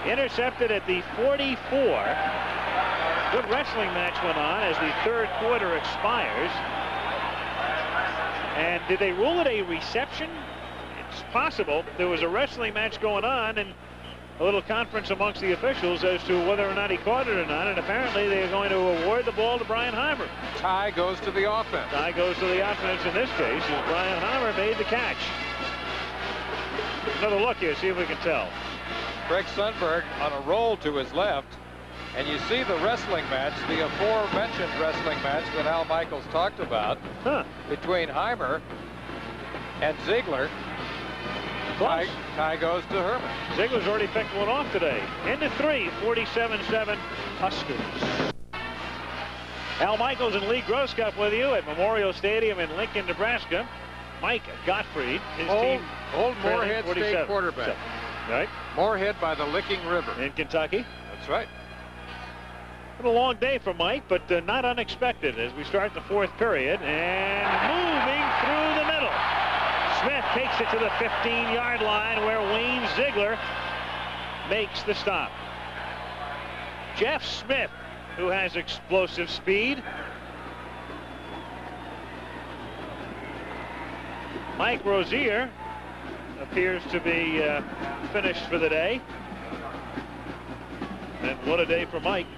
Speaker 1: Intercepted at the 44. Good wrestling match went on as the 3rd quarter expires. And did they rule it a reception? It's possible. There was a wrestling match going on, and a little conference amongst the officials as to whether or not he caught it or not, and apparently they're going to award the ball to Brian Heimer.
Speaker 2: Tie goes to the offense.
Speaker 1: Tie goes to the offense in this case, as Brian Heimer made the catch. Another look here, see if we can tell.
Speaker 2: Greg Sundberg on a roll to his left, and you see the wrestling match, the aforementioned wrestling match that Al Michaels talked about between Heimer and Ziegler. Tie goes to Herman.
Speaker 1: Ziegler's already picked one off today. Into 3, 47-7 Huskers. Al Michaels and Lee Grosskopf with you at Memorial Stadium in Lincoln, Nebraska. Mike Gottfried, his team.
Speaker 2: Old Moorhead State quarterback.
Speaker 1: Right.
Speaker 2: Moorhead by the Licking River.
Speaker 1: In Kentucky.
Speaker 2: That's right.
Speaker 1: Been a long day for Mike, but not unexpected as we start the 4th period. And moving through the middle. Smith takes it to the 15-yard line where Wayne Ziegler makes the stop. Jeff Smith, who has explosive speed. Mike Rozier appears to be finished for the day. And what a day for Mike.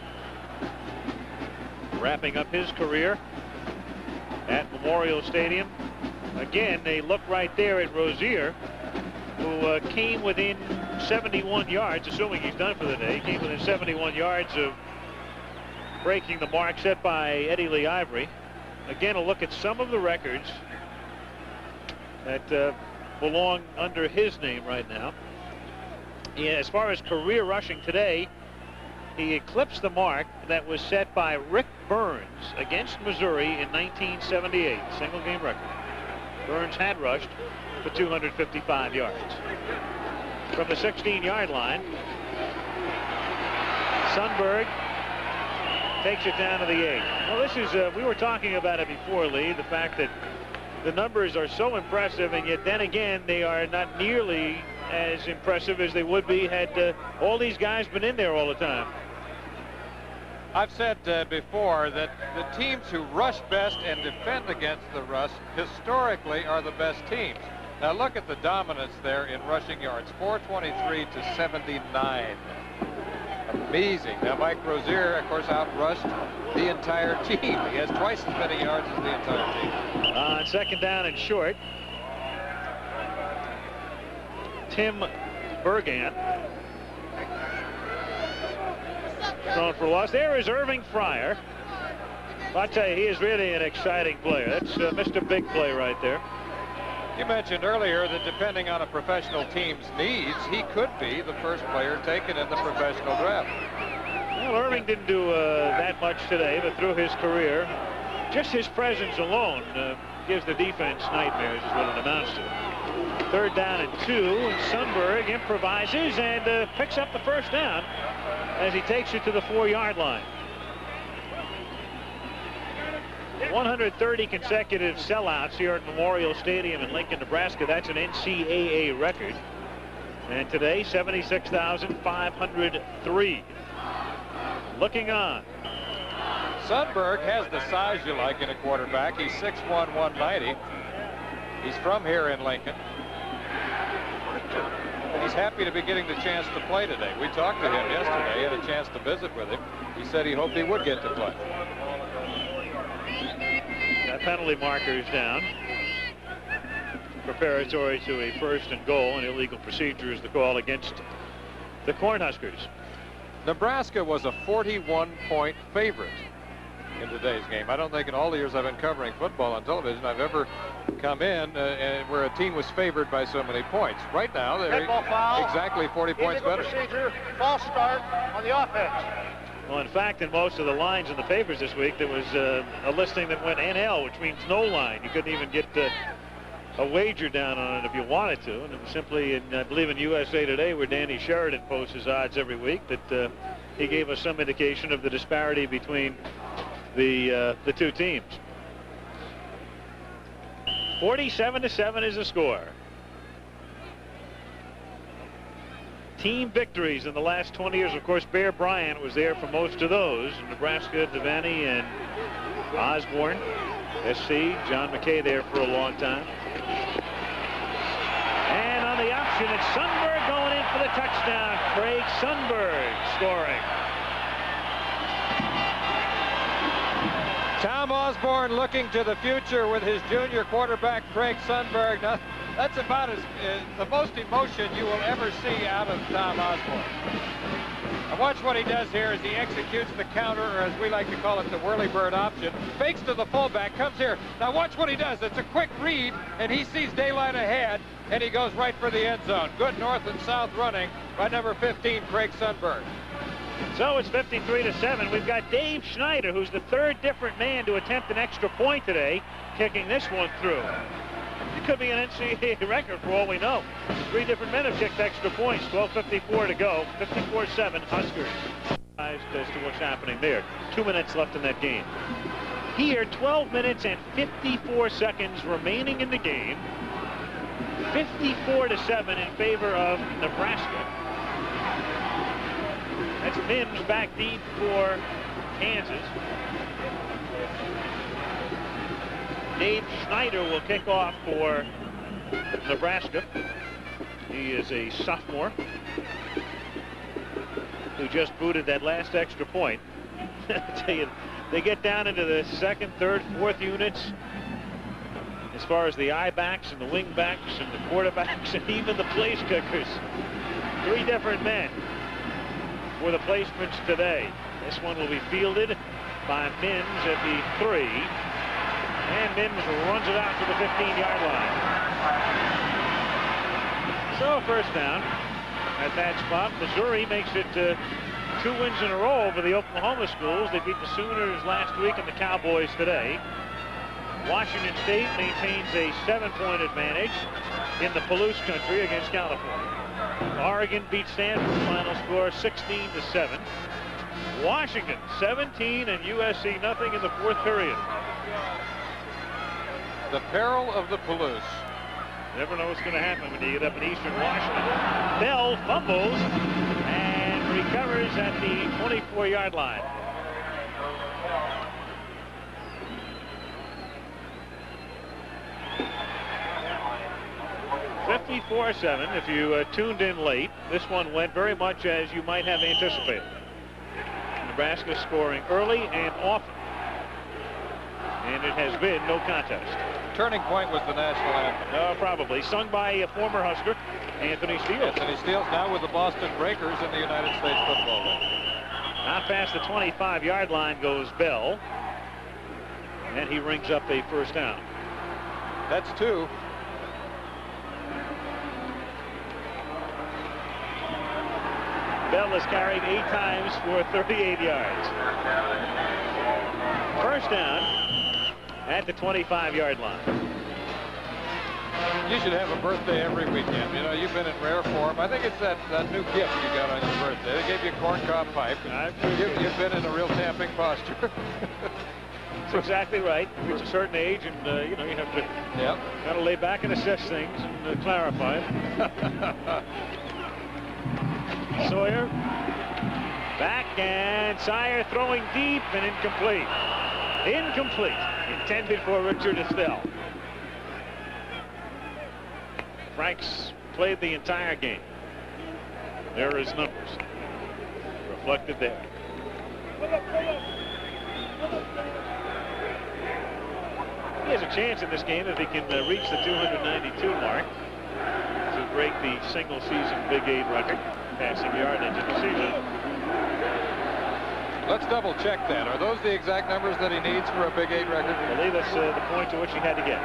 Speaker 1: Wrapping up his career at Memorial Stadium. Again, a look right there at Rozier, who came within 71 yards, assuming he's done for the day, came within 71 yards of breaking the mark set by Eddie Lee Ivory. Again, a look at some of the records that belong under his name right now. Yeah, as far as career rushing today, he eclipsed the mark that was set by Rick Burns against Missouri in 1978, single game record. Burns had rushed for 255 yards. From the 16-yard line, Sundberg takes it down to the 8. Well, this is, we were talking about it before, Lee, the fact that the numbers are so impressive, and yet then again, they are not nearly as impressive as they would be had all these guys been in there all the time.
Speaker 2: I've said before that the teams who rush best and defend against the rush historically are the best teams. Now look at the dominance there in rushing yards, 423 to 79. Amazing. Now Mike Rozier, of course, outrushed the entire team. He has twice as many yards as the entire team.
Speaker 1: On 2nd down and short, Tim Bergant thrown for a loss. There is Irving Fryer. I'll tell you, he is really an exciting player. That's Mr. Big Play right there.
Speaker 2: You mentioned earlier that depending on a professional team's needs, he could be the first player taken in the professional draft.
Speaker 1: Well, Irving didn't do that much today, but through his career, just his presence alone gives the defense nightmares is what it amounts to. 3rd down and 2, and Sundberg improvises and picks up the 1st down as he takes it to the 4-yard line. 130 consecutive sellouts here at Memorial Stadium in Lincoln, Nebraska. That's an NCAA record. And today, 76,503. Looking on.
Speaker 2: Sundberg has the size you like in a quarterback. He's 6'1", 190. He's from here in Lincoln. And he's happy to be getting the chance to play today. We talked to him yesterday, had a chance to visit with him. He said he hoped he would get to play.
Speaker 1: That penalty marker is down. Preparatory to a 1st and goal, and illegal procedure is the call against the Cornhuskers.
Speaker 2: Nebraska was a 41-point favorite in today's game. I don't think in all the years I've been covering football on television I've ever come in where a team was favored by so many points. Right now they're exactly 40 points better.
Speaker 5: Procedure, false start on the offense.
Speaker 1: Well, in fact, in most of the lines in the papers this week, there was a listing that went NL, which means no line. You couldn't even get
Speaker 11: a wager down on it if you wanted to, and it was simply, in, I believe in USA Today, where Danny Sheridan posts his odds every week, that he gave us some indication of the disparity between the two teams. 47-7 is the score. Team victories in the last 20 years. Of course, Bear Bryant was there for most of those. Nebraska, Devaney, and Osborne. SC, John McKay there for a long time. And on the option, it's Sundberg going in for the touchdown. Craig Sundberg scoring.
Speaker 2: Tom Osborne looking to the future with his junior quarterback, Craig Sundberg. Now, that's about the most emotion you will ever see out of Tom Osborne. And watch what he does here as he executes the counter, or as we like to call it, the whirly-bird option. Fakes to the fullback, comes here. Now watch what he does. It's a quick read, and he sees daylight ahead, and he goes right for the end zone. Good north and south running by number 15, Craig Sundberg.
Speaker 11: So it's 53-7. We've got Dave Schneider, who's the third different man to attempt an extra point today, kicking this one through. It could be an NCAA record for all we know. 3 different men have kicked extra points. 12:54 to go. 54-7 Huskers. As to what's happening there. 2 minutes left in that game. Here, 12 minutes and 54 seconds remaining in the game. 54-7 in favor of Nebraska. That's Mims back deep for Kansas. Dave Schneider will kick off for Nebraska. He is a sophomore who just booted that last extra point. I tell you, they get down into the second, third, fourth units as far as the I-backs and the wing-backs and the quarterbacks and even the place kickers. 3 different men for the placements today. This one will be fielded by Mims at the 3. And Mims runs it out to the 15-yard line. So first down at that spot. Missouri makes it 2 wins in a row over the Oklahoma schools. They beat the Sooners last week and the Cowboys today. Washington State maintains a 7-point advantage in the Palouse country against California. Oregon beats Stanford, final score 16-7. Washington 17 and USC nothing in the 4th period.
Speaker 2: The peril of the Palouse.
Speaker 11: Never know what's going to happen when you get up in eastern Washington. Bell fumbles and recovers at the 24-yard line. (54-7). If you tuned in late, this one went very much as you might have anticipated. Nebraska scoring early and often. And it has been no contest.
Speaker 2: Turning point was the national anthem.
Speaker 11: Probably. Sung by a former Husker, Anthony Steele.
Speaker 2: Anthony Steele now with the Boston Breakers in the United States Football League.
Speaker 11: Not past the 25-yard line goes Bell. And he rings up a first down.
Speaker 2: That's 2.
Speaker 11: Bell has carried 8 times for 38 yards. First down at the 25-yard line.
Speaker 2: You should have a birthday every weekend. You know, you've been in rare form. I think it's that new gift you got on your birthday. They gave you a corncob pipe. You've been in a real camping posture.
Speaker 11: That's exactly right. You reach a certain age, and you know, you have to kind of lay back and assess things and clarify. Sawyer back, and Sire throwing deep and incomplete. Incomplete. Intended for Richard Estelle. Franks played the entire game. There are his numbers reflected there. He has a chance in this game if he can reach the 292 mark to break the single season Big 8 record. Passing yardage in the season.
Speaker 2: Let's double check that. Are those the exact numbers that he needs for a Big 8 record?
Speaker 11: I believe that's the point to which he had to get.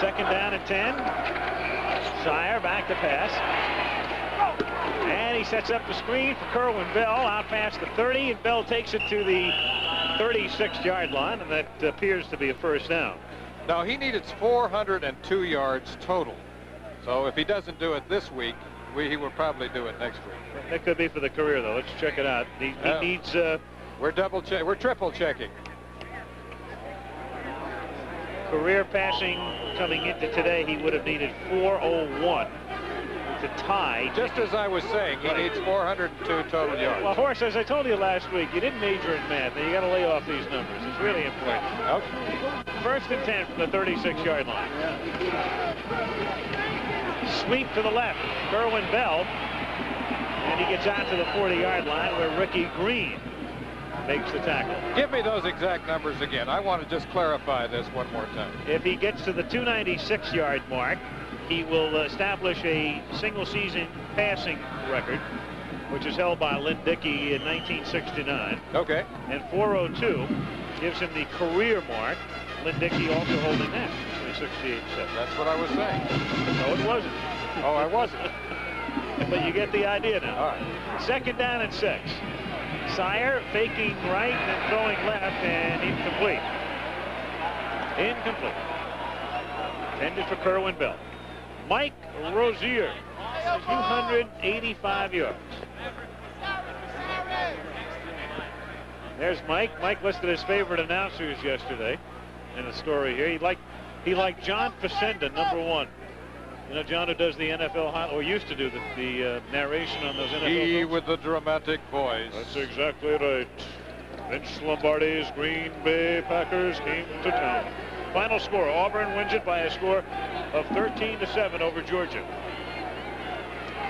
Speaker 11: Second down and 10. Sire back to pass. And he sets up the screen for Kerwin Bell out past the 30, and Bell takes it to the 36-yard line, and that appears to be a first down.
Speaker 2: No, he needed 402 yards total. So if he doesn't do it this week, he will probably do it next week.
Speaker 11: That could be for the career, though. Let's check it out. He needs...
Speaker 2: We're triple checking.
Speaker 11: Career passing coming into today, he would have needed 401 to tie.
Speaker 2: Just as I was saying, he needs 402 total yards.
Speaker 11: Well, Horace, as I told you last week, you didn't major in math. Now you got to lay off these numbers. It's really important.
Speaker 2: Okay.
Speaker 11: 1st and 10 from the 36-yard line. Sweep to the left. Kerwin Bell. And he gets out to the 40-yard line where Ricky Green makes the tackle.
Speaker 2: Give me those exact numbers again. I want to just clarify this one more time.
Speaker 11: If he gets to the 296-yard mark, he will establish a single-season passing record, which is held by Lynn Dickey in 1969.
Speaker 2: Okay.
Speaker 11: And 402 gives him the career mark. Lynn Dickey also holding that, 68-7.
Speaker 2: That's what I was saying.
Speaker 11: No, it wasn't.
Speaker 2: Oh, I wasn't.
Speaker 11: But you get the idea now.
Speaker 2: All right. 2nd
Speaker 11: down and 6. Sire faking right and throwing left and incomplete. Incomplete. Intended for Kerwin Bell. Mike Rozier, 285 yards. There's Mike. Mike listed his favorite announcers yesterday in a story here. He liked John Facenda, number 1. You know, John, who does the NFL, or used to do the narration on those NFL
Speaker 2: He
Speaker 11: films?
Speaker 2: with the dramatic voice.
Speaker 11: That's exactly right. Vince Lombardi's Green Bay Packers came to town. Final score, Auburn wins it by a score of 13-7 over Georgia.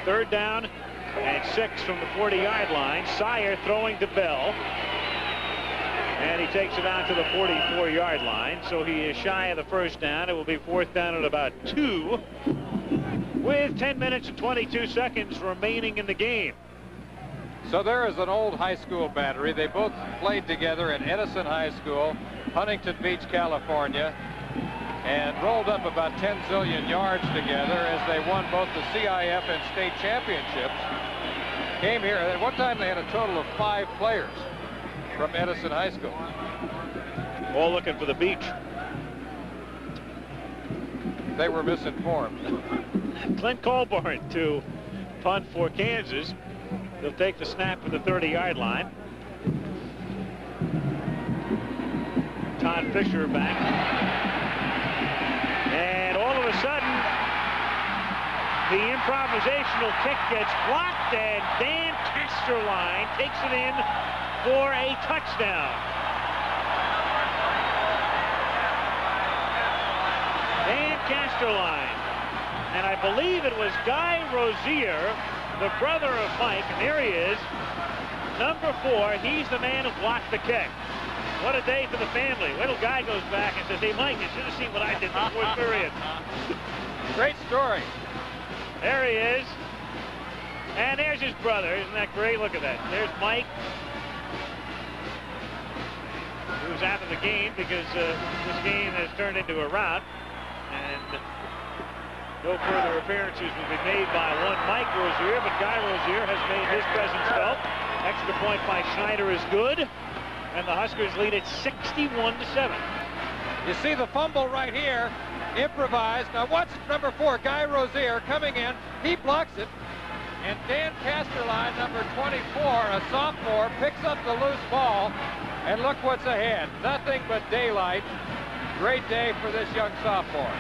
Speaker 11: 3rd down and 6 from the 40-yard line. Sire throwing to Bell. And he takes it out to the 44-yard line. So he is shy of the 1st down. It will be 4th down at about 2 with 10 minutes and 22 seconds remaining in the game.
Speaker 2: So there is an old high school battery. They both played together at Edison High School, Huntington Beach, California, and rolled up about 10 zillion yards together as they won both the CIF and state championships. Came here, at one time they had a total of 5 players from Edison High School.
Speaker 11: All looking for the beach.
Speaker 2: They were misinformed.
Speaker 11: Clint Colburn to punt for Kansas. They'll take the snap for the 30-yard line. Todd Fisher back. And all of a sudden, the improvisational kick gets blocked, and Dan Casterline takes it in for a touchdown. Dan Casterline. And I believe it was Guy Rozier, the brother of Mike, and there he is, number 4. He's the man who blocked the kick. What a day for the family. Little guy goes back and says, hey, Mike, you should have seen what I did in the 4th period.
Speaker 2: Great story.
Speaker 11: There he is. And there's his brother. Isn't that great? Look at that. There's Mike, who's out of the game because this game has turned into a rout. And no further appearances will be made by one Mike Rozier, but Guy Rozier has made his presence felt. Extra point by Schneider is good. And the Huskers lead it 61-7.
Speaker 2: You see the fumble right here, improvised. Now watch number 4, Guy Rozier coming in. He blocks it. And Dan Casterline, number 24, a sophomore, picks up the loose ball. And look what's ahead. Nothing but daylight. Great day for this young sophomore.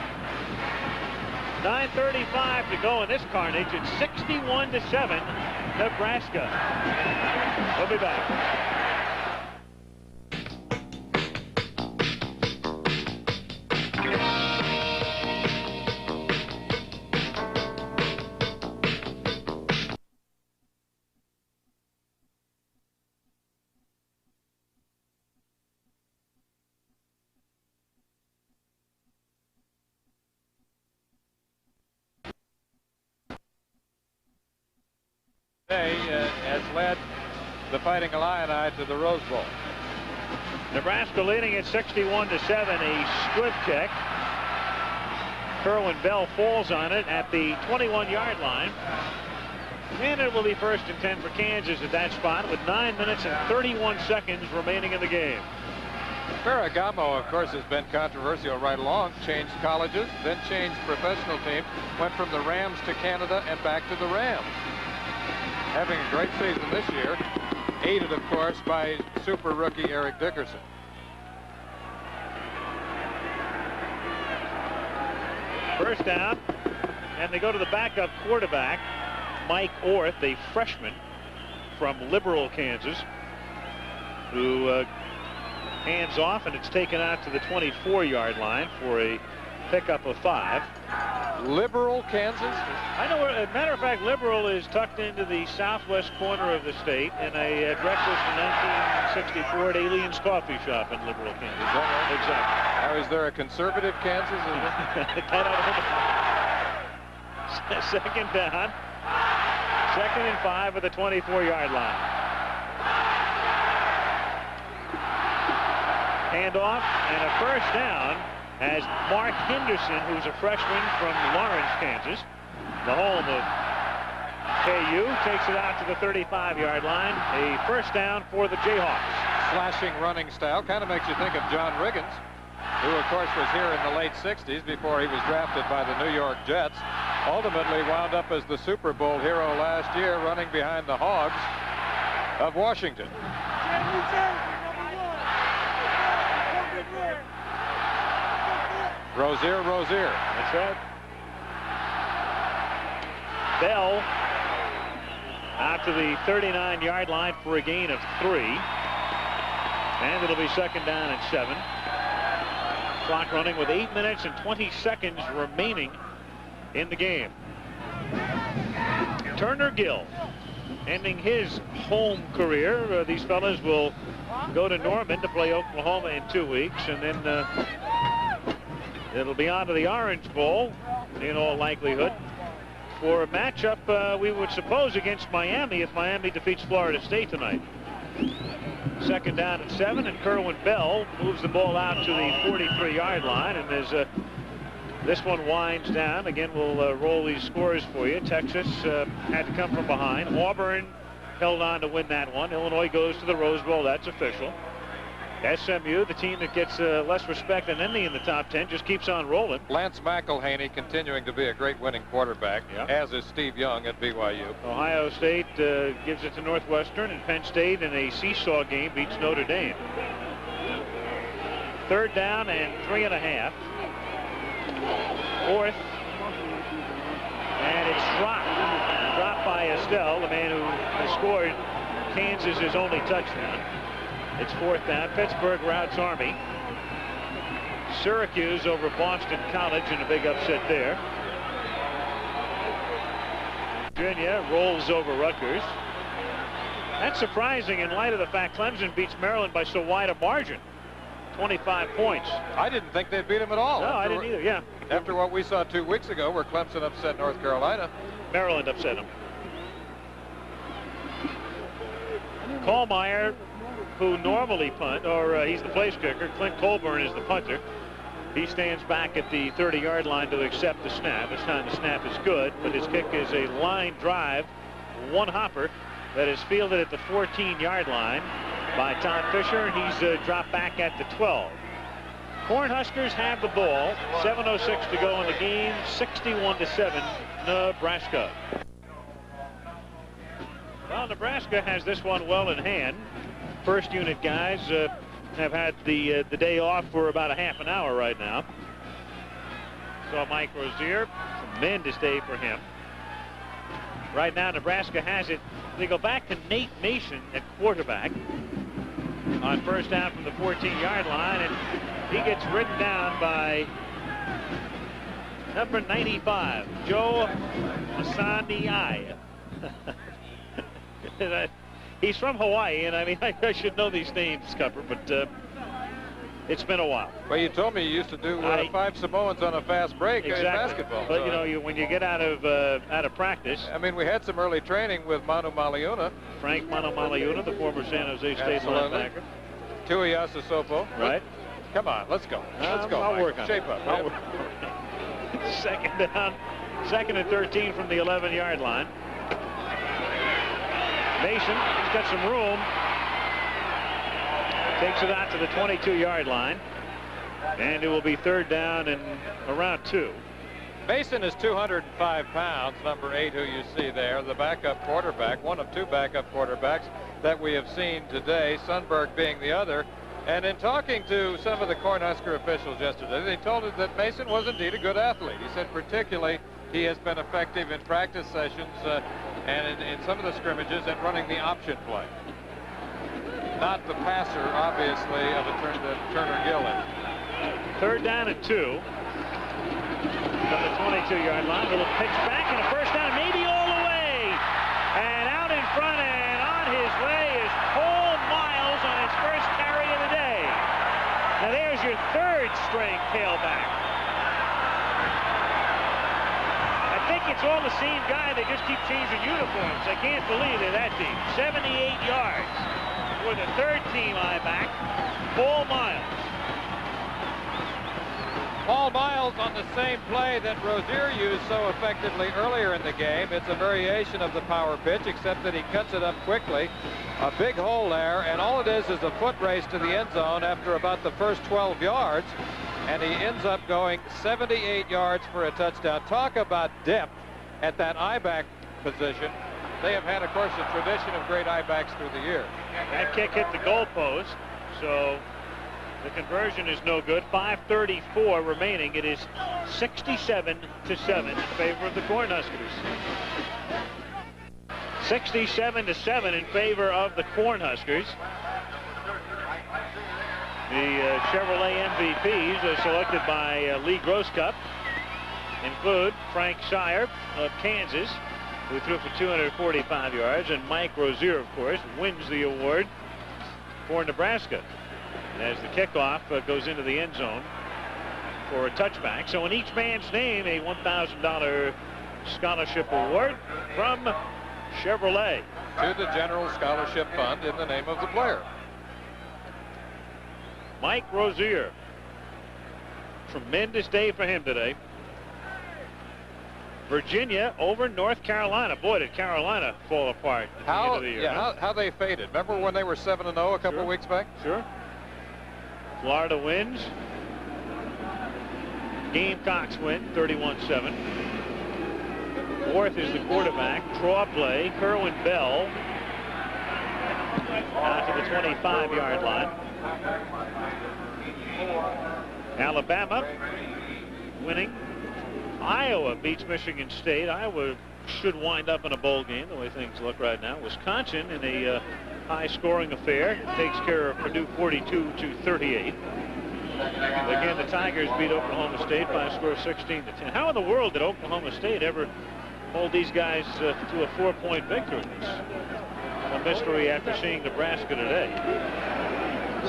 Speaker 11: 9:35 to go in this carnage. It's 61-7, Nebraska. We'll be back.
Speaker 2: Has led the Fighting Illini to the Rose Bowl.
Speaker 11: Nebraska leading at 61-7, a strip check. Kerwin Bell falls on it at the 21-yard line. And it will be 1st and 10 for Kansas at that spot with 9 minutes and 31 seconds remaining in the game.
Speaker 2: Ferragamo, of course, has been controversial right along. Changed colleges, then changed professional teams. Went from the Rams to Canada and back to the Rams. Having a great season this year, aided, of course, by super rookie Eric Dickerson.
Speaker 11: First down, and they go to the backup quarterback, Mike Orth, a freshman from Liberal, Kansas, who hands off, and it's taken out to the 24-yard line for a pickup of 5.
Speaker 2: Liberal, Kansas?
Speaker 11: I know, as a matter of fact, Liberal is tucked into the southwest corner of the state in a breakfast in 1964 at Alien's Coffee Shop in Liberal, Kansas.
Speaker 2: Is that right?
Speaker 11: Exactly.
Speaker 2: Now, is there a conservative Kansas?
Speaker 11: Second down. 2nd and 5 at the 24-yard line. Handoff and a first down as Mark Henderson, who's a freshman from Lawrence, Kansas, the home of KU, takes it out to the 35-yard line. A first down for the Jayhawks.
Speaker 2: Slashing running style kind of makes you think of John Riggins, who, of course, was here in the late 60s before he was drafted by the New York Jets. Ultimately wound up as the Super Bowl hero last year, running behind the Hogs of Washington. Rozier.
Speaker 11: That's right. Bell out to the 39-yard line for a gain of 3. And it'll be 2nd down and 7. Clock running with 8 minutes and 20 seconds remaining in the game. Turner Gill ending his home career. These fellas will go to Norman to play Oklahoma in 2 weeks, and then it'll be on to the Orange Bowl in all likelihood for a matchup we would suppose against Miami if Miami defeats Florida State tonight. 2nd down and 7, and Kerwin Bell moves the ball out to the 43-yard line, and as this one winds down, again we'll roll these scores for you. Texas had to come from behind. Auburn held on to win that one. Illinois goes to the Rose Bowl. That's official. SMU, the team that gets less respect than any in the top 10, just keeps on rolling.
Speaker 2: Lance McElhaney continuing to be a great winning quarterback, as is Steve Young at BYU.
Speaker 11: Ohio State gives it to Northwestern, and Penn State in a seesaw game beats Notre Dame. 3rd down and 3.5. 4th, and it's dropped by Estelle, the man who has scored Kansas's only touchdown. It's 4th down. Pittsburgh routs Army. Syracuse over Boston College in a big upset there. Virginia rolls over Rutgers. That's surprising in light of the fact Clemson beats Maryland by so wide a margin. 25 points.
Speaker 2: I didn't think they'd beat them at all.
Speaker 11: No, I didn't either, yeah.
Speaker 2: After what we saw 2 weeks ago where Clemson upset North Carolina.
Speaker 11: Maryland upset them. Kohlmeyer, who normally punt, or he's the place kicker. Clint Colburn is the punter. He stands back at the 30-yard line to accept the snap. This time the snap is good, but his kick is a line drive, one hopper, that is fielded at the 14-yard line by Todd Fisher. He's dropped back at the 12. Cornhuskers have the ball. 7:06 to go in the game. 61-7, Nebraska. Well, Nebraska has this one well in hand. First unit guys have had the day off for about a half an hour right now. Saw Mike Rozier. Tremendous day for him. Right now, Nebraska has it. They go back to Nate Mason at quarterback on first down from the 14-yard line, and he gets ridden down by number 95, Joe Masaniai. He's from Hawaii, and I mean, I should know these names, Cupper, but it's been a while.
Speaker 2: Well, you told me you used to do 5 Samoans on a fast break in basketball.
Speaker 11: But you know, when you get out of practice.
Speaker 2: I mean, we had some early training with Manu Maliuna.
Speaker 11: Frank Manu Maliuna, the former San Jose State linebacker.
Speaker 2: Tuiasa Sopo.
Speaker 11: Right.
Speaker 2: Come on, let's go. Let's go.
Speaker 11: I'll work on it.
Speaker 2: Shape up.
Speaker 11: I'll work. 2nd down, 2nd and 13 from the 11-yard line. Mason, he's got some room. Takes it out to the 22-yard line. And it will be third down and around 2.
Speaker 2: Mason is 205 pounds, number 8 who you see there, the backup quarterback, one of 2 backup quarterbacks that we have seen today, Sundberg being the other. And in talking to some of the Cornhusker officials yesterday, they told us that Mason was indeed a good athlete. He said particularly he has been effective in practice sessions and in some of the scrimmages and running the option play. Not the passer, obviously, of a Turner Gillen.
Speaker 11: Third down and 2 from the 22-yard line. A little pitch back and a first down, maybe all the way. And out in front and on his way is Paul Miles on his first carry of the day. Now there's your third-string tailback. I think it's all the same guy. They just keep changing uniforms. I can't believe they're that deep. 78 yards for the third-team I-back, Paul Miles.
Speaker 2: Paul Miles on the same play that Rozier used so effectively earlier in the game. It's a variation of the power pitch, except that he cuts it up quickly. A big hole there, and all it is a foot race to the end zone after about the first 12 yards, and he ends up going 78 yards for a touchdown. Talk about depth at that I-back position. They have had, of course, a tradition of great I-backs through the years.
Speaker 11: That kick hit the goalpost, so the conversion is no good. 5:34 remaining. It is 67-7 in favor of the Cornhuskers. 67-7 in favor of the Cornhuskers. The Chevrolet MVPs selected by Lee Grosscup include Frank Shire of Kansas, who threw for 245 yards, and Mike Rozier, of course, wins the award for Nebraska as the kickoff goes into the end zone for a touchback. So in each man's name, a $1,000 scholarship award from Chevrolet
Speaker 2: to the General Scholarship Fund in the name of the player.
Speaker 11: Mike Rozier. Tremendous day for him today. Virginia over North Carolina. Boy, did Carolina fall apart at the end of the year.
Speaker 2: Yeah, how they faded. Remember when they were 7-0 a couple of weeks back?
Speaker 11: Sure. Florida wins. Gamecocks win 31-7. Fourth is the quarterback, Traublay, Kerwin Bell, out to the 25-yard line. Alabama winning. Iowa beats Michigan State. Iowa should wind up in a bowl game the way things look right now. Wisconsin in a high-scoring affair takes care of Purdue 42-38. Again, the Tigers beat Oklahoma State by a score of 16-10. How in the world did Oklahoma State ever hold these guys to a 4-point victory? It's a mystery after seeing Nebraska today.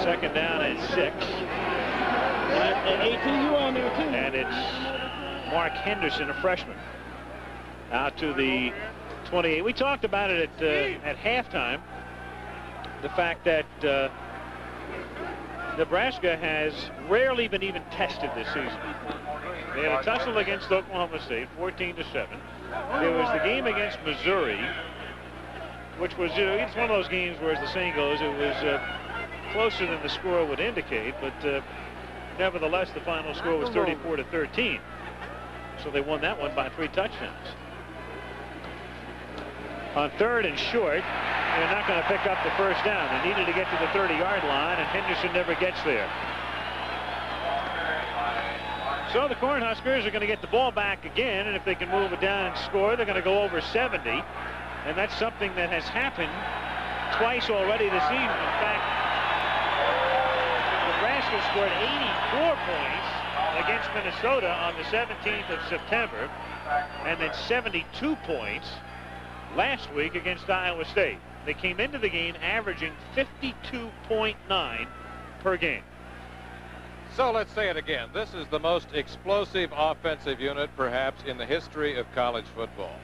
Speaker 11: Second down and 6.
Speaker 6: And ATU on there too.
Speaker 11: And it's Mark Henderson, a freshman, out to the 28. We talked about it at halftime. The fact that Nebraska has rarely been even tested this season. They had a tussle against Oklahoma State, 14-7. There was the game against Missouri, which was, it's one of those games where, as the saying goes, it was closer than the score would indicate, but nevertheless, the final score was 34-13. So they won that one by 3 touchdowns. On third and short, they're not going to pick up the first down. They needed to get to the 30-yard line, and Henderson never gets there. So the Cornhuskers are going to get the ball back again, and if they can move it down and score, they're going to go over 70. And that's something that has happened twice already this season. In fact, Nebraska scored 84 points against Minnesota on the 17th of September, and then 72 points last week against Iowa State. They came into the game averaging 52.9 per game.
Speaker 2: So let's say it again. This is the most explosive offensive unit perhaps in the history of college football.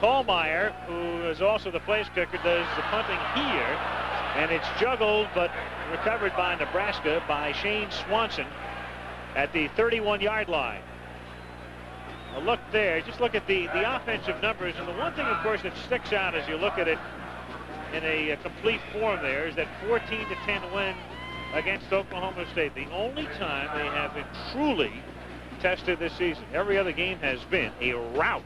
Speaker 11: Kohlmeyer, who is also the place kicker, does the punting here, and it's juggled but recovered by Nebraska by Shane Swanson at the 31-yard line. A look there, just look at the offensive numbers, and the one thing, of course, that sticks out as you look at it in a complete form there is that 14-10 win against Oklahoma State. The only time they have been truly tested this season. Every other game has been a rout.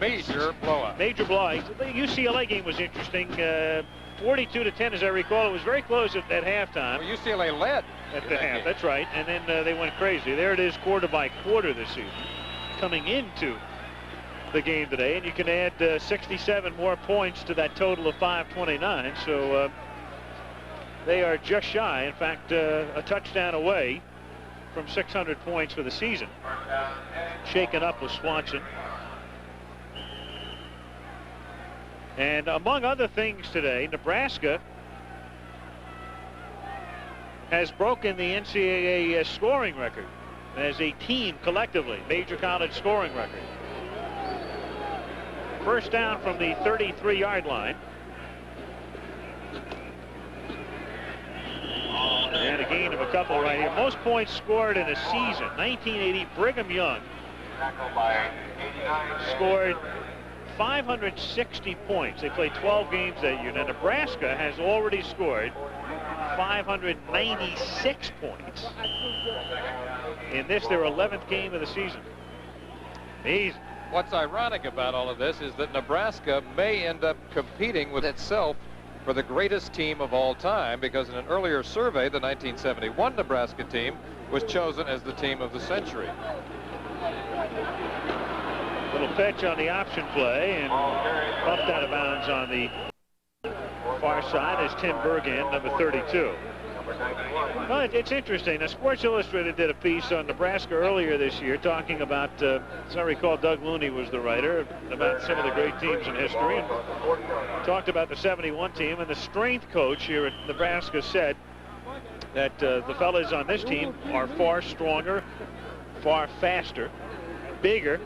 Speaker 2: Major blowout.
Speaker 11: Major blowout. The UCLA game was interesting. 42-10, as I recall. It was very close at halftime.
Speaker 2: Well, UCLA led
Speaker 11: at the half. That's right. And then they went crazy. There it is, quarter by quarter this season, coming into the game today. And you can add 67 more points to that total of 529. So they are just shy. In fact, a touchdown away from 600 points for the season. Shaken up with Swanson. And among other things today, Nebraska has broken the NCAA scoring record as a team collectively, major college scoring record. First down from the 33-yard line. And a gain of a couple right here. Most points scored in a season. 1980, Brigham Young scored 560 points. They played 12 games that year. Now, Nebraska has already scored 596 points in this, their 11th game of the season. Amazing.
Speaker 2: What's ironic about all of this is that Nebraska may end up competing with itself for the greatest team of all time, because in an earlier survey, the 1971 Nebraska team was chosen as the team of the century.
Speaker 11: Little pitch on the option play and bumped out of bounds on the far side as Tim Bergan, number 32. Well, it's interesting. Now, Sports Illustrated did a piece on Nebraska earlier this year talking about, as I recall, Doug Looney was the writer, about some of the great teams in history, and talked about the 71 team. And the strength coach here at Nebraska said that the fellas on this team are far stronger, far faster, bigger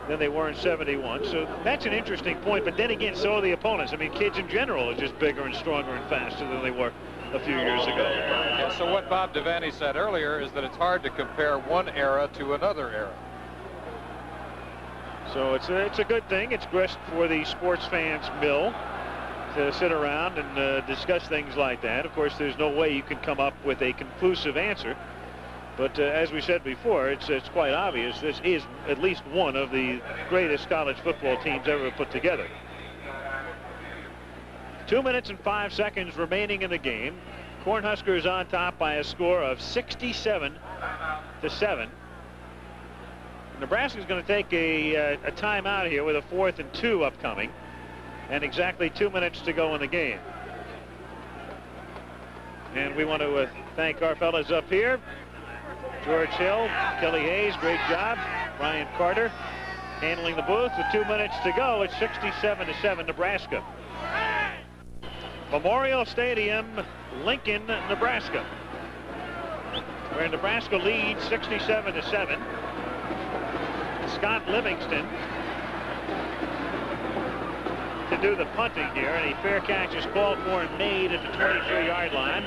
Speaker 11: than they were in 71. So that's an interesting point. But then again, so are the opponents. I mean, kids in general are just bigger and stronger and faster than they were a few years ago.
Speaker 2: Yeah, so what Bob Devaney said earlier is that it's hard to compare one era to another era.
Speaker 11: So it's a good thing. It's grist for the sports fans' mill to sit around and discuss things like that. Of course, there's no way you can come up with a conclusive answer. But as we said before, it's quite obvious this is at least one of the greatest college football teams ever put together. 2 minutes and 5 seconds remaining in the game. Cornhuskers on top by a score of 67-7. Nebraska's going to take a timeout here with a 4th and 2 upcoming, and exactly 2 minutes to go in the game. And we want to thank our fellas up here. George Hill, Kelly Hayes, great job. Brian Carter handling the booth with 2 minutes to go. It's 67-7 Nebraska. Memorial Stadium, Lincoln, Nebraska, where Nebraska leads 67-7. Scott Livingston to do the punting here, and a fair catch is called for and made at the 23-yard line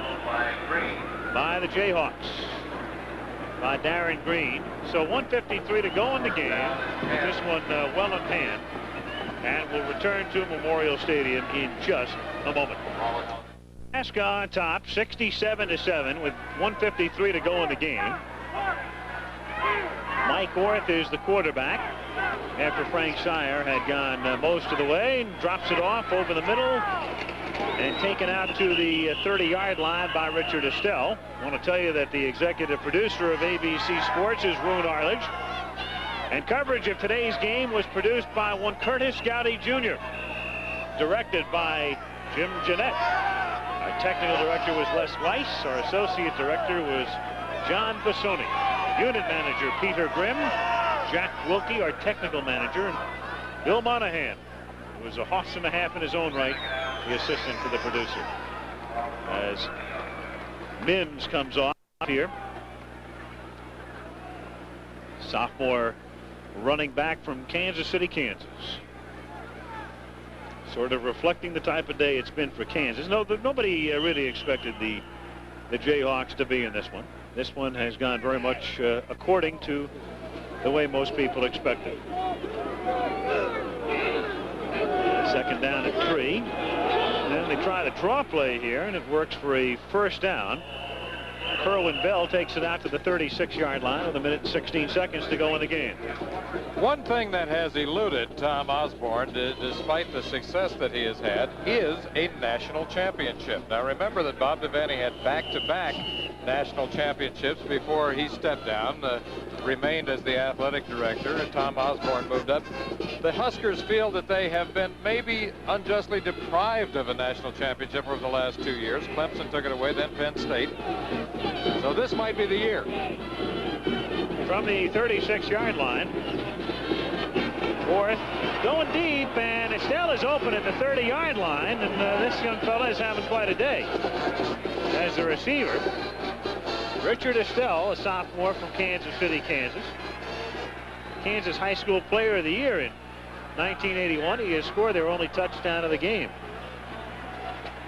Speaker 11: by the Jayhawks, by Darren Green. So 1:53 to go in the game. This one well in hand, and will return to Memorial Stadium in just a moment. Nebraska on top, 67-7 with 1:53 to go in the game. Mike Orth is the quarterback after Frank Sire had gone most of the way, and drops it off over the middle and taken out to the 30-yard line by Richard Estelle. I want to tell you that the executive producer of ABC Sports is Roone Arledge, and coverage of today's game was produced by one Curtis Gowdy Jr., directed by Jim Jeanette. Our technical director was Les Weiss. Our associate director was John Bassoni. Unit manager Peter Grimm. Jack Wilkie, our technical manager, and Bill Monahan, who was a hoss and a half in his own right, the assistant to the producer. As Mims comes off here. Sophomore running back from Kansas City, Kansas. Sort of reflecting the type of day it's been for Kansas. Nobody really expected the Jayhawks to be in this one. This one has gone very much according to the way most people expected. 2nd down at 3. to try the draw play here, and it works for a first down. Kerwin Bell takes it out to the 36-yard line with 1 minute and 16 seconds to go in the game.
Speaker 2: One thing that has eluded Tom Osborne, despite the success that he has had, is a national championship. Now remember that Bob Devaney had back-to-back national championships before he stepped down, remained as the athletic director, and Tom Osborne moved up. The Huskers feel that they have been maybe unjustly deprived of a national championship over the last 2 years. Clemson took it away, then Penn State. So this might be the year.
Speaker 11: From the 36-yard line, Orth going deep, and Estelle is open at the 30-yard line, and this young fella is having quite a day as a receiver. Richard Estelle, a sophomore from Kansas City, Kansas. Kansas High School Player of the Year in 1981. He has scored their only touchdown of the game.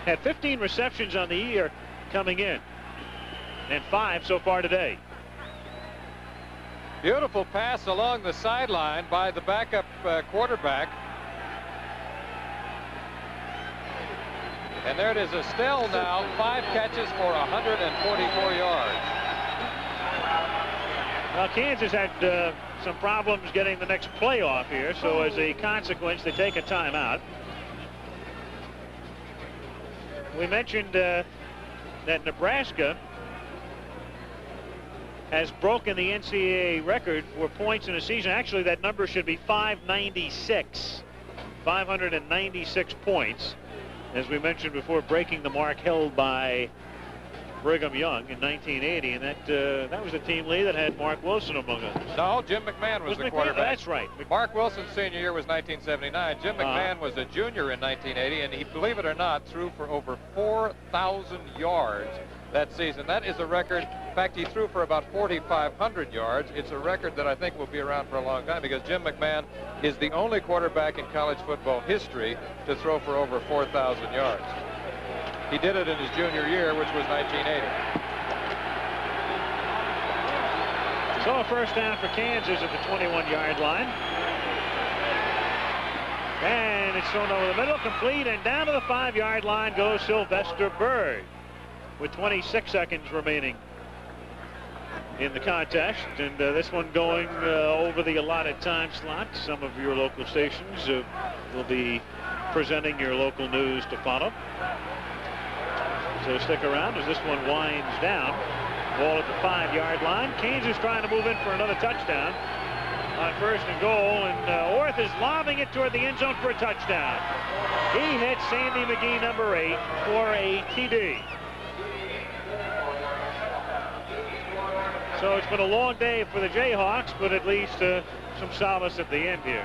Speaker 11: Had 15 receptions on the year coming in, and 5 so far today.
Speaker 2: Beautiful pass along the sideline by the backup quarterback. And there it is, Estelle now, 5 catches for 144 yards.
Speaker 11: Well, Kansas had some problems getting the next playoff here, so as a consequence, they take a timeout. We mentioned that Nebraska has broken the NCAA record for points in a season. Actually, that number should be 596. 596 points. As we mentioned before, breaking the mark held by Brigham Young in 1980, and that was a team, Lee, that had Mark Wilson among us.
Speaker 2: No, Jim McMahon was the quarterback.
Speaker 11: That's right.
Speaker 2: Mark Wilson's senior year was 1979. Jim McMahon was a junior in 1980, and he, believe it or not, threw for over 4,000 yards that season. That is a record. In fact, he threw for about 4,500 yards. It's a record that I think will be around for a long time, because Jim McMahon is the only quarterback in college football history to throw for over 4,000 yards. He did it in his junior year, which was 1980.
Speaker 11: So a first down for Kansas at the 21-yard line. And it's thrown over the middle, complete, and down to the 5-yard line goes Sylvester Berg with 26 seconds remaining in the contest. And this one going over the allotted time slot. Some of your local stations will be presenting your local news to follow. So stick around as this one winds down. Ball at the 5-yard line. Kansas trying to move in for another touchdown on 1st and goal, and Orth is lobbing it toward the end zone for a touchdown. He hits Sandy McGee, number 8, for a TD. So it's been a long day for the Jayhawks, but at least some solace at the end here.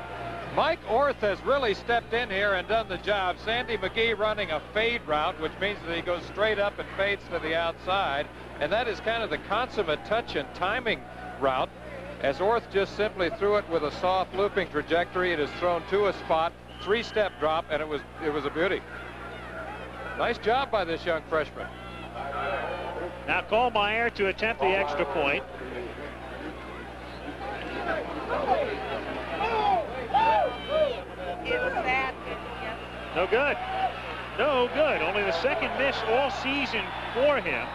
Speaker 2: Mike Orth has really stepped in here and done the job. Sandy McGee running a fade route, which means that he goes straight up and fades to the outside. And that is kind of the consummate touch and timing route, as Orth just simply threw it with a soft looping trajectory. It is thrown to a spot, 3-step drop, and it was a beauty. Nice job by this young freshman.
Speaker 11: Now Kohlmeyer to attempt the extra point. No good. No good. Only the second miss all season for him.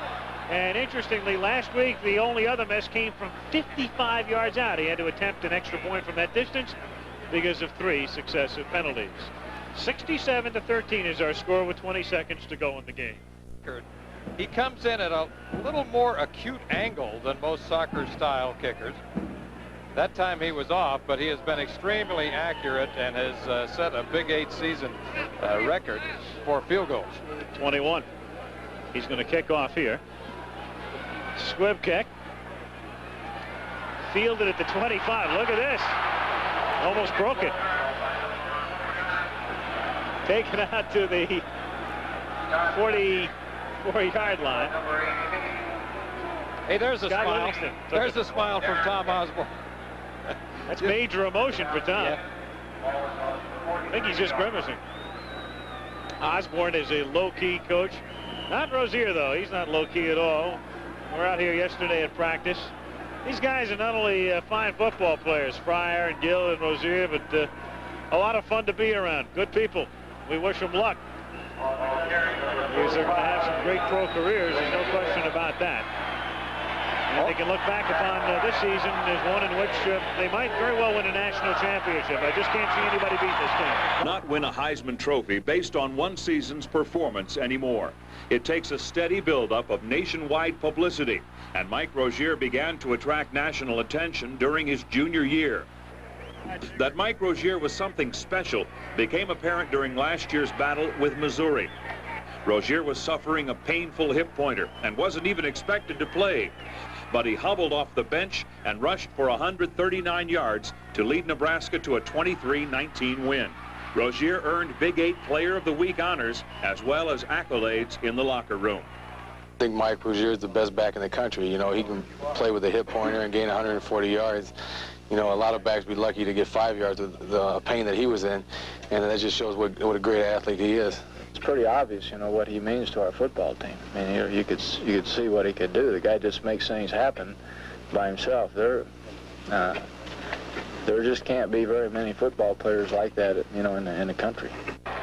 Speaker 11: And interestingly, last week, the only other miss came from 55 yards out. He had to attempt an extra point from that distance because of 3 successive penalties. 67-13 is our score with 20 seconds to go in the game.
Speaker 2: He comes in at a little more acute angle than most soccer-style kickers. That time he was off, but he has been extremely accurate and has set a Big 8 season record for field goals.
Speaker 11: 21. He's going to kick off here. Squib kick. Fielded at the 25. Look at this. Almost broke it. Taken out to the 44-yard line.
Speaker 2: Hey, there's a smile. There's a smile from Tom Osborne.
Speaker 11: That's major emotion for Tom.
Speaker 2: Yeah.
Speaker 11: I think he's just grimacing. Osborne is a low-key coach. Not Rozier, though. He's not low-key at all. We're out here yesterday at practice. These guys are not only fine football players, Fryer and Gill and Rozier, but a lot of fun to be around. Good people. We wish them luck. is they're going to have some great pro careers. There's no question about that. And they can look back upon this season as one in which they might very well win a national championship. I just can't see anybody beat this team.
Speaker 12: Not win a Heisman Trophy based on one season's performance anymore. It takes a steady buildup of nationwide publicity, and Mike Rozier began to attract national attention during his junior year. That Mike Rozier was something special became apparent during last year's battle with Missouri. Rozier was suffering a painful hip pointer and wasn't even expected to play. But he hobbled off the bench and rushed for 139 yards to lead Nebraska to a 23-19 win. Rozier earned Big 8 Player of the Week honors as well as accolades in the locker room.
Speaker 13: I think Mike Rozier is the best back in the country. You know, he can play with a hip pointer and gain 140 yards. You know, a lot of backs be lucky to get 5 yards with the pain that he was in, and that just shows what a great athlete he is.
Speaker 14: It's pretty obvious, you know, what he means to our football team. I mean, you could see what he could do. The guy just makes things happen by himself. There just can't be very many football players like that, you know, in the country.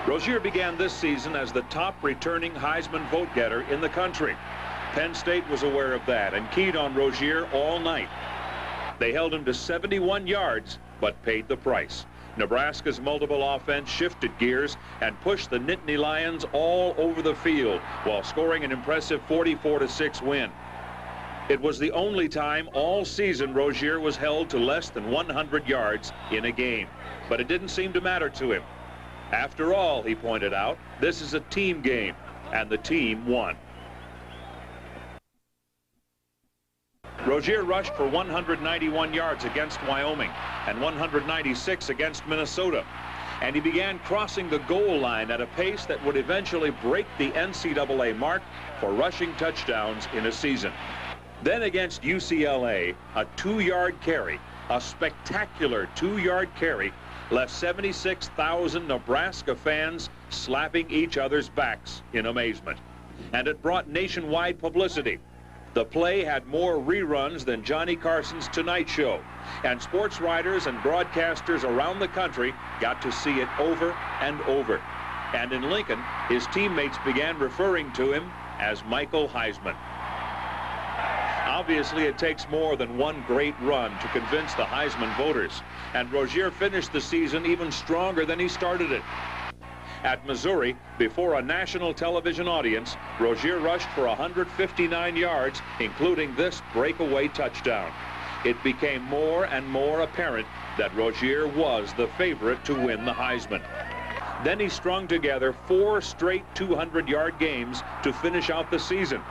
Speaker 12: Rozier began this season as the top returning Heisman vote getter in the country. Penn State was aware of that and keyed on Rozier all night. They held him to 71 yards, but paid the price. Nebraska's multiple offense shifted gears and pushed the Nittany Lions all over the field while scoring an impressive 44-6 win. It was the only time all season Rozier was held to less than 100 yards in a game, but it didn't seem to matter to him. After all, he pointed out, this is a team game, and the team won. Rozier rushed for 191 yards against Wyoming and 196 against Minnesota. And he began crossing the goal line at a pace that would eventually break the NCAA mark for rushing touchdowns in a season. Then against UCLA, a 2-yard carry, a spectacular 2-yard carry, left 76,000 Nebraska fans slapping each other's backs in amazement. And it brought nationwide publicity. The play had more reruns than Johnny Carson's Tonight Show, and sports writers and broadcasters around the country got to see it over and over. And in Lincoln, his teammates began referring to him as Michael Heisman. Obviously, it takes more than one great run to convince the Heisman voters, and Rozier finished the season even stronger than he started it. At Missouri, before a national television audience, Rozier rushed for 159 yards, including this breakaway touchdown. It became more and more apparent that Rozier was the favorite to win the Heisman. Then he strung together 4 straight 200-yard games to finish out the season.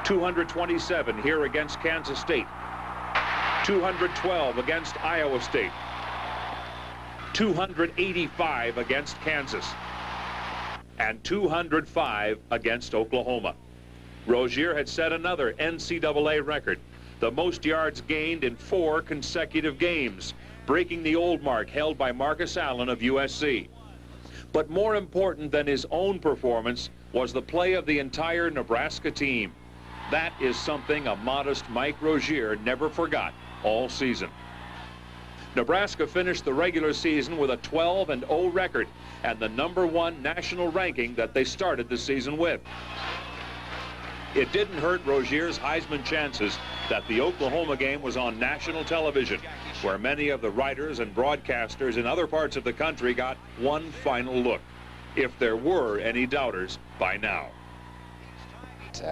Speaker 12: 227 here against Kansas State, 212 against Iowa State, 285 against Kansas, and 205 against Oklahoma. Rozier had set another NCAA record, the most yards gained in 4 consecutive games, breaking the old mark held by Marcus Allen of USC. But more important than his own performance was the play of the entire Nebraska team. That is something a modest Mike Rozier never forgot all season. Nebraska finished the regular season with a 12-0 record and the #1 national ranking that they started the season with. It didn't hurt Rozier's Heisman chances that the Oklahoma game was on national television, where many of the writers and broadcasters in other parts of the country got one final look, if there were any doubters by now.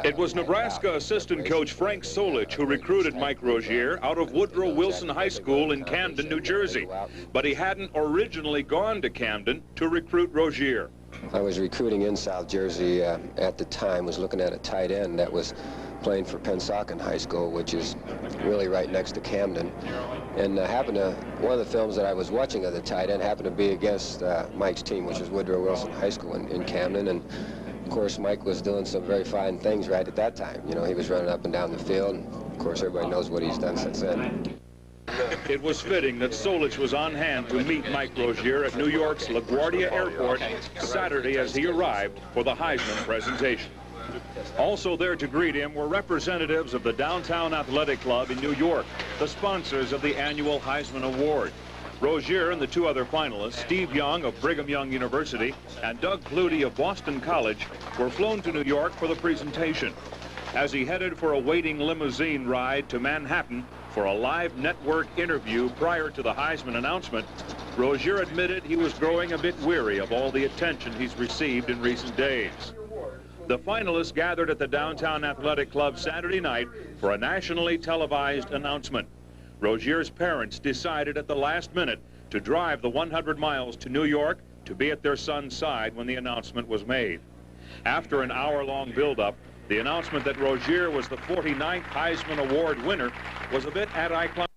Speaker 12: It was Nebraska assistant coach Frank Solich who recruited Mike Rozier out of Woodrow Wilson High School in Camden, New Jersey. But he hadn't originally gone to Camden to recruit Rozier.
Speaker 15: I was recruiting in South Jersey at the time, was looking at a tight end that was playing for Pennsauken High School, which is really right next to Camden. And one of the films that I was watching of the tight end happened to be against Mike's team, which is Woodrow Wilson High School in Camden. And of course, Mike was doing some very fine things right at that time. You know, he was running up and down the field, and of course, everybody knows what he's done since then.
Speaker 12: It was fitting that Solich was on hand to meet Mike Rozier at New York's LaGuardia Airport Saturday as he arrived for the Heisman presentation. Also there to greet him were representatives of the Downtown Athletic Club in New York, the sponsors of the annual Heisman Award. Rozier and the two other finalists, Steve Young of Brigham Young University and Doug Flutie of Boston College, were flown to New York for the presentation. As he headed for a waiting limousine ride to Manhattan for a live network interview prior to the Heisman announcement, Rozier admitted he was growing a bit weary of all the attention he's received in recent days. The finalists gathered at the Downtown Athletic Club Saturday night for a nationally televised announcement. Rozier's parents decided at the last minute to drive the 100 miles to New York to be at their son's side when the announcement was made. After an hour-long build-up, the announcement that Rozier was the 49th Heisman Award winner was a bit anticlimactic.